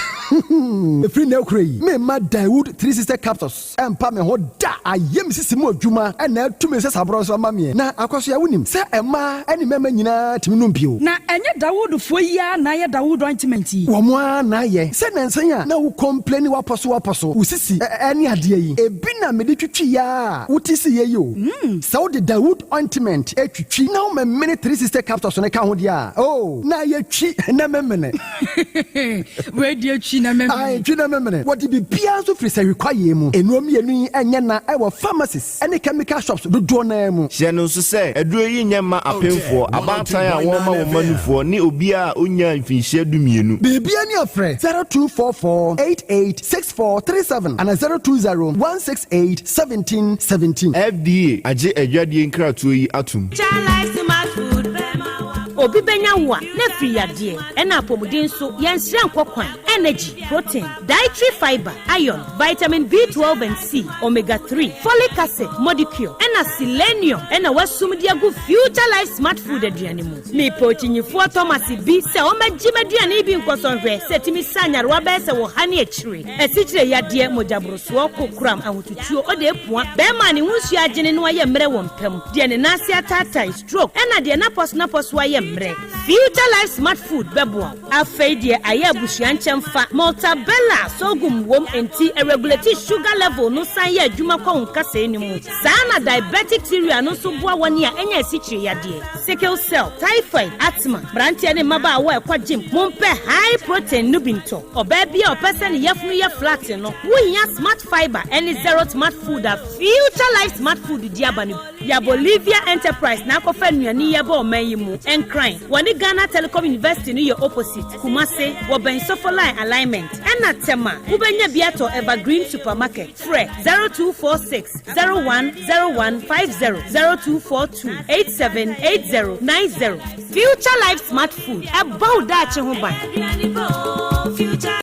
S13: Free na ukrai. Me ma Dawood 3 sister capsules. Empa me ho da ayem sisi mu adwuma na tumi se sabro so ma me. Na akoso ya wonim. Se ema eni mema nyina timi no mpio.
S12: Na enye Dawood fo ya na ye Dawood ointment yi.
S13: Wo mo na ye. Se nansan ya na wo complain waposo. Usisi eni ade yi. Ebi na me de twitwi ya. Wutisi ye yo. So the Dawood ointment etwitwi na wo me 3 sister capsules ne ka ho dia. Oh, na ye twi na memene.
S12: We die twi na memene.
S13: Ai twi na memene. What be bia so free say require mu. Enuom yenu enye na e wo pharmacies ene chemical shops do na mu.
S7: Hye no so say aduro yi nyema apemfo abatan a wo ma wo manufo ni obi a onya mfinhye dumienu.
S13: Bibia ni afre 0244886437 and 02016871717.
S7: FDA age adwadie nkratoyi atum.
S10: Obi benya wa na free yade ena apomuden so yensire nkokwan energy protein dietary fiber iron vitamin B12 and C omega 3 folic acid molecule ena selenium ena wasumdi agu future life smart food aduane mu me pochinyifo Thomas bi se o magima aduane bi nkosonhwe setimi sanyarwa be se wo hane akire esichire yade mojabroso kokram ahotutuo ode epua be ma ne hunsu agene no aye mre wo mpam de ne nase atata stroke ena de na pos aye Future Life Smart Food bebo afeidie aye busuan chemfa Maltabella sogum wom enti a regulate sugar level no san ye adwuma kwa nkasa enimu sana diabetic theory no so boa wani a enya sichire yade sickle cell typhoid asthma brantia ne maba awa ekwa gym mompe high protein no binto oba bia opese ne yefunu ye flat no wo hia smart fiber any zero smart food a Future Life Smart Food di abani
S11: ya Bolivia Enterprise na akɔfa nnuane yɛ bɔ ɔman yi mu ɛnkran wɔne Ghana Telecom University no yɛ opposite Kumase wɔbɛn sofo line alignment ɛna tema wobɛnya biato Evergreen Supermarket frɛ 0246 010150 0242 878090 Future Life Smart Food ɛbɔ daakye ho ban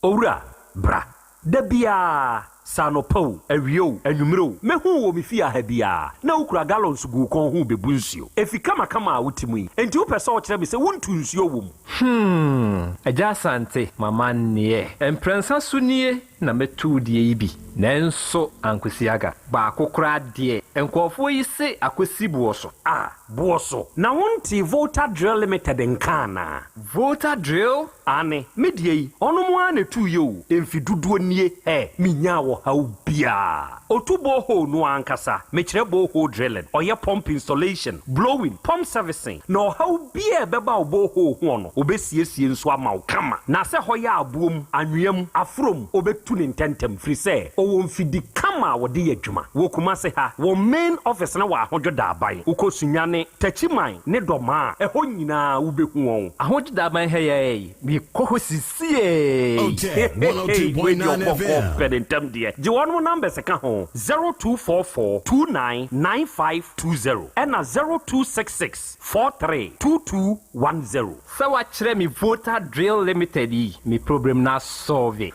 S14: Owura bra Debia Sanopo, Erio, Enumero, Mehu, Mifia Hebia, no cra gallons go con who be bunsio. If you come with me, and 2 person me say, won't tune your womb.
S15: Yaw Asante, my man near, and Princess Sunie, number 2 DAB. Nenso Ankusiaga, Bako crad dear, and call for you say Akwesi Buoso. Ah, Buoso. Now won't voter drill limited in Kana. Voter drill? Anne, midye, on 1 or 2 you, if you do near, eh, minyawo how bia. Otubo ho no ankasa, mechrebo ho drilling, or your pump installation, blowing, pump servicing, no how bia beba bo ho hono, obesiesi and swama kama. Nasa hoya boom, anuyam, afrum, obetunin tentem free say. Wonfidi kama wodi adwuma wo kumase ha wo main office na wa ahojo da aban ukosunyane tachiman ne doma eho nyina wo behu won ahojo da aban ha ye bi kohosisie
S9: Otec 1029Fm
S14: pedentem de je won number se ka ho 0244299520 and 0266432210
S15: Sawa chere mi voter drill limited yi mi problem na solve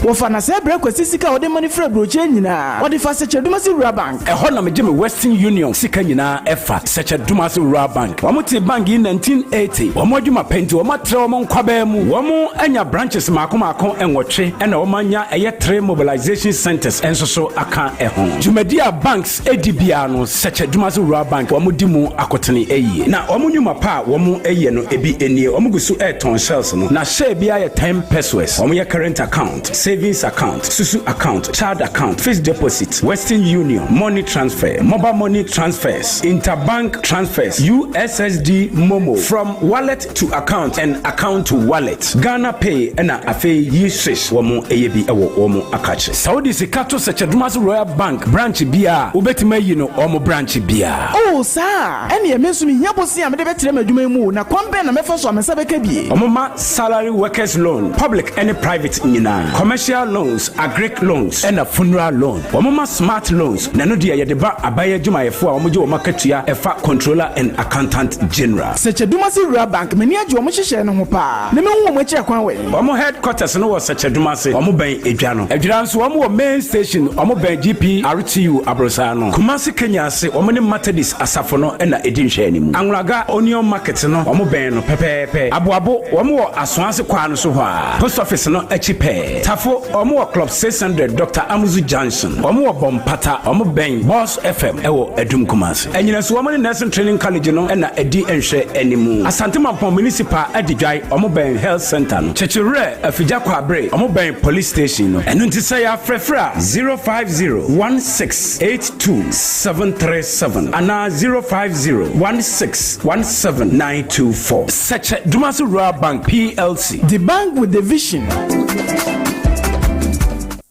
S16: Wofa na se break kwesi sika ode money free broche nyina ode fa seche dumasi rural bank
S23: ehɔ na megye me Western Union sika nyina efa seche dumasi rural bank wɔmote bank in 1980 wɔmo adwuma penti wɔmo atre wɔmo nkwaba mu wɔmo anya branches maako enwɔtwe ɛna wɔmo anya ɛyɛ 3 mobilization centers enso so aka ɛho dwumadi a banks edibia no seche dumasi rural bank wɔmo di mu akotene eyi na wɔmo nyuma pa wɔmo eye no ebi enie wɔmo gusu airton shells no na share bia yɛ 10 pesos wɔmo yɛ current account savings account, Susu account, child account, fixed deposit, Western Union, money transfer, mobile money transfers, interbank transfers, USSD Momo, from wallet to account and account to wallet, Ghana Pay, and Afe Yishish, Womo Eyebi Ewo Womo Akache. Saudi Sikato Sechadumas Royal Bank, branch Bia, Ubetime Yino, Omo branch Bia.
S16: Oh, sir, and ye mesumi yabosi amede betreme dumemu na kwambe na mefoso amesabeke bi.
S23: Omoma salary workers loan, public and private nina. Commercial loans, agric loans, and a funeral loan. Wamama smart loans. Nano dia yadeba abaya juma efua wamuji wamakatua efa controller and accountant general.
S16: Seche dumasi rural bank meni aji wamushishe no hopa. Neme huwa mweche ya kwanwe.
S23: Wamu headquarters no wa seche dumasi wamu ben Ejano. Ejiransu wamu wa main station wamu ben GP RTU Abrosano. Kumasi Kenya se wamu ni Methodist Asafono ena edinshe nimu. Angulaga Onion Market no wamu ben no pepepe. Abu wamu wa aswansi kwa anusuwa. Post office no echipe. Tafo Omo Club 600 Dr. Amuzu Johnson Omo Bompata Omo Ben Boss FM ewo Edum Kumasi enyina so omo nursing training college no na edi enhwe animu Asante Mampon municipal edijai Omo Ben health center no chechire afija kwa abre Omo Ben police station no enu ntisa ya frefra 0501682737 ana 0501617924 such Dumasi Rural Bank PLC,
S16: the bank with the vision.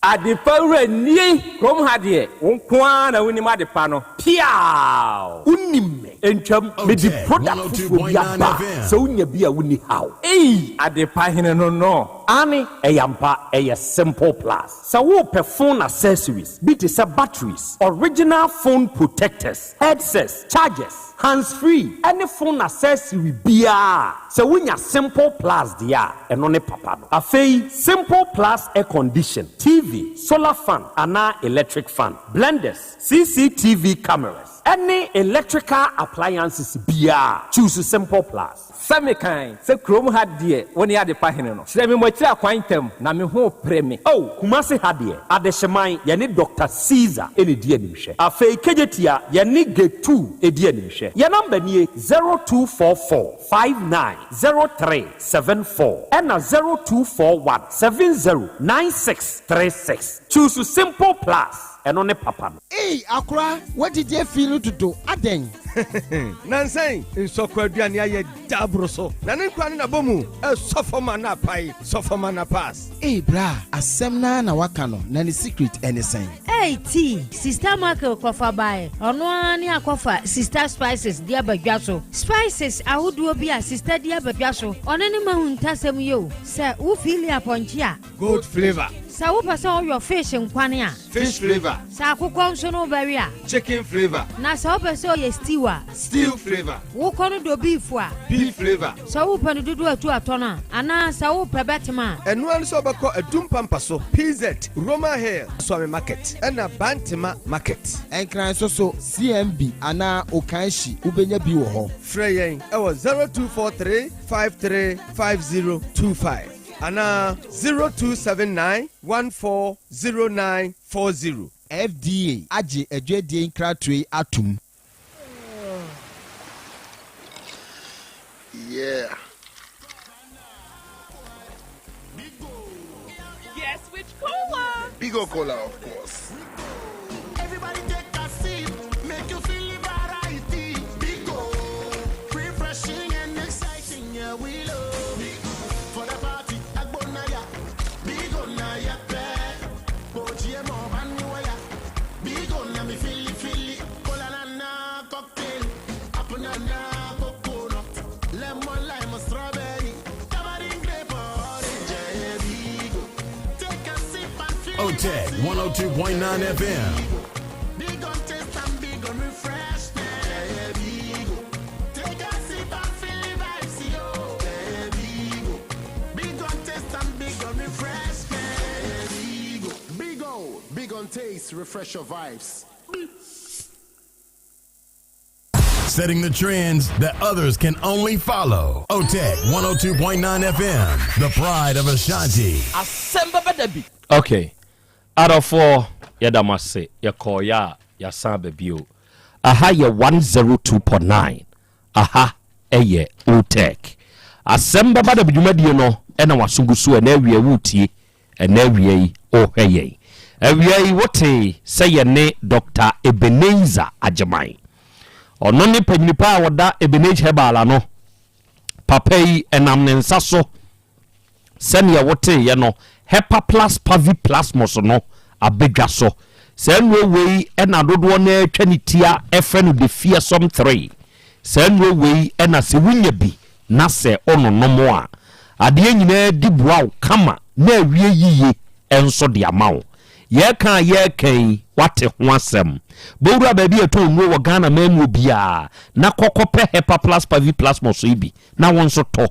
S15: Adepaure ni kom hadie wonkwa na woni madepa no piao unnimme entwam me di product for biaba so unya bia woni how adepa hene no ani eyampa eye simple plus so wo phone accessories bit is batteries, original phone protectors, headsets, chargers, hands-free, any phone accessory bia. So when you simple plus dia eno ne papa no. Afei simple plus air condition, TV, solar fan, ana electric fan, blenders, CCTV cameras, any electrical appliances bia. Choose simple plus. Same kind, se Chrome had dear when you had the pahino. Say me mocha quantum na me ho premi. Oh, Kumasi had dear. Adeshemai, ya need Dr. Caesar any dear nimshe. Afei kejetia, ya need get 2 a dear nimshe. Ya number ni 0244590374 and a 0241709636. Choose simple plus and on a papa.
S24: Hey, Akra, what did you feel to do? Aden.
S17: Nansen nsokwa aduane aye dabro so. Na ne kwa na bomu sofoma na pai, sofoma na pass.
S18: Bra, asem na waka no, na ni secret anything.
S10: T, sister Markel kofa bae. Ono ani akofa sister spices dia badwa so. Spices ahodo bi a sister dia badwa so. Ono ne mahuntasem yo. Se wo feel aponchi a.
S17: Good flavor.
S10: Sa wo pese your fish nkwane a.
S17: Fish flavor.
S10: Sa akukọ nso no berry a.
S17: Chicken flavor.
S10: Na sa wo pese your stew a.
S17: Stew flavor.
S10: Wo kono do beef a.
S17: Beef flavor.
S10: Sa wo panu dudu atu atona. Ana sa wo pebetema.
S17: Enu an so beko adum pampaso. PZ Roma Hill Swami Market. Na Bantima Market.
S18: Enkran so CMB ana Okanshi ubenya bi wo ho.
S17: Freyen e was 0243 535025. Ana 0279140940.
S18: FDA aje edwedie nkratwe atum.
S19: Yeah.
S24: Yes, which cola?
S19: Bigo Cola, of course.
S25: Everybody take a seat, make you feel variety. Bigo, refreshing and exciting, yeah, we love it. For the party, Agbonaya, Bigo Naya Pet, Bojiemo Manuaya, Bigo Nami Philly, Cola Nana cocktail, Apunana coconut, lemon lime strawberry, tamarind grape orange, Bigo. Take a sip and feel
S9: Otec 1029 FM.
S25: Big on taste and big on refreshment. Take a sip and feel the vibes, yo. Big on taste and big on refreshment. Big on taste, refresh your vibes.
S9: Setting the trends that others can only follow. Otec 102.9 FM, the pride of Ashanti.
S3: Asem Beba Dabi.
S14: Okay. Out of 4, Yadamase, Yakoya, Yasan Bebio. Aha, ye 102.9. Aha, eye, Otec. Asem Beba Dabi, you know, and I was Sungusu and every wooty and every hey. Every what say your name, Dr. Ebenezer Ajamai. Or no nipa wada Ebenezer Hebala no. Papai and Amnensaso. Send ya wote, you know. Hepa plus pavi plus mosono abedwa so senwe wei ena dodo na twanitia efre de fearsome 3 senwe wei ena se wunya bi na se ono nomo a ade nyina di boa kama na awie yiye enso de amawo ye kan wate ho asem bowura ba bi eto nwo wo Ghana manu bia na kokope hepa plus pavi plus moso ibi na wonso to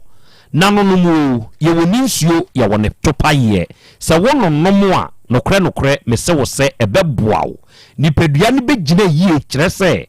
S14: nanonomu ye woni nsuo ye wone topa ye se wono nomo a nokre me se wo se ebeboawo nipadua ne begina yie kire se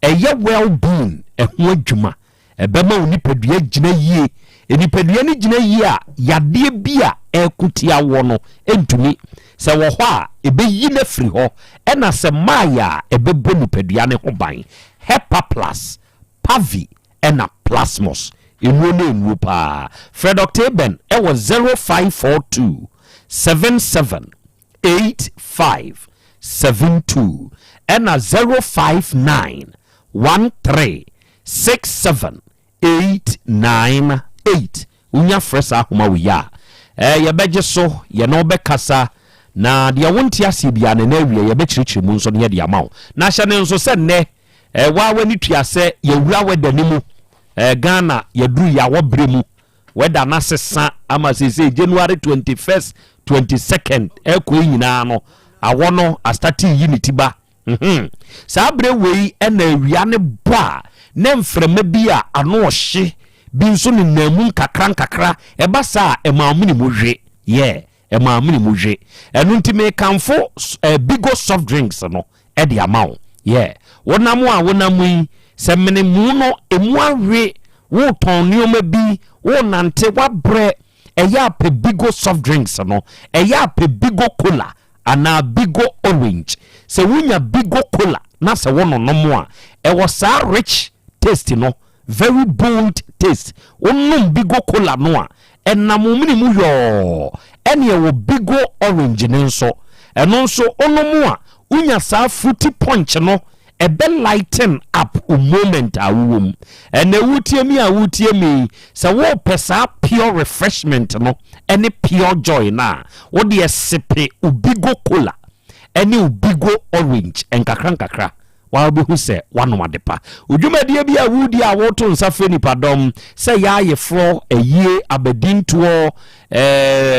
S14: eye well being ho adwuma ebema wo nipadua gina yie nipadua ne gina yie a yade bia ekutia wo no entumi se wo ho a ebeyi na firi ho ena se maya ebebo nipadua ne ho ban hepa plus pavi ena plasmos Inwone pa Fred Octaben it was 0542 778572 and 059 136788 unya fresa homa wiya ye beje so ye no be kasa na de wonti ase bia na awie ye be chirichiri mu nso ne de amawo na hye ne nso se ne wa wani tuase ye wura wedanimu Ghana yadru ya wabremu weda na sesa ama sese January 21st 22nd eko nyina no awono astati unity ba sa abre wei ena awia ne ba na mfrema bi a ano ohye bi nso ne namu kakra eba sa emaamuni mohwe emaamuni mohwe enu ntime kanfo bigo soft drinks no e de amawo wonamu a wonamu se mene mu no emu awe wo ton nioma bi wo nante wabre eya pe bigo soft drinks no eya pe bigo cola ana bigo orange se wunya bigo cola na se wono nomo a e was a rich taste no very bold taste onum bigo cola no a enamumni mu yo ene wo bigo orange ne nso eno nso onomo a unya sa fruity punch no ebe lighten up a moment a wom and wutie mi so wo pesa pure refreshment no any pure joy na wo de sipe ubigo cola any ubigo orange and kakra wa be hu se wano adepa udwumadie bi a wudi a woto nsafe nipadom se ya ye fro eyie abedin to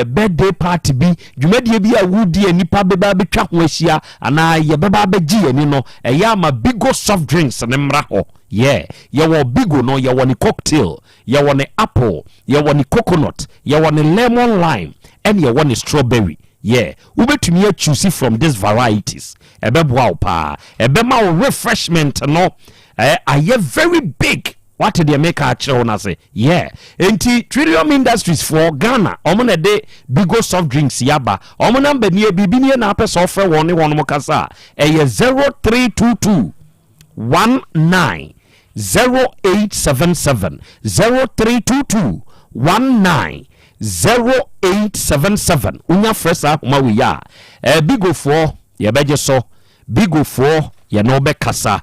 S14: birthday party bi dwumadie bi a wudi anipa beba betwa ho ahia ana ye beba beji ani no eya ma bigo soft drinks ne mra ho yeah ye wo bigo no ye wo ni cocktail ye wo ni apple ye wo ni coconut ye wo ni lemon lime and ye wo ni strawberry. Yeah, ubetumi choose from these varieties. Ebeboa pa, ebema refreshment no. Aye very big. What did they make a chona say? Yeah. Enti Trillium Industries for Ghana. Omona de bigo soft drinks yaba. Omona benye bibini na apes offer one mokasa. 0322 19 0877 0322 19 0877 unya fresa mawi ya bigo for ye beje so bigo for ye no be kasa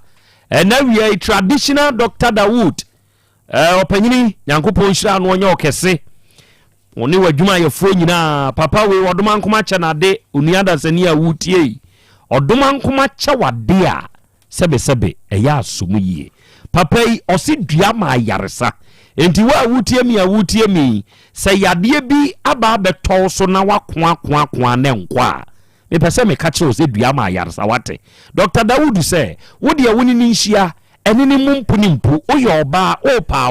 S14: na we traditional Dr. Dawood opanyini yankopon hira no onye okese oni wadwuma ye fo nyina papa we odoma nkoma cha na de uniada sani a wutie odoma nkoma cha wade a sebe eya asomu yie papa yi osidua ma yaresa enti wa wutie mi se yade bi aba beto so na wakwa ne nkwa me pese me ka che se dua ma yaresa wate Dr. Dawood se wo de woni ni nhia ene ni mumpunimpu oyo oba opa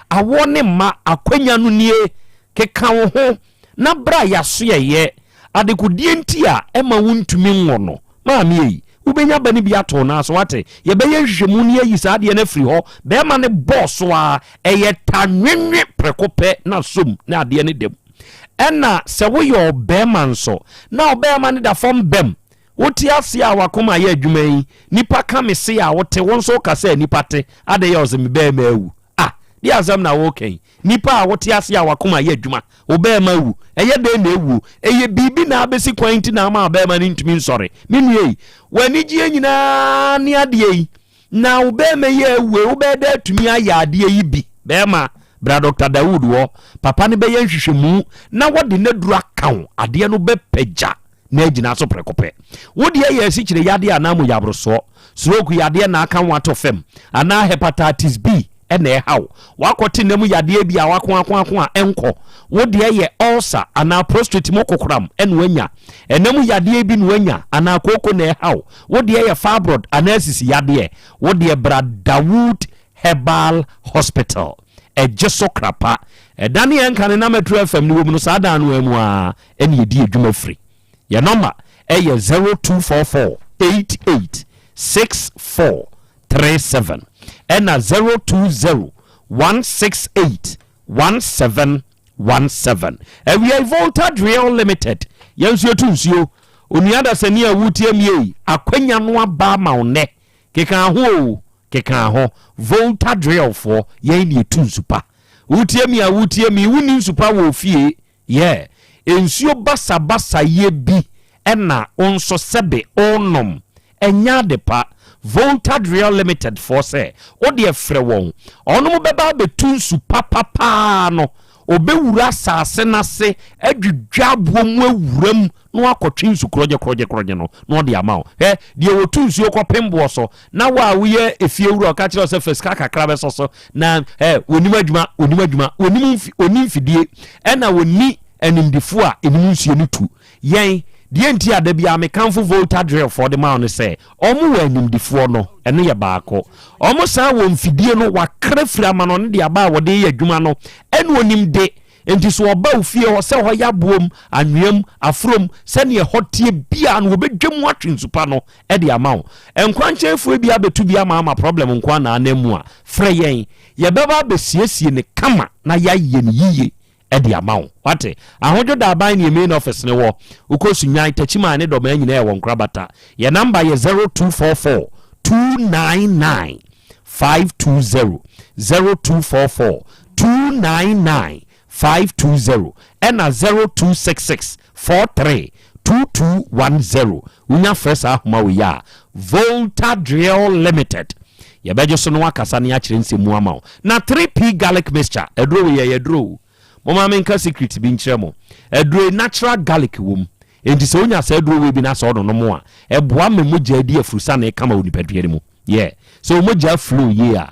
S14: awo ne ma akwanya no nie keka wo ho na bra yaso ye adekudie nti a ema wontumi nwono ma mi ubenya bani bi ato na so wate ye beye hwehwemu ne yi sa de na firi ho be ma ne boss a eye tanwenwe prekope na som na de ne dem ena se wo yo be man so na obe ma ne da fom bem woti ase a wakoma ye adwuma yi nipa ka me se a wote won so ka se nipa te ade ye ozem be ma awu di azam na woken nipa a wote ase a wakoma ye adwuma obe ma awu eye de na ewu eye bibi na abesi kwanti na ma obe ma ne ntumi nsore minue wani gie nyina ne ade yi na obe ma ye awu obe da tumi aya ade yi bi be ma bra Dr. Dawood wo papa ne be ye hwehwemu na wode na duru akawo ade no be pagya na agina so prekope wode ye asikyire yade ana mo yabroso stroke yade na aka wato fem ana hepatitis B ene haw wakote nemu yade bi a wako enko wode ye ulcer ana prostate mokokram enwanya enemu yade bi nwanya ana koko na haw wode ye fibroid ana sisi yade wode bra Dawood Herbal Hospital ejeso krapa dani enka na Metro FM ni womu no sada anu emu a ene yedi adwuma free your number 0244 88 6437 and 020 168 1717. And we are Voltage Real Limited. Yansio Tunsio, Uniada Senia Wutiemi, Aquenya Noa Ba Maune, Keka ho, Voltage Real for Yeni Tunsupa. Wutiemi, Wuni Supa wo fie, yeah. Ensio basa ye bi ena onso sebe onom enya depa Voltage Real Limited for say o de frɛ won onom beba betunsu papa no obewura sase na se adwudwa bomu awuram no akotwe nsu kroje no no de amawo de wotunsu okopembo so na wa woye efie wura ka kire se feska kakra be so na onim adwuma onim fidie ena woni enimdifo a enimunsuo no tu yen die nti ade bia mekanfo Voltage Real for the man say omo wa enimdifo no eno ye baako omo sa wo mfidie no wakra fira ma no ne de aba wo de ye adwuma no eno onimde enti so oba ofie ho se ho ya boom anwem afrom se ne hotie bia no obedwam atwensupa no e de amawo enkwanchefo bia betu bia ma problem nkwa na anamu a frɛ yen ye beba besiesie ne kama na ya ye ne yiye edi amount wate ahojo da ban ni main office ne wo ukosu nyan tachima ne do ma nyina e won krabata ye number ye 0244 299 520 0244 299 520 and 0266 43 2210 unya fresh ahoma we ya Volta Drill Limited. Yɛbɛgye so no akasa ne akyerɛ nsɛmu ama wo. Na 3P garlic mixture ɛduro yɛ yɛduro. Mama menka secret bi nkyerɛ mo. Ɛduro natural garlic wom. Enti sɛ onya sɛ ɛduro we bi na sɛ ɔdo no mo a ɛboa me mogya di afurusa na ɛkama wo nipadua mu. Yeah. So mogya flow ye a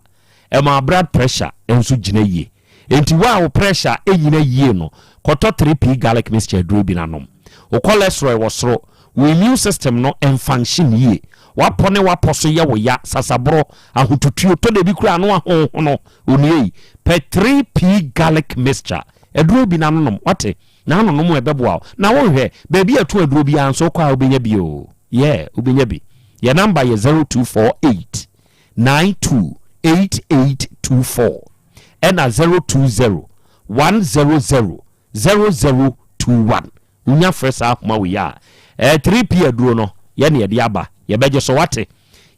S14: ɛma blood pressure enso gyina yie. Enti wa pressure enyina yie no kɔtɔ 3P garlic mixture ɛduro bi nanom. O cholesterol wɔ soro, wo immune system no function yie. Wapone waposo ye wo ya sasabro ahotutuo to de bi kura no ahoho no oni pe 3P garlic mixture eduro bi na nonom wate na nonom ebeboa na wo hwe baby atu eduro bi anso kwa obenya bi o yeah obenya bi your number is 0248 928824 and 020 100 0021 unya fresa ma we ya 3P eduro no ye ne de aba yɛbɛgye so wate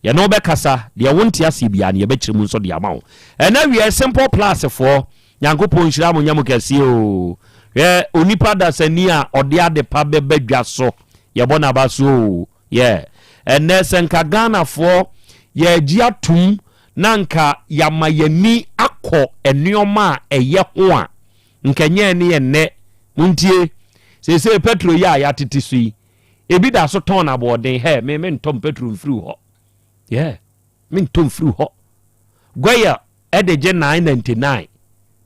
S14: yɛno bɛkasa deɛ wonte ase bia ne yɛbɛkyerɛ mu nso de ama wo ɛna wie simple plus for nyankopɔn nhyira mo nyam kɛse o hwɛ onipa dasani a ɔde ade pa bɛbadwa so yɛbɔ na ba so yeah ɛnɛ sɛnka Ghana for yɛgye atum na nka yama yani akɔ ɛnneɔma a ɛyɛ ho a nkanyɛ ne yɛnnɛ muntie sese petro yɛ a yɛatete so yi ebi da so ton abɔden he me ntom petrol free ho yeah me ntom free ho goya edeje 999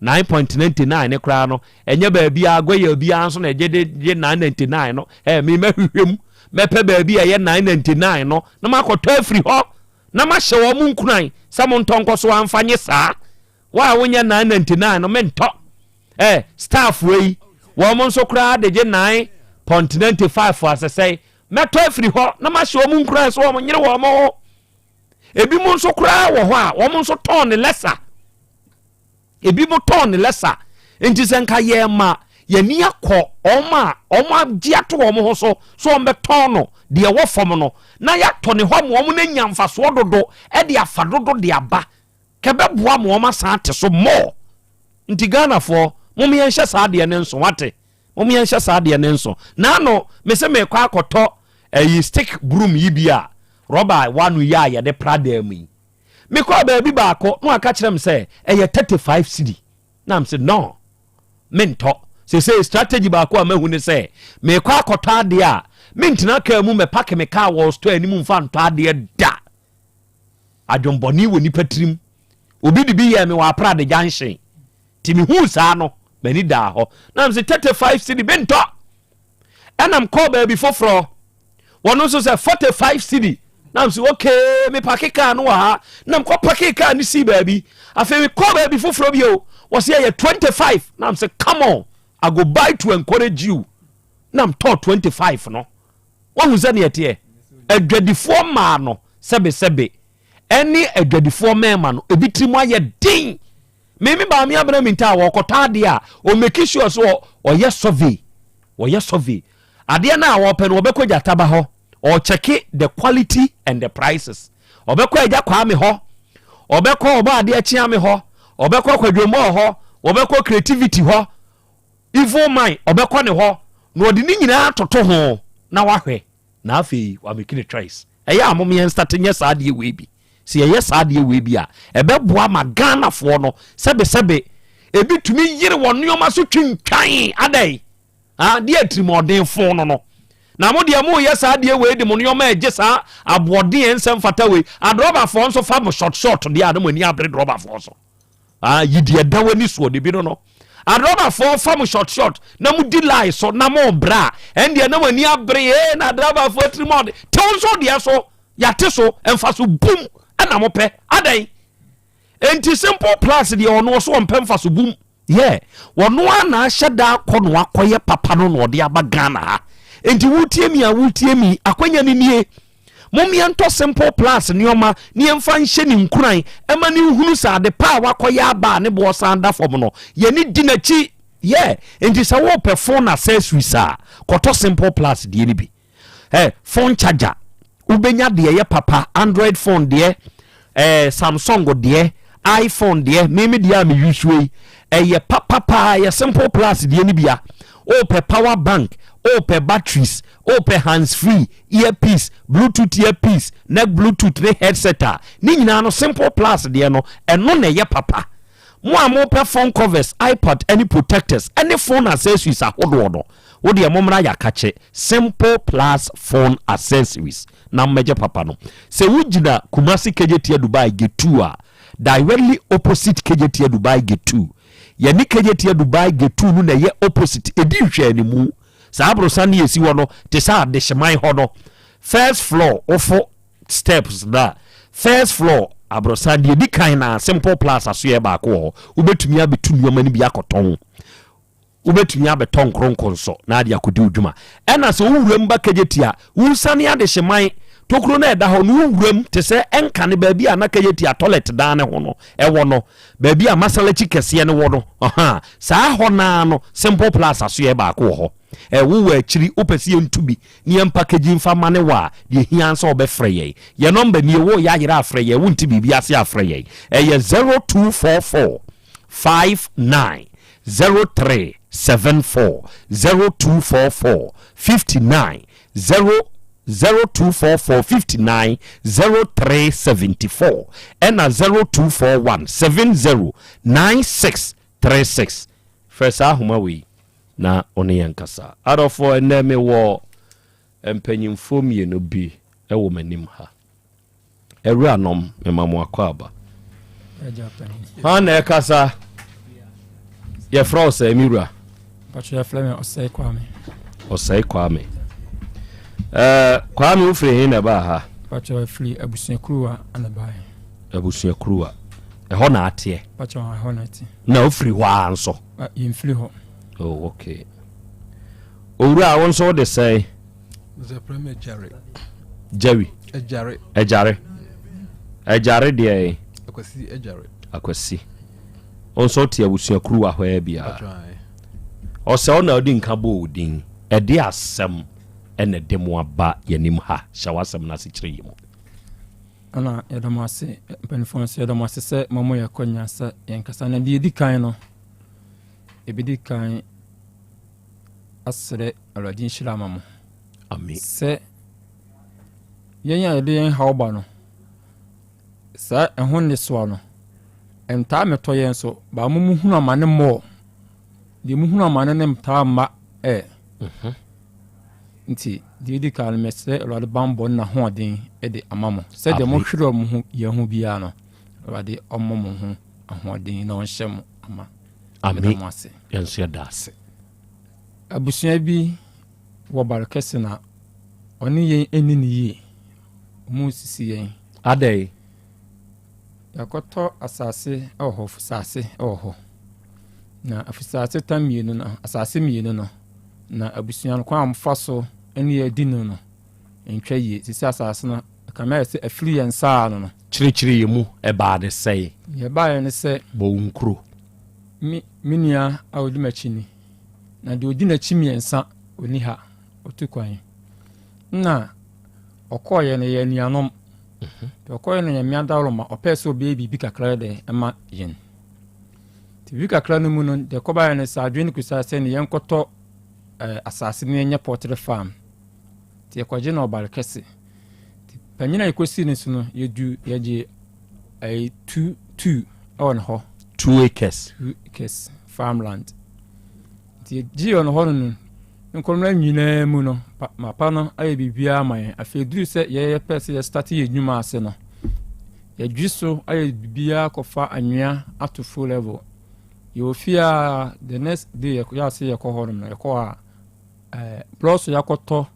S14: 9.99 ne kra no enye ba bia goya bia nso na eje 999 no me mahwehwem mepe ba bia ye 999 no na makoto free ho na ma hye wo mu nkunan sa mo ntonko so amfanye saa wa wonya 999 no me nto staff we wo mo nso kra deje 9.95 for as I say meto free ho na ma hye o mu nkura so o nyere wo mo ebi mo nso kura wo ho a wo mo nso ton ne lesa ebi mo ton ne lesa enti senka ye ma ye ni akọ oma gi ato wo mo ho so o meton no de wo fom no na ya to ne ho mo na nyamfa so dodo e de afa dodo de aba kebe boa mo ma san te so mo enti Ghana for mo me yenhye saa de ne nso wate omi enhye saade ne nso na no me se me kwa akoto stick broom yi bia rubber wanu ya ye de prada mi me kwa ba bi ba ko no aka kirem se 35 cedi na am se no mento se strategy ba ko amahu ne se me kwa akoto ade a mentina ka mu me pack me car was to animu mfa nto ade da adwomboni woni patrim obi de bi ye me wa prada junction timi hu saa no many da ho na am say 35 cedi bento and am call baby foforo one also say 45 cedi na am say okay me park car no ha na am call park car ni see baby afi me call baby foforo bi o was here 25 na am say come on I go buy to encourage you na am talk 25 no one who say ne tie adwadifo ma no sebe any adwadifo ma no ebitrimu aye din mimi ba mi abra minta wo kota de a o make sure so o ye survey ade na wo pe no obekọ jataba ho o check the quality and the prices obekọ eja kwa me ho obekọ oba ade achia me ho obekọ kwadwomo ho obekọ creativity ho evil mind obekọ ne ho na odi ni nyina atoto ho na wahwe na afei wa make the choice eya amom yen start nya saade we bi si ye saade we bi a ebeboa ma Ghana fo no sebe ebi tumi yire won nyoma so twintwan adai de atrimoden fo no na mo de mo ye saade we de mo nyoma eje sa aboden ensem fata we adroba fo nso fa mo short de adamo ani abre droba fo so yidi eda wani so de bi no adroba fo fa mo short na mo di lie so na mo bra ende na mo ani abre na adroba fo trimode tonso de so yate so emfa so boom ana mo pe adai enti simple plus de ono so mpemfa so boom yeah wono ana hyeda akono akoye papa no no de aba Ghana ha enti wutie mi akwanya ni nie momia nto simple plus nioma ni emfa nhye ni nkuran ema ni hunu sa de pa wakoye aba ne bo sanda fom no ye ni dinachi yeah enti sa wo perform accessories a koto simple plus de ni bi phone charger ubenya de ye papa Android phone de Samsung de iPhone de meme de me use we ye papa ye simple plus de ni bia o pe power bank ope batteries ope hands free earpiece bluetooth earpiece neck bluetooth ne headset ni nyina no Simple Plus de no eno na ye papa mo amope phone covers iPad any protectors any phone accessories ahodo no wo de momra ya kache Simple Plus phone accessories na meje papa no se wugina Kumasi KJT Dubai Gate 2 directly opposite KJT Dubai Gate 2 yani KJT Dubai Gate 2 no na ye opposite edi hwe ni mu sa abrosani yesi wono te sa de hyeman hono first floor ofo steps da first floor abrosani edi kan na Simple Plus aso ye ba ko ubetumi abetu nyoma ni bi akoton ubetumi abeton kronkonso na ade akodi udwuma ena se wuwuram ba KJT a wusani ade hyeman tokuro na eda ho no wuwuram te se enka ne ba bi a na KJT a toilet da ne ho no ewo no ba bi a masalachi kese ne wo no sa ho na no Simple Plus aso ye ba ko ho wo akiri opesi entubi ni packaging fa mane wa de hiansa obefre ye number ni wo ya yira afre ye wonti bibi ase afre ye 0244 59 0374 0244 59 0244 59 0374 and 0241 70 9636 first ahuma we na one yankasa adofo eneme wo empanyimfo mienu bi ewo manim ha eru anom memamu akwaba ha na ekasa ye froze emira
S4: pacho ya flame
S14: osai kwame kwame ufre hin na ba ha
S4: pacho free abusunya kruwa anabai
S14: abusunya kruwa ho na ate
S4: pacho ho na ate
S14: na ufri wa anso
S4: yimfri ho.
S14: Oh, okay. Owura won so de say
S19: the premier Jerry.
S14: Ejare de
S19: akwasi
S14: on so tie abusua kru ahwa bia o se ona odi nka bo odin e de asem ene de mo aba yanim ha shawasem na se kire yimo
S4: ana edamase penfon se edamase se momo yakonya sa yankasa na di kan no ebidi kan asre alwadin shirama mo
S14: ami
S4: se yenya de yen hawba no sa ehon ne so no enta meto yen so ba mu hunu amane mo di mu hunu amane ne mta ma nti di kan me se alwade bambo na ho den e de amamo se de mo hwiro mo hu ye hu bia no alwade ommo mo hu ahoden na on hyem ama
S14: ami yansia dase
S4: abusua bi wo barakese na oni yen enini yi mu sisi yen
S14: adai
S4: yakoto asase oho fusase oho na afusase tamienu na asase mienu no na abusua no kwa amfaso eni edinu no entwa yi sisi asase no kamera se afiri yensa no
S14: chirichiri yemu e ba de sei
S4: ye ba ye ne se
S14: bo unkro
S4: minia awudimachini na de odina chimiensa oni ha otukwan na okoye ne ye nianom okoye ne ye miadawro ma opeso baby bi kakra de ema yin ti bi kakra no mu no de koba ne sa adwene kusa se ne yenkoto asase ne nya potre farm ti ekoje na obarekese ti panyina ekosi ne suno yedu yeje 2 on ho
S14: 2 acres
S4: farmland ti ji on ho no nkomra nyina mu no mapa no aye bibia man afeduru se ye pese ye start ye dwuma ase no ye dwiso aye bibia kofa anwea at full level ye ofia the next day ya se ye ko ho no ye ko a plus yakoto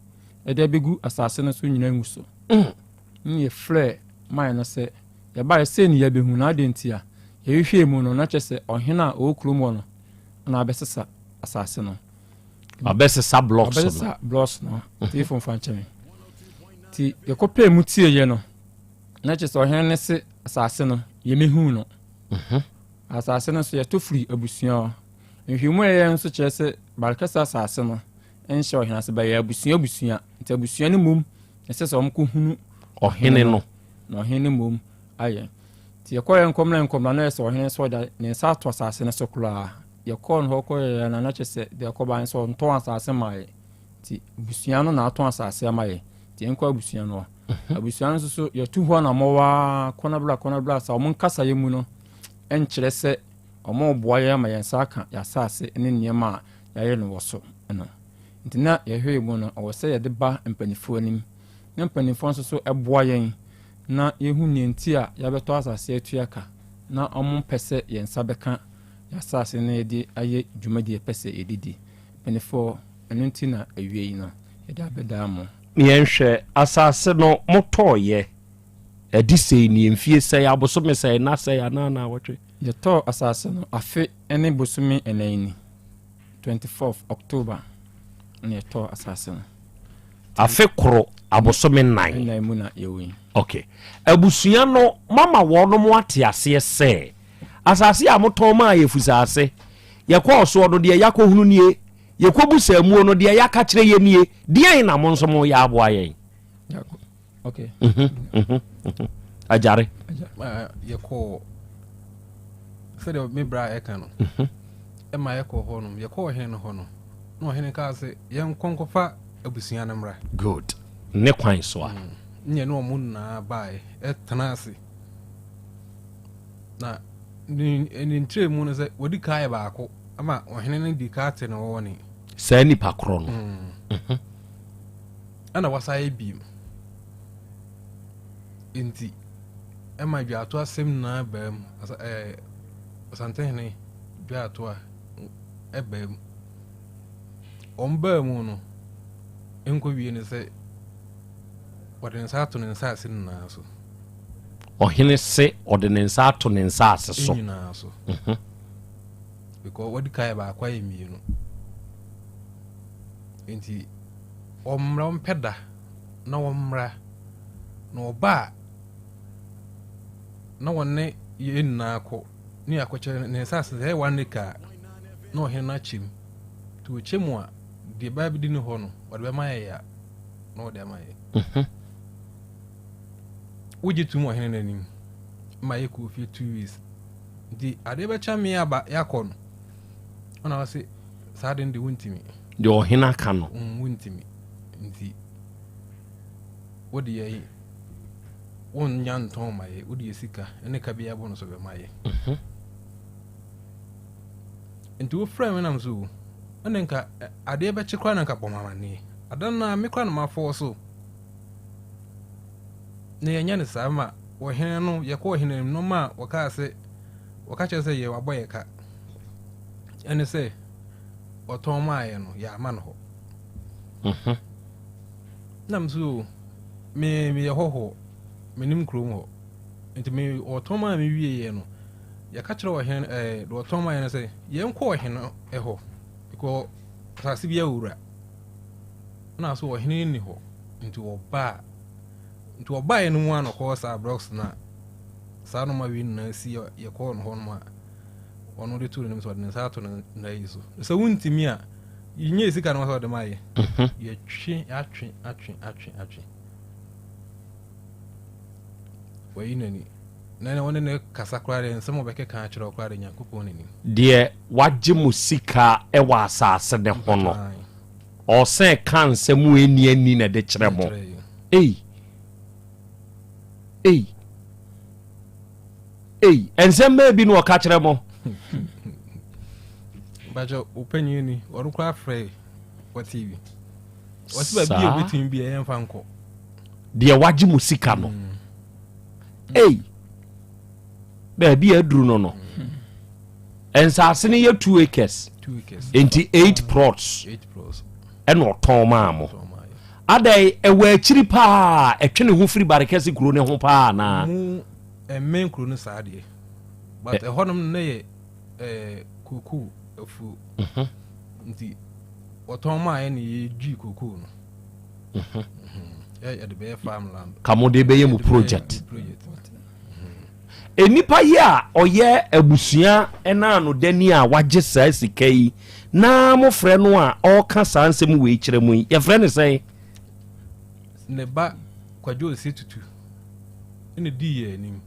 S4: e de begu asase no so nyina nguso ye flare man no se ye ba se ni ye behu na adentia ye hwe mu no na chese ohena okrumo no na abesesa asase no
S14: abesesa blocks
S4: no ti fon fancheme ti ye kope mu tie ye no na chese ohena ne se asase no ye mehu no asase no so ye to free abusua nhwemu ye nso chese barkasa asase no enhye ohena se ba ye abusua nti abusua ne mum ese so omko hunu
S14: ohene no
S4: na ohene mum aye ti yakoye nkomla na ese ohene so da ne sa to asase ne so kura yakon ho ko na na chese de yakoba nso nto asase mai nti busua no na ato asase amaye ti enko busua no abusua no so yetu ho na mowa kona bla sa omo nkasa ye mu no enkyere se omo boa ye ma yensa aka ya asase ne niema ya ye no woso no nti na ye hwe mu no o se ye de ba mpanifo anim na mpanifo nso so eboa yen na yehu ne nti a ya beto asase atuaka na omo pese yensa beka ya asase ne di aye dwumadi pese edidi mpanifo eno nti na awie yi no ye da beda mo
S14: yenhwe asase no motoye edise ni mfie sai abosome sai na sai ana na wotwe
S4: yeto asase no afe ene bosumi enani 24th October ne yeto asase no
S14: afe koro abosome 9
S4: na mu na yewi
S14: okay abusua no mama wono mo ate ase se asase a moto ma yefusase yakọ so no de yakọ hunu nie yekobu samu no de yaka kire ye nie de na mo nso mo ya aboa yen
S4: okay
S14: ajare
S19: yakọ sede me bra e kan no e ma yakọ ho no yakọ he no ho no no he ne ka se yen konkofa abusua na mra
S14: good ne kwan so a
S19: nye no mo na bai e tanase na ni ntre mu no se wodi kai ba ko ama ohene ne di ka te no woni
S14: sa nipa kro no
S19: ana wasa e bi inti e ma bi ato asem na bam asante ne bi ato e bam omba mu no enko wie ne se wadin sa to ne sa sin na so
S14: ohene se ordinance ato ne nsa ase so
S19: na so because wodi kai ba kwa yemi no enti omra mpeda na omra no ba na wonne ye na ko ni akoche ne nsa ase he wanne ka na ohene na chim to chemu a de ba bi di ne ho no wode be maye ya na wode maye uji tumo hene nanim ma yeku fi 2 weeks di ade be cha me aba yakọ no ona wase sade ndi wuntimi
S14: de ohina ka no
S19: wuntimi ndi wodi ye won nyanton ma ye wodi sika ene ka bia bo no so be ma ye nti wo frame na mso ene nka ade be chekwa na nka bomama ni adanna me kwa na mafo so ne yanya ne sama wo hene no ye ko hene no ma waka se waka che se ye waboye ka ene se oton ma ye no ya ma no ho nam so me ye hoho menim krom ho enti me oton ma me wie ye no ya ka kire wo hene do oton ma ye no se ye nko hene ho because asase bia wura na so wo hene ni ho enti wo ba nti obaye no mu ano ko sa blocks na sa no ma win na si ye ko no hono ma ono de turu nim so de sa to na yiso so wuntimi a yinye sika no so de maye ye twi atwe wayi nani na wona ne kasa kware nsemo beke kan kire kware nyankopon nani
S14: de wagye musika e wa asase de hono o se kan semu eni na de kire mo ensem bi no ka kire mo
S19: bajo openyi ni oru kwa frey kwa TV wasi ba bi obetin bi e mfa nko
S14: de wagye musika no ba bi aduru no ensase ne ye 2 acres enti 8 plots and oton ma mo adai ewe akiri pa etwene ho firi barekase kuro ne ho pa na
S19: mu men kuro no saade but honom ne ye kuku afu nti oton ma ye ne ye gi kuku no ya de be farmland
S14: kamode be ye mu project enipa ye a oye abusua ena no dani a wagye saa sikai na mo frɛ no a ɔka saa nsɛm we kyerɛ mu ye frɛ ne sɛ
S19: ne ba kwadwo si tutu ene di ye nim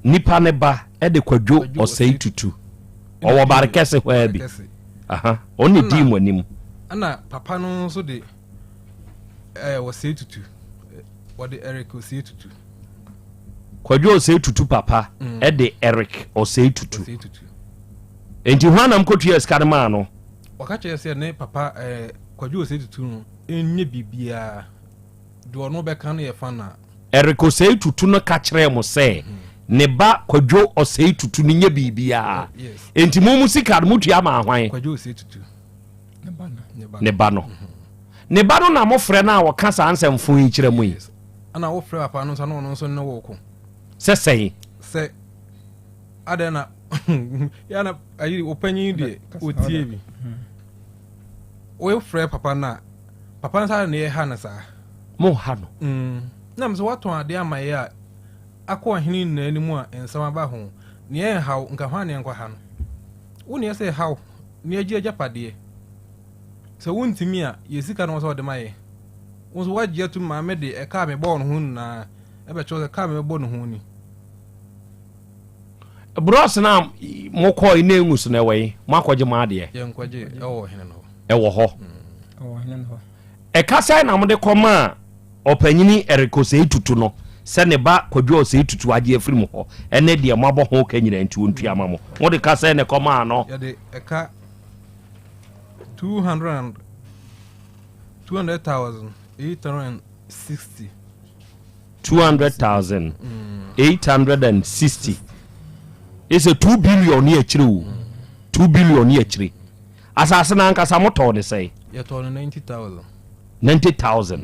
S14: nipa ne ba e de kwadwo osei tutu owo barekese ho abi aha oni di mu anim
S19: ana papa no so de was say tutu what the Eric was say tutu
S14: Kwadwo say tutu papa e de Eric o say tutu enti hwana mkotu ya skarma no
S19: wakache ya ne papa Kwadwo say tutu no enye bibia do no be kan ye fana
S14: Eric o say tutu no ka kire mo say ne ba Kwadwo o say tutu ni nye bibia enti mo musika mutu ya ma ahwan
S19: Kwadwo say tutu
S14: ne ba no ne ba no na mo frɛ na wo ka sa ansɛmfo yi kire mu yi
S19: ana wo frɛ papa no sa no nso ne wo ko
S14: sɛ
S19: adena yana ayi opanyin de otie bi wo frɛ papa na papa sa ne ha na sa
S14: mo ha no
S19: na mso wato ade amaye a akɔ hene na animu a ensam aba ho ne en haw nka hwa ne nkwa ha no wo ne sɛ haw ne agi agapade sɛ wontimi a yesika no so de maye wo so wagye to ma me de e ka me bɔ no ho na e be cho ka me bɔ no ho ni
S14: bros na mo kɔ ina engus na wei mo akɔgye ma de
S19: ye nkɔgye e wɔ hene no
S14: e wɔ hɔ e ka sai na mo de kɔma opanyini erikose tutu no sɛ ne ba Kwadwo se tutu agye afiri mo hɔ ene de mo abɔ ho ka nyina nti ontua ma mo mo de ka sai ne kɔma no
S19: ye de e ka 200,860
S14: 200,860 is a 2 billion near chru 2 billion near chri asasana nkasa moto ne say
S19: ye to
S14: 90,000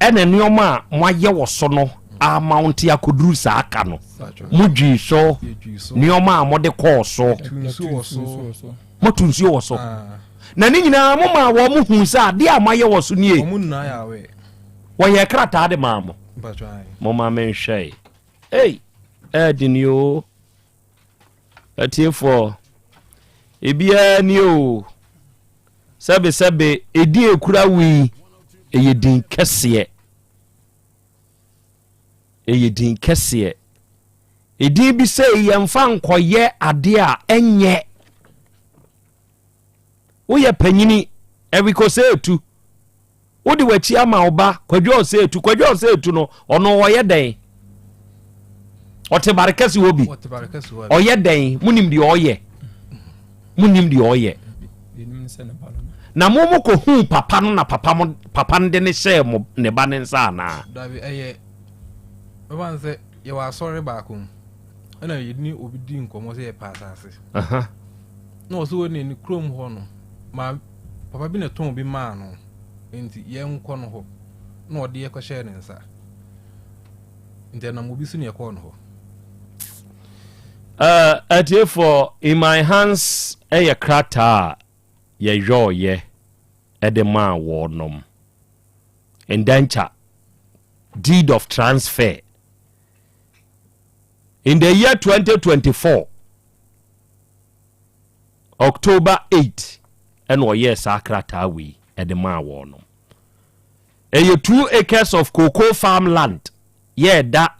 S14: ene nioma moaye wo so no amount ya koduru sa aka no mudwi so nioma amode call so motunsuo wo so na ni nyina mo ma wo mo hu sa de amaye wo so nie
S19: mo na ya we
S14: wo ye krata de ma mo mo ma men hwei edinio atiefo ebia ni o sebe edi ekura wi eyedin kese edi bi se yemfa nkoye ade a enye woyɛ panyini everiko se etu wodi wachi ama oba Kwadwo se etu no ono woyɛ den ote barekasi obi oyɛ den munim de oyɛ na mo ko hu papa no na papa no de ne hyɛ mo ne ba ne nsa na
S19: dabi wan se ye wa sorry back ana yidni obi di nkomo se ye pasase no so woni ni krom ho no ma papa bi na ton bi ma no enti ye nko no ho na ode ye ko share ne nsa enti na mo bi su ne ko no ho
S14: for in my hands a krata ye joye edema wonom indenture deed of transfer in the year 2024 October 8 and o yes akrata we edema wonom 2 acres of cocoa farmland ye da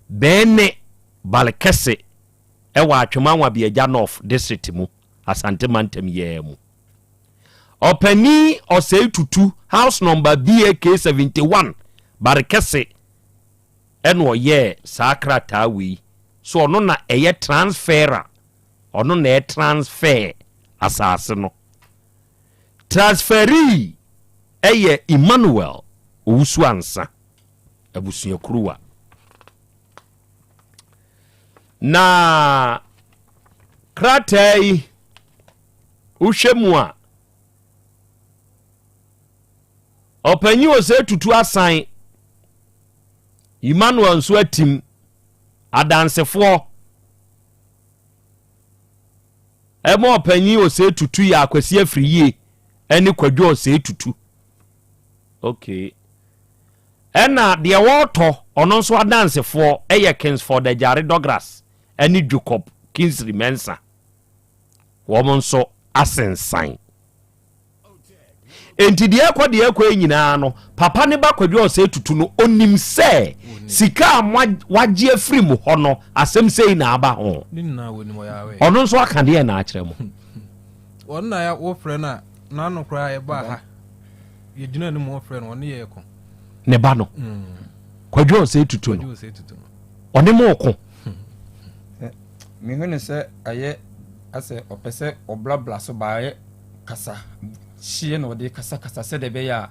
S14: bene balkese ewa atwemanwa biaja north district mu Asante mantem ye mu opani osei tutu house number BAK 71 barkese eno ye sakrata wi so ono na eye transfera ono na e transfer asase no transferi eye Emmanuel Owusuansa abusuakuruwa na kratai uhwemua opanyi ose tutu asan Emmanuel nso atim adansefo emo opanyi ose tutu ya akwasi afriye eni Kwadwo ose tutu okay ena de woto ono nso adansefo eye Kingsford Ajare Douglas eni Jacob Kingsley Mensa wo nso asensan enti de akwa nyina no papa ne ba Kwadwo ose tutu no onim se sika wagye afiri mu ho no asem sei na aba ho
S19: ninna woni mo yawe
S14: ono nso aka de na akere mu
S19: onna ya wo frɛ na na no kra e ba ha ye gina no mo frɛ no ne ye ko
S14: ne ba no kwadwo se tutu no one mo ko
S4: me hu ne sɛ ayɛ asɛ opese oblabla so baaye kasa hie na ɔde kasa sɛ de be ya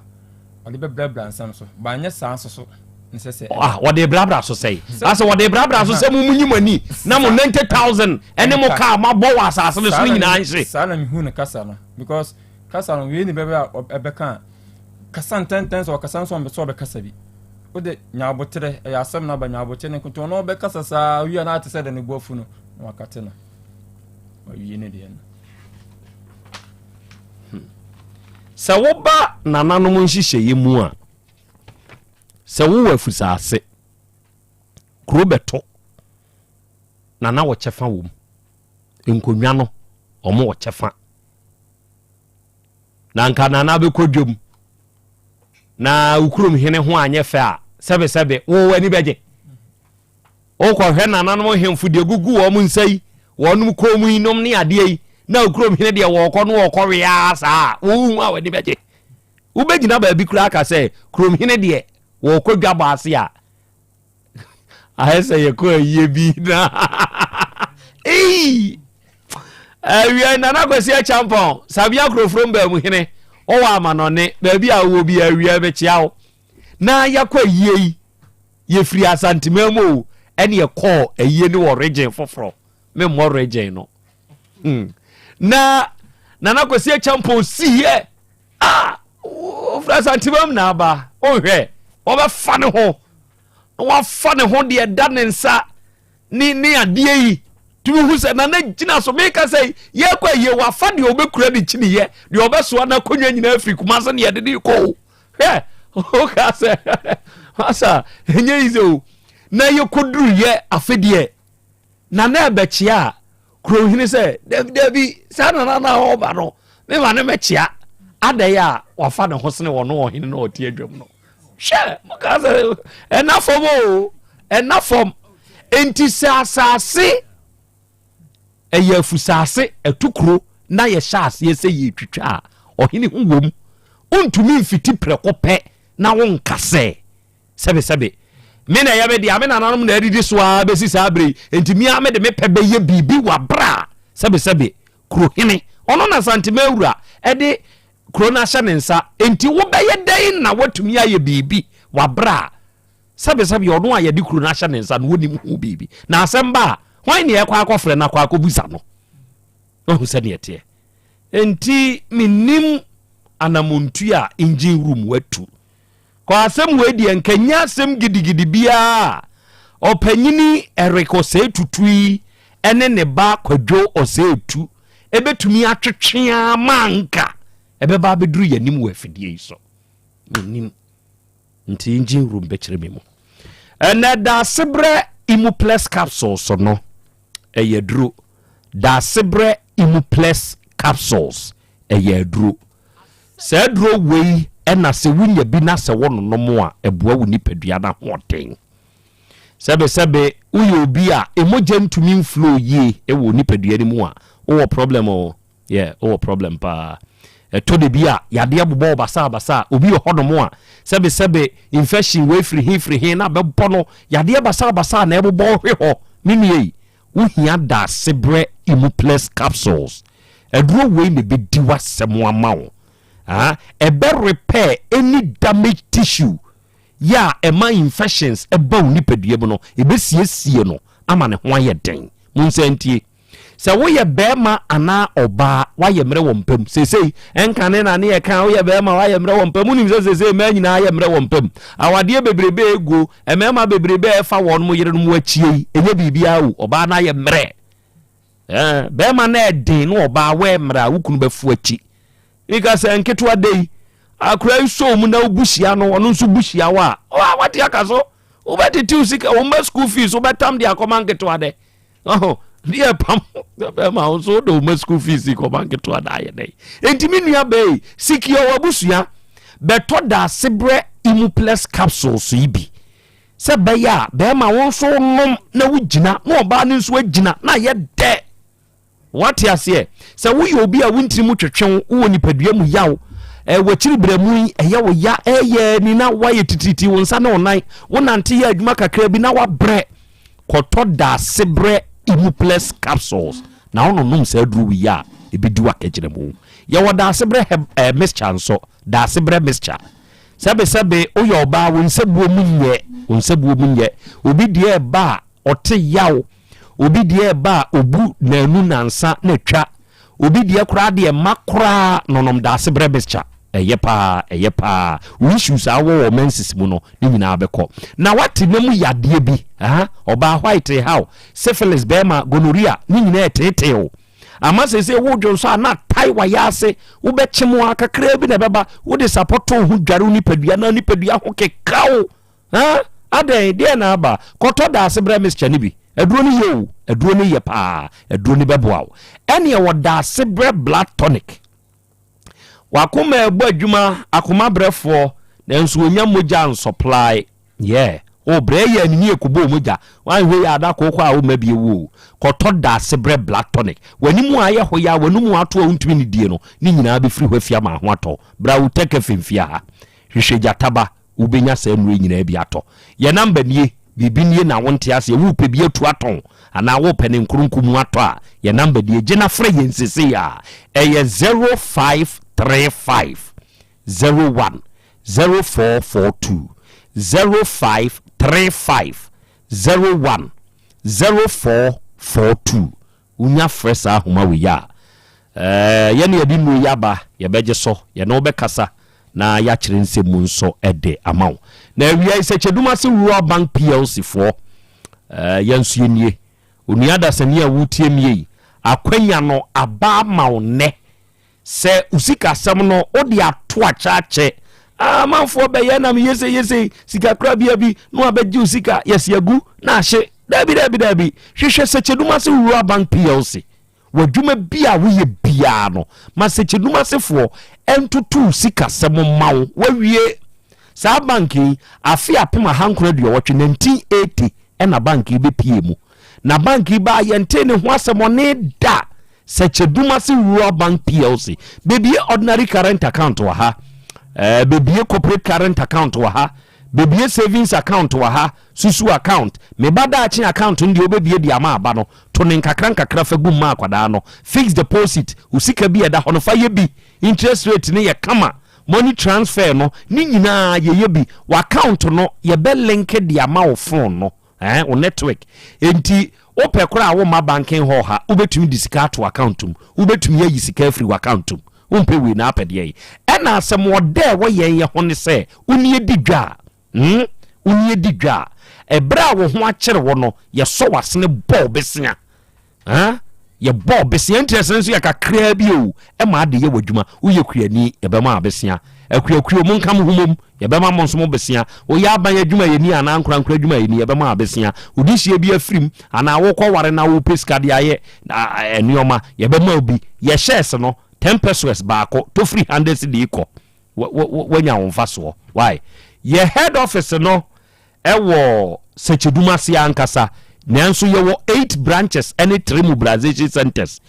S4: ɔde be blabla nsam so ba nyɛ saa so nsɛsɛ
S14: wɔde blabla so sɛ asɛ wɔde blabla so sɛ mu nyimani na mo 90,000 ɛne mo ka ma bɔ wa asase no so nyinaa nhye
S4: saa na me hu ne kasa no because kasa no we ni bebe a ɛbɛka kasa ntɛntɛn so kasa nso ɔbɛ so ɔbɛkasa bi ode nyaabotere ɛyɛ asɛm na ba nyaabotere ne konto no ɔbɛkasa saa wi na ate sɛ de ne boafu no na wakate no wi ne de no
S14: sɛ woba nananom nhyehyɛ mu a sɛ wo afusase kuro beto nana wo kyɛfa wo nkonwa no ɔmo wo kyɛfa na nka nana be kodwom na ukurum hene ho anyɛ fɛ a sɛbesɛbe wo wani bɛgye o kɔ hwɛ nananom hemfo de gugu wo mo nsai wɔnom komu inom ne ade yi na ukurum hene de wo kɔ no wo kɔ wea saa wo hu a wani bɛgye wo bɛgyina ba bi kura aka sɛ kurum hene de wo kɔ dwa baase a ahese ye ko aye bi na awie nana kwesi a champion sabia krofrom ba mu hene o wa amanone ba bi a wo bi awie be chiawo na yakɔ aye ye free Asante memo ene ye call aye ni wo region foforo me mo region no na nana kwesi a champion si here free Asante mem na ba o hwɛ oba fa ne ho wa fa ne ho de da ne nsa ni ade yi tumi hu se na na gina so me ka say ye kwa ye wa fa de obekura de chini ye de obeso na konwa nyina Afrika ma so ne ye de ko he o ka se asa enye izo na ye koduru ye afedie na ebechia kro hini se Dabi sa na oba no me ma ne mechia adaya wa fa ne ho sene wo no hini na oti adwam no share makaza enough from enti sasase eya fusase etukuro na ye shas ye se ye twitwa ohini huwom untumi mfiti preko pe na wonkase sebe me na ya be dia me nananom na adidi so a besi sa abre enti mi a me de me pebe ye bibi wa bra sebe kuro hini ono na Asante ewura ede krona hye ne nsa enti wo beye den na watumi aye bibi wa bra sebe yodo aye di krona hye ne nsa no woni mu bibi na asemba hwan ne ekwa akofre na kwa akobusa no ohu se ne ete enti minim anamontu a engine room watu kwa asem we di enkanya asem gidigidi bia opanyini erekose tutui ene ne ba kwadwo osetu ebetumi atwetwe amanka ebe ba beduru yanim wa afidie iso nim nti engine room be kire memo ena da sebre imu plus capsules no eyeduru da sebre imu plus capsules eyeduru se duro wei ena se wunya bi na se wono no mo a eboa wo nipadua na hoten sebe uyo obi a emoje ntumi mflow ye ewo nipadua ni mu a o problem o problem pa to de bia yade abobo basa obi hodomo a sebe infection we free hin na bebo no yade basa na ebobo hwe ho mimie wo hia da sebre imu plus capsules eduro we ne be diwa semo amawo ebe repair any damaged tissue ya ema infections eba nipadua mu no ebe siesie no ama ne ho aye den munsentie se wo ye bema ana oba wa ye mre wompem sesei enkane na ne ye kan wo ye bema wa ye mre wompem nim sesei ma nyina ye mre wompem awade bebrebe ego emema bebrebe efa won mo yere no mo achie enye bibia wo oba na ye mre bema na edin no oba we mra wo kunu befu achi ika se enketo adei akura so mu na obuhia no ono nso buhia wa wate akaso wo betiti usika wo ma school fees wo betam dia komanketo ade dia pam ma so do ma school fees ko banketo adaye dey entimi nua be sikio wabusua beto da sebre imu plus capsules ibi se be ya be ma wo so nom na wugina na oba ni so agina na ye de what ya say so we obi a wuntiri mu twetwen wo nipadua mu yaw wachiri bremu eya ya ni na waye tititi wonsa na onan wonante ya adwuma kakra bi na wabrɛ koto da sebre imuplus capsules na ono num sa aduru wi ya ebidi wakegyere mu ya wada sebre mixture nso da sebre mixture sebe oyo ba wonsabuo mu nye obi die ba ote yaw obi die ba obu na anu nansa na twa obi die kura de makura nonom da sebre mixture eyepa issues awo menses mu no ni nyina abekọ na wati nemu yade bi oba white how syphilis bema gonorrhea ni nyina eteteo ama sese wo dwonso na tai wa yase wo bechemu akakra bi na beba wo de support ho dware nipadua na nipadua ho kekao aden de na aba koto da sebre mixture ni bi aduro ni ye pa aduro ni beboa ene wo da sebre blood tonic wakoma ebu adwuma akoma brefo nanso onya moja supply bre ya ni ekubo moja wan we ya da kokwa a wo mabie wo koto da sebre blood tonic wanimu aye hoya wanimu ato ontumi ni die no ni nyina be free hwafia ma ho ato bra Otec FM ha hwehwe jataba ubenya sa nru nyina bi ato ye number nie bibi nie na wonte ase wo pe bi atu aton ana wo pe ne nkurunkumu ato a ye number die gena free yensese ya eye 0535 01 0442 0535 01 0442 unya fresa ahoma we ya ye ne edi mu yaba ye beje so ye no be kasa na ya kire nsemu nso ede amaw na awia isecheduma se rural bank plc for yansu yenie onuada sani a wutie mie akwanya no aba maw ne se usika sam no odi ato achache amanfo be ye na me yese sika kra bia bi no abeji usika yesiagu na ahye dabi hwehwe secheduma se rural bank plc wadwuma bia wo ye bia no ma secheduma sefo entutu sika sam maw wawie sa banki afi apema hankora de wotwe 1980 ena banki be pie mu na banki ba yente ne ho asemo da secheduma se rural bank plc bebi ordinary current account wa ha bebi corporate current account wa ha bebi savings account wa ha susu account me bada achi account ndi obebi di ama aba no to ne nkakra fagu ma akwada no fixed deposit usika bi eda hono fa ye bi interest rate ne ye kama money transfer no ni nyina ye bi wa account no ye be link di ama wo phone no o network enti opekora wo ma banking ho ha ubetumi disika to account um ubetumi yi sika free account um umpe we na apede yi ena asem wode wo ye ho ne se unie didwa unie didwa ebra wo ho akere wo no ye so wasene ball besia ye ball besia interest so ya kakra bi o e ma de ye wadwuma uye kuani ye be ma besia akuakuo mu nkam humom ye be ma monso mo besia o ya ban adwuma ye ni ana nkura adwuma ye ni ye be ma besia odihie bi afrim ana wo kɔ ware na wo peska de aye enioma ye be ma obi ye shares no 10 pesos baako to free handles de iko wanya wonfa so why ye head office no ewo secheduma se ankasa nanso ye wo 8 branches any 3 mobilization centers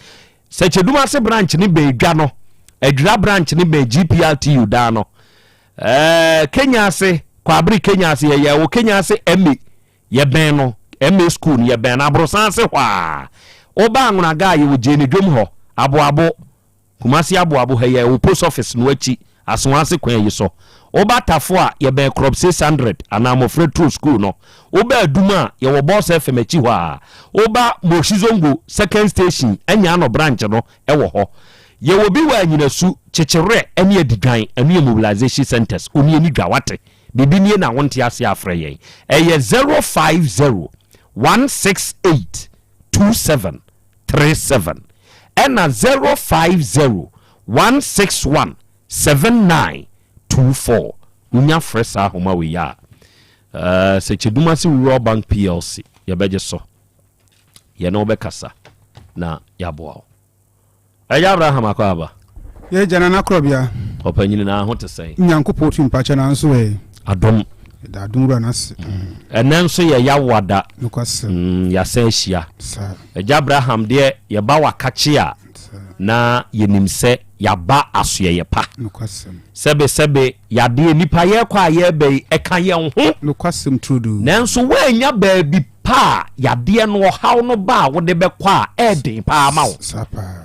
S14: secheduma se branch ni be dwa no edra branch ni be GPLTU da no Kenya se kwabri Kenya se ye wo Kenya se MA ye ben no MA school ye ben abrosan se hwa oba anwuna ga ye wo jeni dwom ho abo kumasi abo he ye wo post office no achi asonase kwan yi so oba tafo a ye ben crop 600 ana mofre true school no oba aduma ye wo boss FM achi hwa oba moshizongo second station anya no branch no ewo ho ye wo bi wa nyina su chechire ene adigwan ene mobilization centers oni ani dwawate bibi nie na wonte ase afre ye eye 050 168 2737 ena 050 161 7924 unya fresa homa we ya secheduma si rural bank plc ye beje so ye no be kasa na yaboa aya Abraham akwaba
S1: ye jana na Krobea
S14: opanyini na ho te sei
S1: nyankopɔ tu mpacha na nso
S14: adom
S1: da dumura nas
S14: ɛnɛ nso yɛ yawada yɛsɛ ahyia agya abraham deɛ yɛba wakache a na yɛnim sɛ yɛaba asoɛyɛ pa sɛbesɛbe yɛadeɛ nipa yɛkɔ a yɛbɛyi ɛka yɛn ho nanso woanya baabi pa a yɛadeɛ no ɔhaw no ba a wode bɛkɔ a ɛden paa ma wo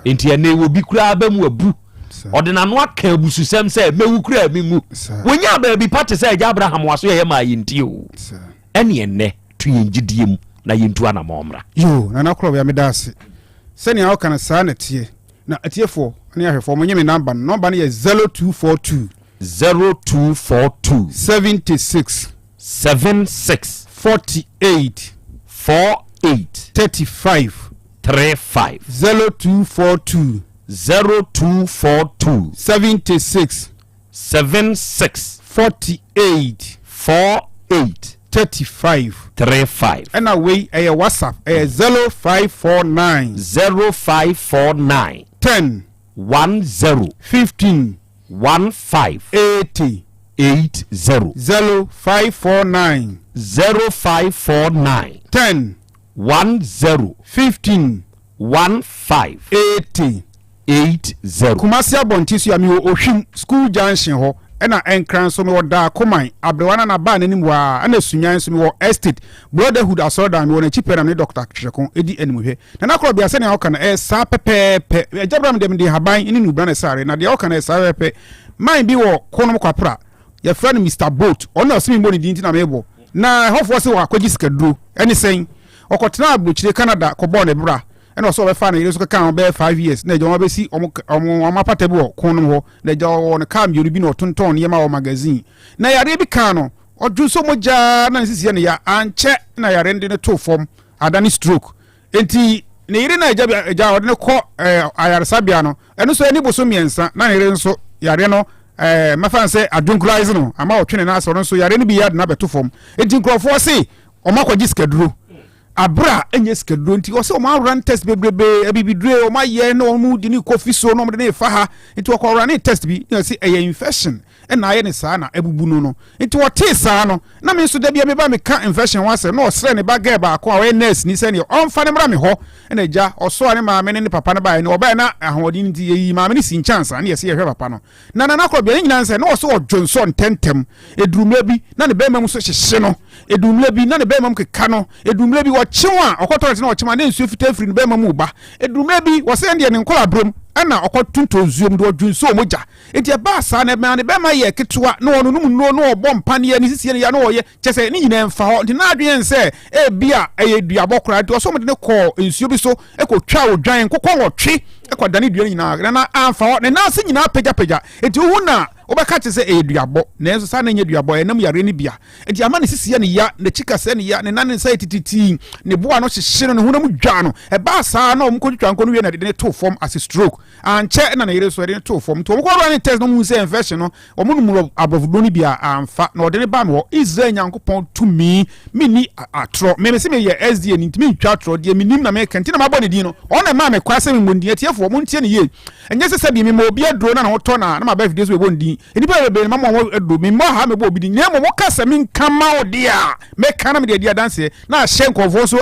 S14: enti ɛnɛ wɔ bi koraa bɛ mu abu ɔde nano aka abususɛm sɛ mɛwu koraa mi mu wonya baabi pa te sɛ agya abraham waso yɛyɛ ma yɛntie o ɛne ɛnnɛ to yɛn gyidie mu na yɛntu anama ɔmmra
S1: yo nana Krobea meda ase sɛnea woka no saa na tie na atiefoɔ ne ahwɛfoɔ monyɛ me number no yɛ 0242 76 48 35 0242 76 48 35 and away a WhatsApp 0549 10 15 80 0549 10 15 80 Kumasi abontisu ya mi ohwim school junction ho ena enkran so me woda koman abrewana na ba nanim wa ana sunyan so me wo estate brotherhood asoda me wona chipera me Dr. Chekon edi animhwe na Krobea se ne aka na sa pepepe ejabram dem de haban ni nubra na sare na de aka na sa pepe man bi wo konom kwapra ya friend Mr. Boat ona osimi mboni di ntina mebo na hofo se wa kwaji sikaduro eni sen okotena abrochire Canada ko bo ne bra ena so be fa na yeso ka be 5 years na ejo be si omo apata bi wo konom ho na ejo won ka mi bi no tonton ye ma wo magazine na yare bi ka no odu so moja na sisi ne ya anche na yare ndi ne to form adani stroke enti ne yire na eja wode ne ko ayare sabia no eno so eni boso miensa na yire nso yare no mafanse adunkrize no ama otwene na so nso yare ne bi yad na beto form enti nkrofo se o makwaji skaduro abra enye skaduro nti o se o ma run test bebrebe abibidure o ma ye na o mu di ni coffee so no mo de fa ha nti o ko run test bi you see a infection na aye ne saa na abubu no nti o te saa no na me nso da bia me ba me ka infection wase na o sre ne ba ga ba ko a we nurse ni se ne o mfa ne mra me ho na ja o so ne ma me ne papa ne ba ne o ba na ahodi nti yi ma me ne sin chance na ye se ye hwe papa no na Krobea nyina nse na o so o Johnson tentem edurumla bi na ne ba ma mu so hyehye no edurumla bi na ne ba ma mu keka no edurumla bi chiwa okotorete na ochima na nsu fita free no be mamu ba eduruma bi wo se ndie ne nkola brom ana okotunto zuom do dwunso moja enti e ba sa na be ma ye ketewa na onu num no obo mpane ni sisi ne ya na oye chese ni nyina mfa ho ndi na adwen se e bia eye duabo kora de so mo de ko nsuo bi so e ko twa odwan kokon wotwe e ko dane dua nyina na amfa ho ne na se nyina pagya enti hu na obeka chese e duabo na enso sa na nya duabo enam yare ni bia enti ama ne sisi ne ya ne chika se ne ya ne nan se tititi ne boa no hyehye no hunam dwa no e ba sa na omkodwa nko no wie na de ne to form as a stroke anche na na yere so de ne to form to omko ro ne test no mu se infection no omunum abovudo ni bia amfa na ode ne ba no Israel nyankopon to me ni atro me se me ye SDA ni ntimi ntwa atro de minim na me kanti na mabɔ ne din no ona ma me kwase me mondi atiefo mo ntie ne ye enye se bi me mo obi adro na ho to na ma ba fide so e bondi enipa be ma mo adro me mo ha me bo obi din ne mo kasa me nkama odi a me kana me de dia dance na hye nkrofo so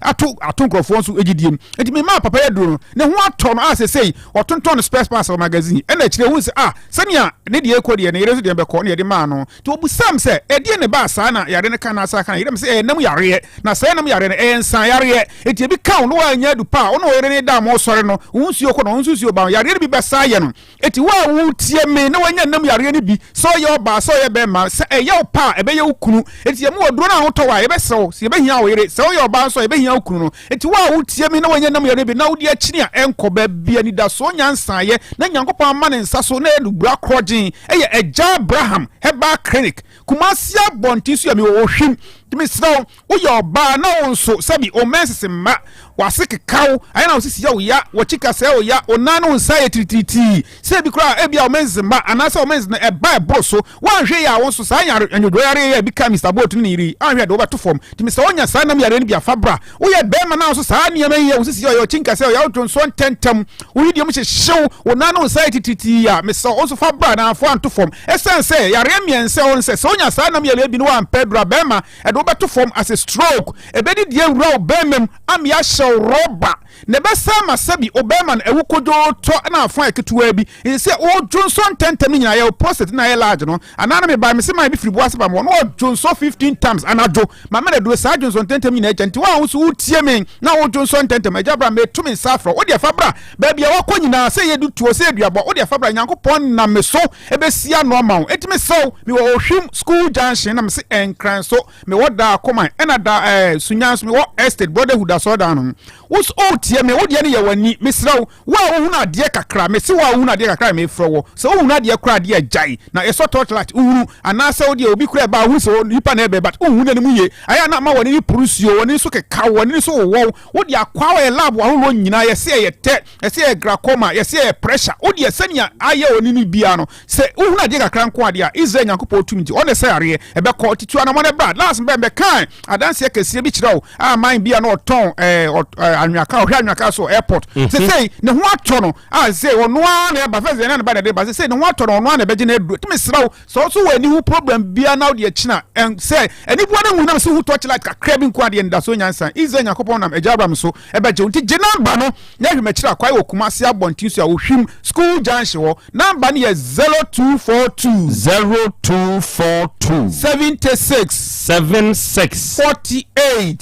S1: ato nkrofo so egidiem enti me ma papa adro ne ho ato no asesei otonton space pass magazine e na kire hu se sania ne de ekodi ne yere so de be ko ne de ma no to obusam se e de ne ba sa na yare ne kana sa kana yere me se nam yare na sa nam yare ne ensan yare enti e bi ka no wa nya du pa ono yere ne da mo sore no unsuo ko no unsuo ba yare bi be sa ye no enti wa wu tie me na wanya nam yare ne bi so ye oba so ye be ma se e ye pa e be ye ukunu enti ye mu oduro na ho to wa ye be sew se ye be hia wo yere se ye oba so ye be hia ukunu no enti wa wu tie me na wanya nam yare bi na wudi akini a enko ba bia ni da so nya nsan ye na nyankopon ama ne nsa so na edubra krogin eye Agya Abraham Herbal Clinic Kumasi abontisu ya mi wo hwim timi sraw wo ye oba na wo nso sabi o mensese ma wasike kaw ayana osisi ya oya wachika se oya onano nsaye tititi se bi kra e bia omenzimba anasa omenzina e ba broso wanhwe ya won so sa anyodo yare ya bi ka Mr. Boat ni ri anhwe de oba to form ti Mr. Onya sa nam yare ni bia fabra wo ye be ma na so sa niam ye osisi ya wachika se oya otun so tentem wo yi de mo hyew onano nsaye tititi ya Mr. Oso fabra na afo anto form esense yare miense on se so onya sa nam yare bi no an pedra be ma e de oba to form as a stroke e be di die wura be mem am ya roba ne be sama sabi oberman ewu kodo to na afan eketua bi se o Johnson 10 nyina ye post na ye large no anana me ba me se ma bi firibu aseba mo no Johnson 15 times anajo ma me do sa Johnson 10 nyina agenti wa wo so utie me na o Johnson 10 ajabra me to me safro o de fabra ba bia wo ko nyina se ye du tuo se aduabo o de fabra nyankopon na me so e be sia no ma wo etime so me wo hwim school junction na me se enkran so me wo da koma ena da sunyan so me wo estate brotherhood asoda no wo tie me wo de ne ye wani misraw wa wo hu na de kakra me se wa hu na de kakra me fro wo so wo hu na de kra de agai na e so torchlight uru anasa wo de obi kra ba hu so nipa na be but hu na mu ye aya na ma woni ni prusio woni so keka woni so wo de akwa wa lab wa hu nyina ye se ye te ye se ye glaucoma ye se ye pressure wo de sania aye woni ni bia no se hu na de kakra nko ade a Israel nyankopɔ tumiti one se yare e be ko titu na mo ne brad last be kan adanse kese bi kira wo a man bia na oton anwaka anwaka so airport say ne ho atono say ono na ba feze na ba na de ba say ne ho atono ono na be gina edu timi sraw so wani hu problem bia na de akina and say eni bo na hu na so hu touch light ka crab nko ade nda so nyansan Israel yakopon na ejabram so e be je unti gina ba no na hwe makira kwai okumase abontin so a wohwim school junction wo number ne 0242 76 48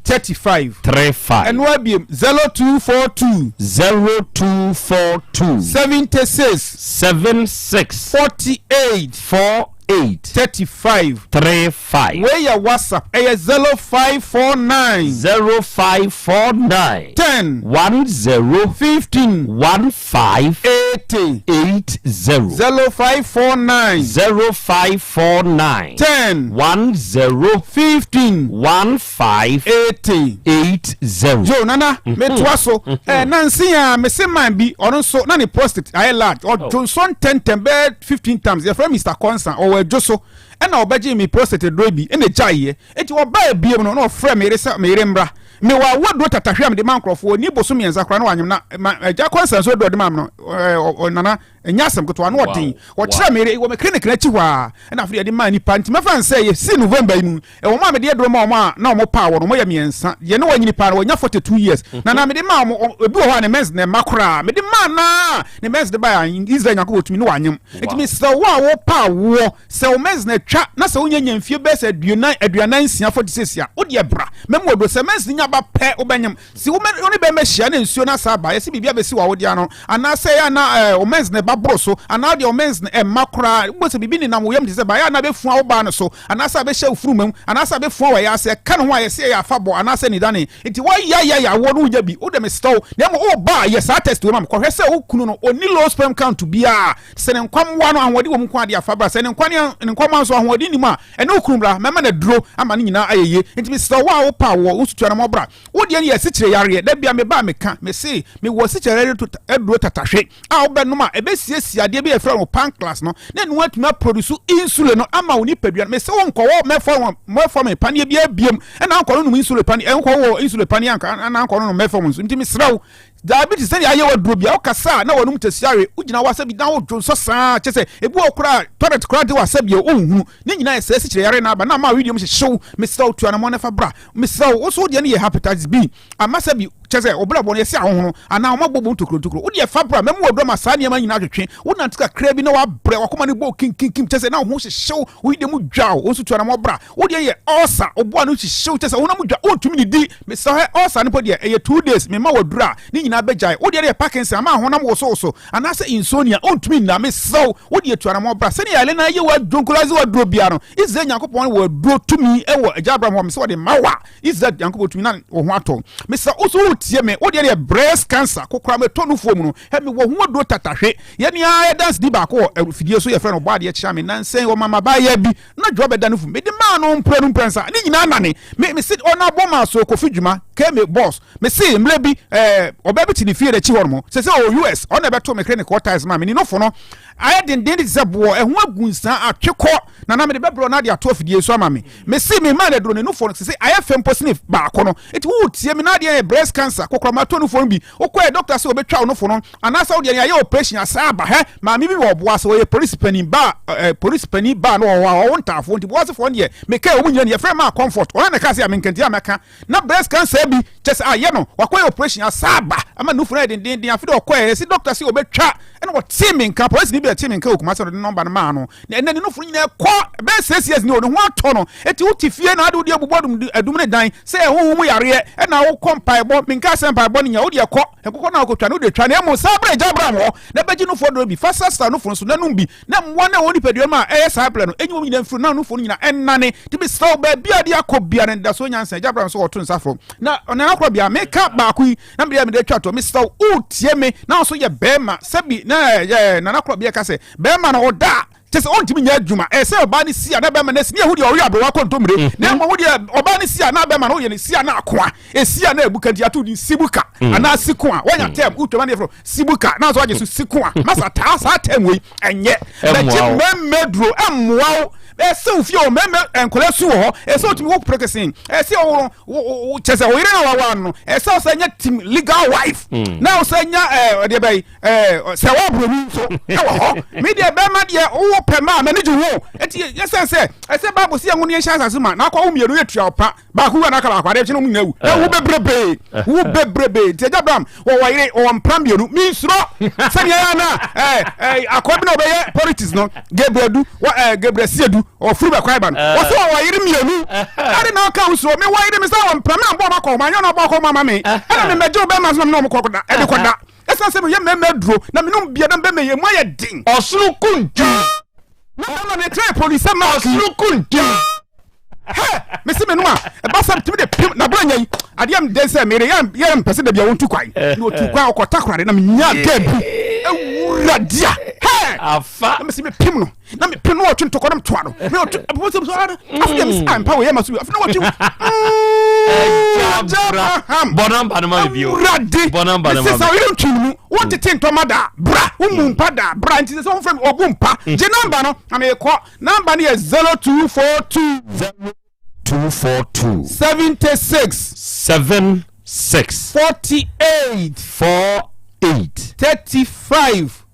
S1: 35 and what be 0242 76 48 35 where your WhatsApp 0549 10 10 15 15 80 0549 10 15 80 Jo nana me twaso nansi ya me se man bi ono so na ni post I large or Johnson 10 bed 15 times your friend Mr. Constant or Joso and obaji me post it drobi ene jaye enti wo ba biem no frɛ me resa me rembra me wa wodo tatahwe am de mankrofo ni boso me nza kra na wanyem na ja Constant so do de mam no nana enyasem koto ano odin wo kira mere wo me clinic na chi hwa na afri de man ni panti me fan say si November nu e wo ma me de do ma o na mo pa wo no mo ya miensa ye ne wanyini pa wo nya 42 years na me de ma ebi wo ha ne mens ne makra me de ma na ne mens de ba Israel nyako otumi no wanyem eti me so wo pa wo se o mens na twa na se wonya nyamfie be se aduanan sia 46 ya wo de bra memo do se mens nya ba pe obanyem si wo ne be me hia na nsuo na sa ba ye se bibia be si wa wo dia no ana se ya na o mens ne babroso ana de o mens ne makra bo se bibi ni na wo yam de se ba ya na be fua wo ba no so ana sa be hye ofurumam ana sa be fua wa ya se ka no ho ya se ya afabo ana se ni dane enti wa ya wo no nya bi wo de me stow na mo o ba ye sa test wo mam ko hwese wo kunu no oni low sperm count bia se ne nkwam wa no ahwode wo mko ade afabra se ne nkwam so ahwode ni ma ene okunbra mema na duro ama ni nyina ayeye enti me stow wa wo pa wo usutua na mo bra wo de ne ye sikire yare da bia me ba me ka me se me wo sikire to eduro tatahwe a wo be no ma ebe siesie ade be e fra no pancreas no na no atuma produce insulin no ama woni padua me se wo nko wo me for me panie bia biem e na nko no insulin panie enko wo insulin panie anka na nko no me for mo ntimi sraw diabetes say aye waduro bia okasa na wonum tesiare ugina wasabi na wodwo so saa chese ebu okura toilet kura de wasabi ohunu ne nyina ese sikire yare na aba na ma video mo hyew mesraw tu na mo ne fa bra mesraw wo so de ne hepatitis B amasabi chese obra bo ne se ahono ana o mabobo ntokro wo de fa bra memo wodro ma saa ne ma nyina twetwe wo na tika kra bi na wa bre wakoma ne bo kinkin chese na ho hyew wo de mu dwao wo so tu na mo bra wo de ye ulcer obo anu hyew chese wo na mu dwa o tumi ni di mesraw ulcer ne po de 2 days me ma wodura ni na bejai wo de Parkinson ama honam wo so anase insomnia ontumi na me so wo de tuana mo bra se ne yale na ye wa donkulazi wa dro bia no Israel Yankopon wo dro tumi e wo Abraham wo me se wo de mawa Israel Yankopon tumi na wo ho ato me se wo so tie me wo de breast cancer kokora me tonu fo mu no he me wo ho dro tatahwe ye ne a dance di ba ko fidie so ye frɛ no ba de kya me nansen wo mama ba ya bi na dro be da no fu me de ma no mprensa ni nyina nane me se ona boma so ko fidwuma keme boss me see mlebi obabi ti ni fie de chi hormo se US on ebe to me kre ne quarters ma me ni no fo no aye den zebo ehu agunsan atwekọ na me de bebro na de ato afidie so ama me see me ma de dro ne no fo no se aye fempo snif ba ko no eti wo tie me na de breast cancer kokroma to no fo no bi okọ doctor se obetwa no fo no anasa wo de aye operation asaba he ma me bi wo boa se wo police penny ba no wo ntafo nti boa se fo ne me ka wo nyane ye frɛ ma comfort ona na ka se amenkanti ameka na breast cancer bi chese aye no wakọ operation asaba ama no fo na den afide okọ se doctor se obetwa ene wo tie me nka police ni bi tie me nka okuma se no number no ma no na no fo nyina kɔ be sesies ni o ho atɔ no eti wo tifie na ade wo de abubodum adum ne dan se ho mu yare e na wo kompai bo minka se mpai bo nya wo de kɔ ekokɔ na okotwa no de twa na emo sabre jabra ho na beji no fo do bi fasa star no fo so na num bi na mwa na woni pedua ma sabre no enyi wo nyina mfuru na no fo nyina enane ti bi saw ba bia de akobia ne da so nyansa jabra so woto nsafro na ona akrobia meka ba ku na me de twa to me saw o tie me na so ye bema sabi na akrobia ka se bema na oda just on to me juma say obani sia na be ma na sia hu de ori abwa kontomre na mo hu de obani sia na be ma no ye ne sia na akoa sia na ebuka di atu di sibuka ana sikoa wanya tem utoma ne fro sibuka na so age so sikoa masa ta sa tem we enye na ti memedro amwa se ufie o meme enkola su ho se otimi wo prekesin se o chese o ire na wa no se o se nya team legal wife na o se nya de bay se wo bromi so e wo ho me de be ma de wo pema ma ne ju ho eti yesen se bible se ngo ne chance ma na kwa wo mienu yetua opa ba ku na kala kwa de che no mu na wu wo bebrebe ti Abraham wo wa ire o mpram mienu mi suro se ne ya na akobi na obeye politics no gebredu gebresiadu o furu be kwaiba no wo so wa yiri mienu ade na ka usoro me wa yiri me sa wo mpram na bo makọ ma nyo na bo ko mama me ade me meje be ma so na mo kokoda e de koda esa se me ye memedro na me no bia na be me ye mo ye din osuru kunju na ne try police ma osuru kunju me se me no a ba sam timi de pim na bra nyan ade am den se me ye mpese de bia won tu kwan no tu kwan okota kware na me nya gabu ewuradia afa me se me pim no na me pim no otwe ntokodam toa no me otwe aposo so ara afia me sa mpa we ye maso afina otwe
S14: bonamba no ma bio bonamba no ma
S1: se sa we ntwinu won tete ntomada bra umumpa da bra nti se so frem obumpa je number no na me call number no is 0242 76 48 35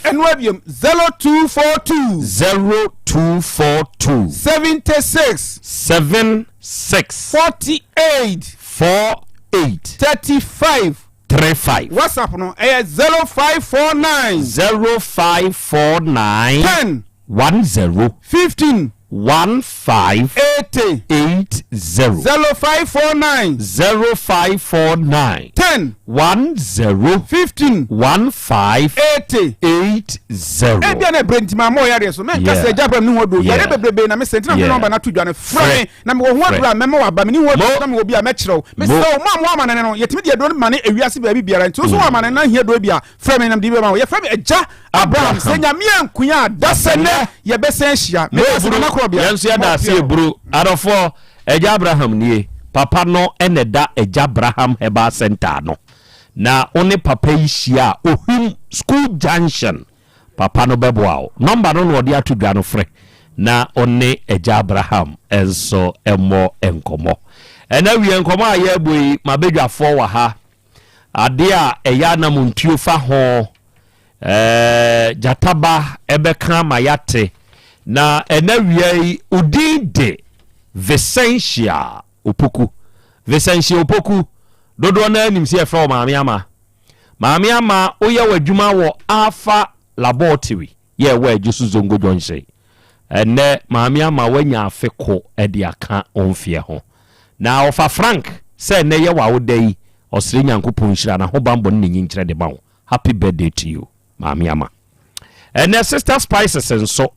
S1: and webium 0242 76 48 35 WhatsApp no 0549 10 15 1580 0549 10 15 1580 ebia na brentima mo yare so men kase jabram ni hodo yare bebrebe na me sentina me number na to dwane frame na me ho abra mema wa ba me ni hodo na me obi a me kyerɛw me so mo amane no yetimi de do mane ewiase ba bi biara nti so amane na hia do bia frame na de be ma ye frame eja Abraham senya me ankunya dasene ye besen hia me na krobia
S14: yenso ya da se bro adofo eja Abraham nie papa no eneda eja Abraham heba center no na one papa yi hia ohum school junction papa no beboa number no no de atudwa no frɛ na one eja Abraham enso emo enkomo ena wi enkomo aye boyi mabedwafo wa ha ade a eya na montuo fa ho jataba ebeka mayate na ena wi udinde Vicentia opoku dodo na anim se efra maame ama oye wadwuma wo Alpha Laboratory ye wa adjusu zongo jonse ene maame ama wanya afeko e de aka onfie ho na ofa Frank se ne ye wa wodai osire nyankopon hira na ho bambo ne nyinkire de bawo happy birthday to you maame ama ene Sister Spices enso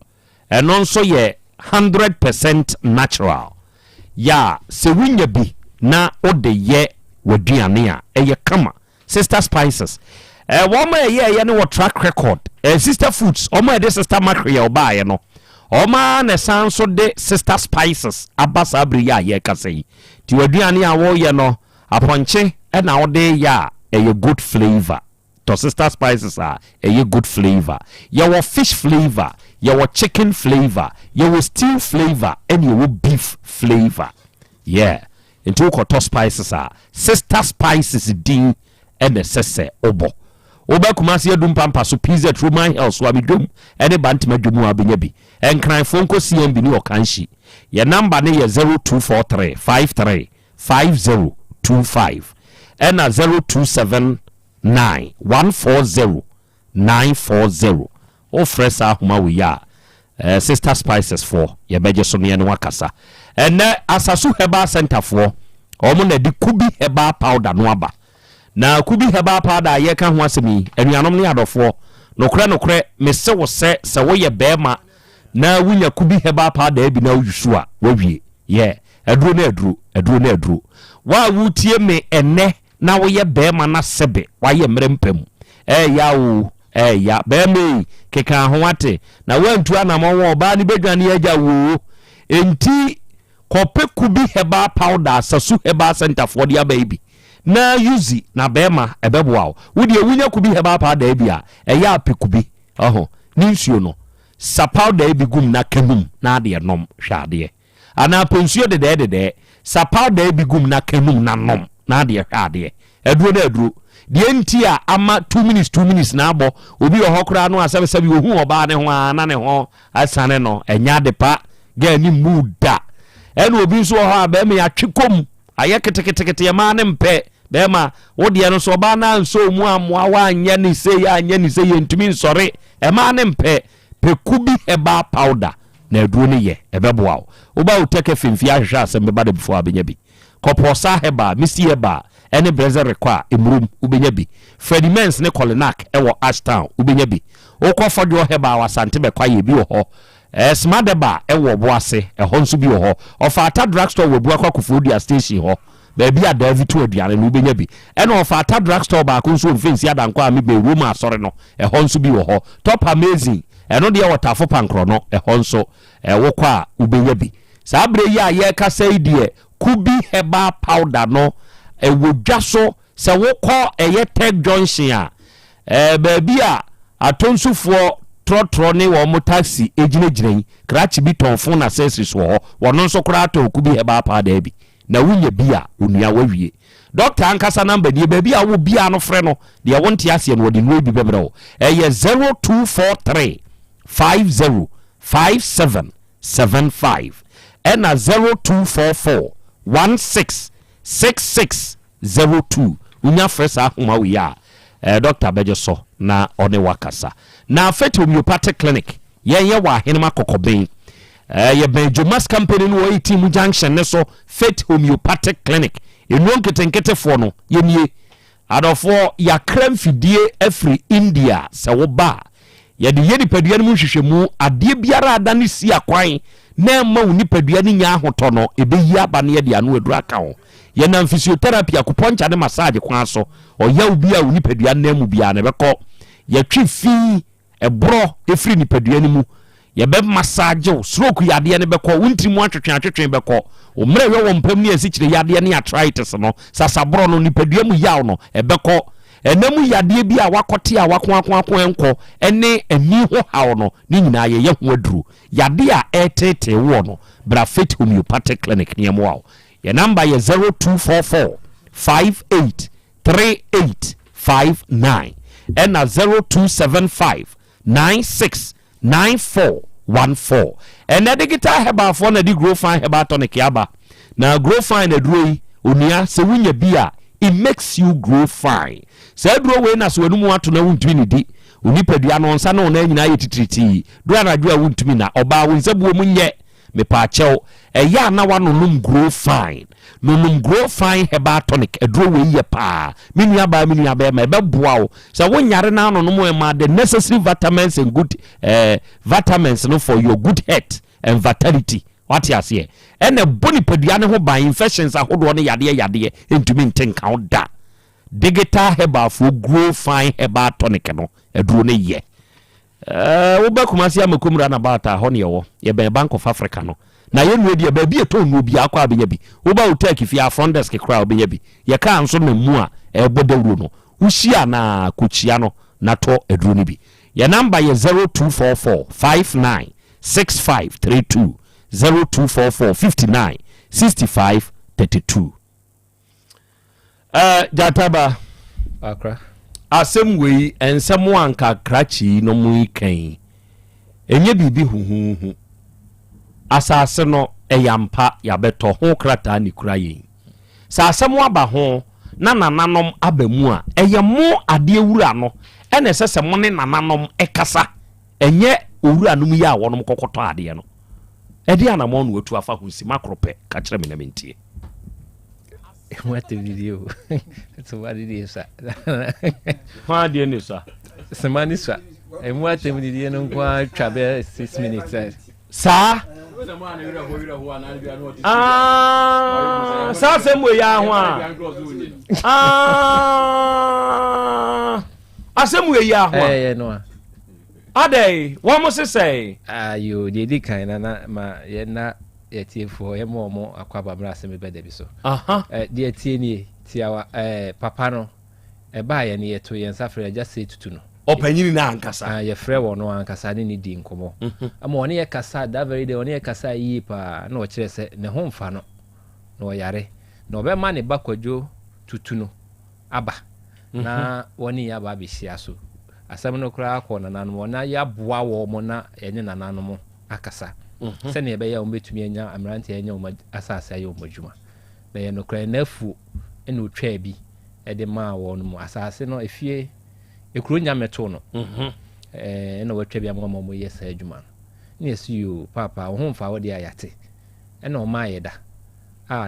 S14: eno nso ye 100% natural ya se winya bi na ode ye waduane a eye kama Sister Spices woma ye ne wo track record Sister Foods oma de Sister Macria oba ye no oma na sanso de Sister Spices abasa abri ya ye kasei ti waduane a wo ye no aponche na ode ya a good flavor to sister spices are a good flavor your fish flavor your chicken flavor your stew flavor and your beef flavor yeah into to spices are sister spices din and the sese obo kumasi edum pampa so pizza through my house wa bidum ene bantima dwumu abenyabi enkran fonko CMB ni okanshi your number ne 0243 53 5025 and 0279 140 940 o fresa huma we ya sister spices for ye beje so ne wakasa ene asasu heba center for omo na di kubi heba powder no aba na kubi heba powder ye ka ho asemi anuanom ne adofo nokre mese wo se wo ye bema na wunya kubi heba powder ebi na wusu a wawie ye aduro na aduro wa wutie me ene na wo ye bema na sebe wa ye mrempam ya bema keka ho ate na wantu anamo wo ba ni bedwane agya wo enti kope kubi heba powder sasu heba center for dia baby na yuzi na bema ebeboa wo de wunya kubi heba powder ebia ya apekubi ni nsuo no sa powder ebi gum na kanum na de nom hwade ana pensuo de sa powder ebi gum na kanum na nom na de hwade aduro de entia ama 2 minutes na abo obi ohokra no asabesabi ohu oba ne ho ana ne ho asane no enya de pa ga ni muda ene obi nso ho aba me atwekom aye ketekete ya ma ne mpe bema wode no so oba na nso mu amoa wa anya ni se ye ntumi nsore e ma ne mpe pe kubi heba powder na aduro ne ye ebeboa oba Otec fimfia hwehwe Asem Beba Dabi before abenya bi koposa heba misi heba ene brother require emrum ubenya bi Fredimens ne Colinac ewo Ashtown ubenya bi okofodwo heba Yaw Asante be kwaye bi wo ho smadeba ewo boase ehon so bi wo ho ofata drugstore wo bua kwakofodia station ho baabi a David to aduane no ubenya bi ene ofata drugstore ba ko nso mfensi adanko a me be room asore no ehon so bi wo ho top amazing eno de wotafo pankro no ehon so wo kwa ubenya bi sabre ya ye kasa idie kubi heba powder no ewodwaso se wokọ eye Tech Junction a baabi a atonsufo trotro ne wo mo taxi ejinejire krachi bi tonfo na accessories wo wono nso kra to kubi heba powder bi na wunya bia onua wawie doctor ankasa number die baabi a wo bia no frɛ no de wonte ase no de no bi bebre wo eye 0243 50 5775 and 0244 166602 unya fresa homa we ya Dr. Bejeso na one wakasa na Fet Homeopathic Clinic ye wa henema kokoben ye Benjomas company no 18 junction ne so Fet Homeopathic Clinic enwon ketenkete fo no ye nie adofo ya kramfidie afri India se wo ba ye de yedi padua no hwehwemu ade biara adane si akwan na ma woni padua ni nya ahoto no ebeyi aba ne ye de anu adura ka ho ye na physiotherapy akuponcha ne massage kwa so oya obi a woni padua na mu bia ne beko ye twi fi ebro efri ni padua ni mu ye be massage stroke yade ne beko wonti mu atwetwe beko o mre we wo mpam ni asikyire yade ne arthritis no sasabro no ni padua mu yaw no ebeko enemu yade bi a wakote a wako enko ene ani ho hawo no ni nyina ye ho aduru yade a etete wo no bra Fet Homeopathic Clinic ne mo wawo your number is 0244 583859 and 0275 969414 and the digital heba for na di grow fine heba tonic yaba na grow fine adroi onia se wunya bia it makes you grow fine se adro we na so enum ato na wuntumi ni di onipadua no nsa na ona nyina yetitriti do anadwo a wuntumi na oba wo nsabuo munye me pa chew eya na wanonum grow fine nonum grow fine heba tonic adro we ye pa minua ba me beboa wo so wonyare na anonum e ma the necessary vitamins and good vitamins no for your good health and vitality what you say ene boni padua ne ho ban infections ahodo ne yade entumi ntenka da digital heba for grow fine heba tonic no adro ne ye wo ba kumasi amakomra na bata ho ne ye ben Bank of Africa no na ye no dia ba bi eto no bi akwa abenya bi wo ba Otec fi a front desk kra obenya bi ye ka nso na mu a e bodawuro no ushia na kochia no na to aduro ni bi ye number ye 0244596532 0244596532 jataba
S4: akra
S14: asem wei ensem anka krachi no mu ikan enye bibi huhuhu asase no eyampa yabeto ho krata ni kura yin sa asem aba ho na nananom abamu a eyemo ade ewura no ene sese mo ne nananom ekasa enye owura no mu ya wonom kokoto ade no ede anamo no watu afa hunsi makrope ka kire me na mentie
S4: what the video so what it is
S14: what the news sir
S4: semani sir and what the video no kwa travel 6 minutes
S14: sir sa semwe ya ho asemwe ya ho
S4: no
S14: ade wo mo se say
S4: you dey kind na ma ye na yetiefo ye mo akwaba mra Asem Beba Dabi so de tie ni tiawa papa no ba ye ne yeto ye nsafre just say tutu no
S14: opanyini na ankasa
S4: ye frɛ wo no ankasa ne di nkomo ama one ye kasa that very day one ye kasa yi pa na o kire se ne ho mfa no na o yare na obema ne bakwadwo tutu no aba na one ya ba bihia so asɛm no kura akɔ nananom ona ya boa wo mo na ye ne nananom akasa se ne be ya ombetumi anya amrante anya o asasa ya o madwuma na ye no kura nafu ene otwa bi e de ma wo no mo asase no efie ekuro nyameto no ena watwa bi amama mo yesa adwuma no ne esu papa wo ho mfa wo de ayate ena o ma yeda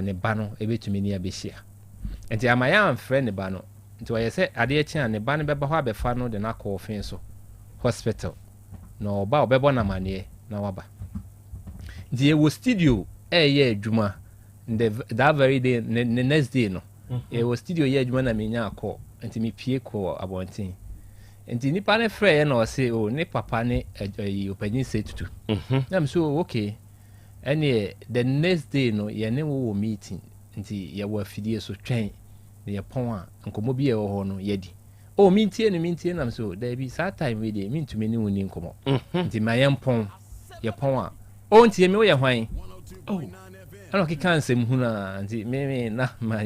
S4: ne ba no ebetumi ni abehia enti amaya amfre ne ba no nti wayese ade echi ne ba no beba ho abefa no de na akọ ofin so hospital na oba obebo na mane na waba nti e wo studio ye adwuma that very day the next day no e wo studio ye adwuma na menya akọ nti mi pie ko abontin nti nipa ne frɛ ye na o se o ne papa ne opanyin se tutu na me so okay any the next day no ye ne wo meeting nti ye wo afidie so twɛn ne ye pon a nkomo bi ye wo ho no ye di o mintie na me so there be that time we dey mintumi ne woni nkomo nti ma ye pon ye pon a o nti me wo ye hwan oh ana ki kan sem huna nti me na ma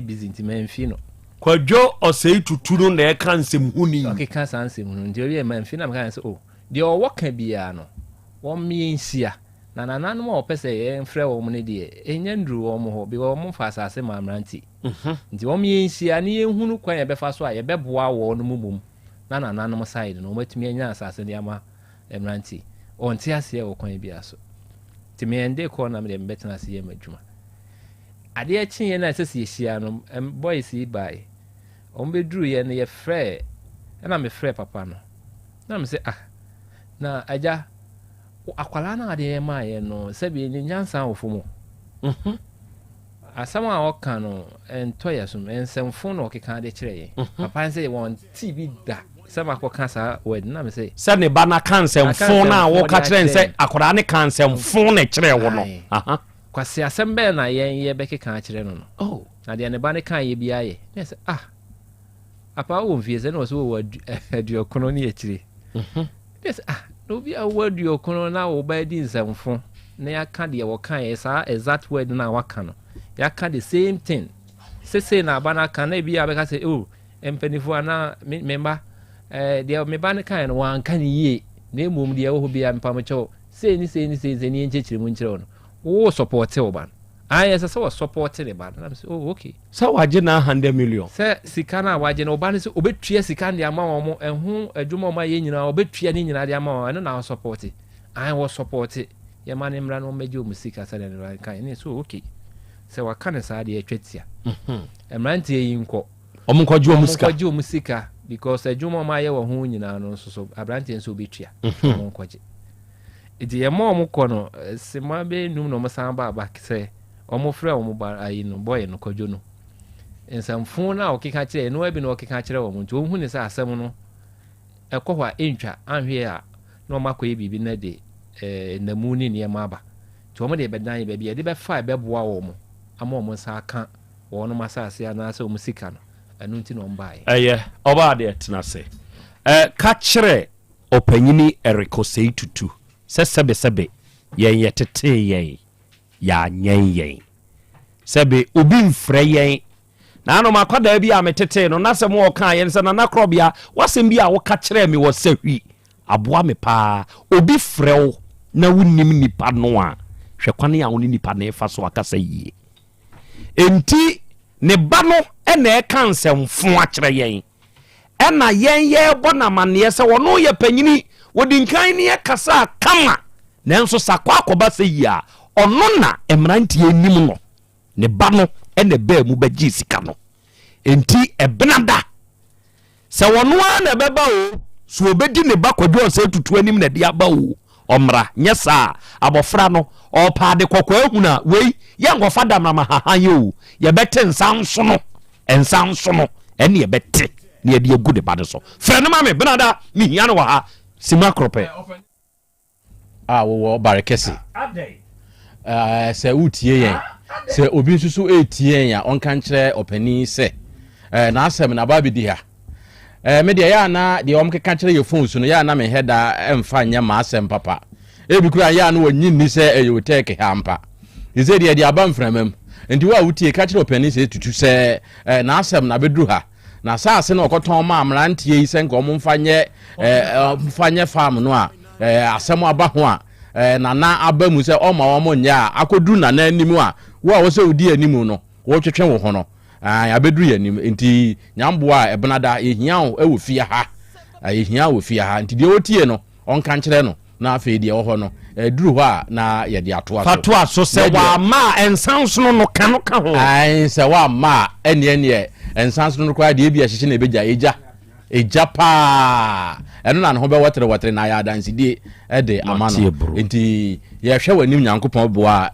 S4: busy nti ma mfi no
S14: kwadwo osei tuturu na e kan sem huni
S4: okay kan san sem hunu nti obi e ma mfi na me kan se oh de o woka bia no wo mi nsia na nananom o pese ye mfrɛ wo mo ne de enya nduru wo mo ho bi wo mo fa asase ma amranti nti wo mi nsia ne ye hunu kwan ye befa so a ye beboa wo no mumum na nananom side no matumi enya asase ne ama amranti on ti ase wo kwan bia so ti me ende ko na me betena ase ye madwuma ade a chin ye na sese ye hia no boys yi bai on be duru ye ne ye frɛ na me frɛ papa no na me se na aja akwala na ade ma ye no sabi ni nyansa ofo mo asama o kan no entoya so ensemfo no keka de kire ye papa say won tv da sama ko kansa word na me say
S14: se ne ba na kansemfo na wo ka kire se akwala ne kansemfo ne kire wo no
S4: kwase asem be na ye be keka kire no no na de ne ba ne kan ye bia ye na say apa wo mfie se no so wo aduokono ne akire yes no be a word you kono na wo ba di nsamfo na ya ka de wo kan ye sa exact word na wa kan no ya ka the same thing say na bana kan na bia be ka say oh empanifo na memba de me ban kan no wan kan ye na emom de wo bia mpamocho say ni enchechire mu nchire no wo support wo ban yes so support the ban na say oh okay
S14: so waje na 100 million
S4: say sika na waje na oban say obetua sika de ama wo ehun adwuma ma ye nyina obetua ni nyina de ama wo no na support wo support ye man mra no meje o musika say na kan ni so okay say wakane sa de atwatia emrante yi nko omukwaje o musika because adwuma ma ye wo hu nyina no so abrante nso obetua omunkwaje edi ye mo omukọ no sema be num no masan ba say omo frɛ omo ba ayi no boy no kwadwo no ensamfo na okeka kire no abi no okeka kire wo nti ohun ne sa asɛm no ɛkɔ hɔ entwa anhwe a no makɔ ye bibi na de namu ni ne ma ba
S5: to mo de be dan be bia de be fa be boa wo mo ama mo sa aka wo no masase ana se o musika no enu nti no mbae
S14: oba de tenase ka kire opanyini erikosei tutu sebe yen yetete yen ya nyen yen sebe obi mfre yen na no makwada bi a metete no na se mo ka yen se na Krobea wasem bi a wo ka kire me wo sahwi aboa me pa obi frew na wunnim nipa no a hwekwane a woni nipa na efa so akasa yie enti ne ba no ena e kan semfo a kire yen ena yen ye bona mane se wono ye panyini wodinkan ne kasa kama nanso sakwa akoba se yia ono na emrantie nim no ne ba no ena ba mu baji sika no enti ebenada se wono na beba o so obedi ne ba kwadwo se tutu anim na dia ba o omra nyesa abofra no opade kokwa ehuna wei ye ngofa da mama hahan o ye bete nsanso no ene ye bete ne ye de gude bade so fra no ma me benada mi hia no wa ha sima krope
S6: wo barekesi se utie yen se obi nsusu etie yen ya onka nkire opani se na asem na ba bi di ha media ya na de omkeka kire ye phone so no ya na me heda emfa nya ma asem papa ebikura ya na wonyin ni se Otec hampa ize de aba mframam enti wa utie ka kire opani se tutu se na asem na bedru ha na saase na okoton ma amrantie yi se nko mfanye mfanye farm no a asem aba ho a na aba mu se o ma wo mo nya akodru na animu a wo se odi animu no wo twetwe wo ho no abedru yanim enti nyamboa ebenada ehia o ewo fia ha ehia wo fia ha enti de otie no onka nkire no na afi de wo ho no duru ho a na ye de atoa so
S14: fatoa so se wa ma ensanso no ka ho
S6: se wa ma ene ensanso no kwa de bia hyehye na ebeja eja pa eno na ho be wotere na ya dansi die de amano enti ye hwe wanim nyankopon boa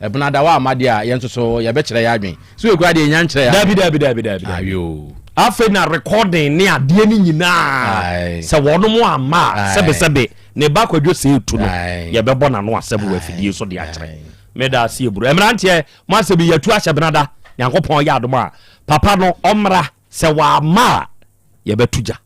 S6: ebenada wa amade a yenso so ye be kire ya adwen so ekwa de nya nkire ya
S14: dabi ayo afa na recording ne ade ni nyina se wono mo ama sebe ne ba kwadwo se etu no ye be bona no asem wa fidie so de akire me da se eburu emrantie mo asebi yatu ahye benada nyankopon ya adom a papa no omra se wa ma ye betuja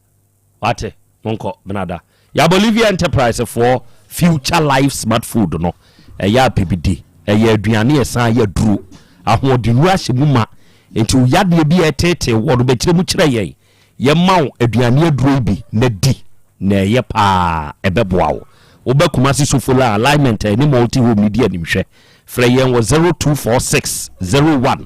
S14: wate monko benada ya Bolivia Enterprise for future life smart food no ya PPD ya aduane esan ya duru ahodinu ahye mu ma enti uyade bi etete wodo be kire mu kire ye mawo aduane aduru bi na di na ye pa ebeboa wo obekuma sisofula alignment ni multi home media nimhwe fra yen wo 0246 01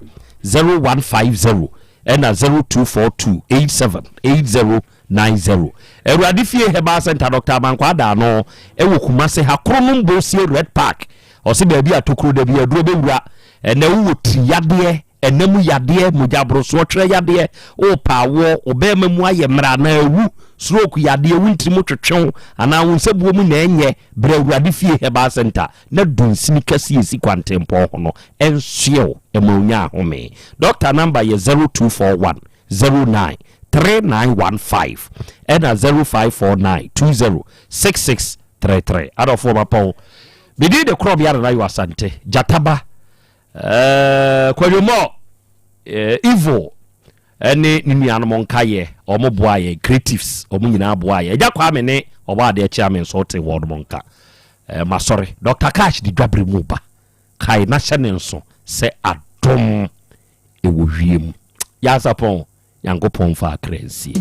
S14: 0150 ena 0242878090 Eradi fie heba center Dr. Mankwada no ewo kumase hakrono mbosie Red Park ose baabi atokro da bi aduro bewura ena wo triyade enemu yade mujabro so twere yade o pawo obema mu aye mra na ewu stroke yade wuntiri mu twetwen ana wonsebuo mu na enye bra Eradi fie heba center na dunsini kase esi kwantempo hono ensio emonya home doctor number ye 0241 09 3915 and 0549 206633 out of former Paul bidi de Krobea na Yaw Asante jataba kwayomo evil ene nnuanom nkaye omoboaye creatives omunyina boaye eja kwa me ne oba de chairman so te word monka masori Dr. Cash di dwabre mu ba kai na hyene nso se adom ewo wiem ya sapon yankopon fa akransie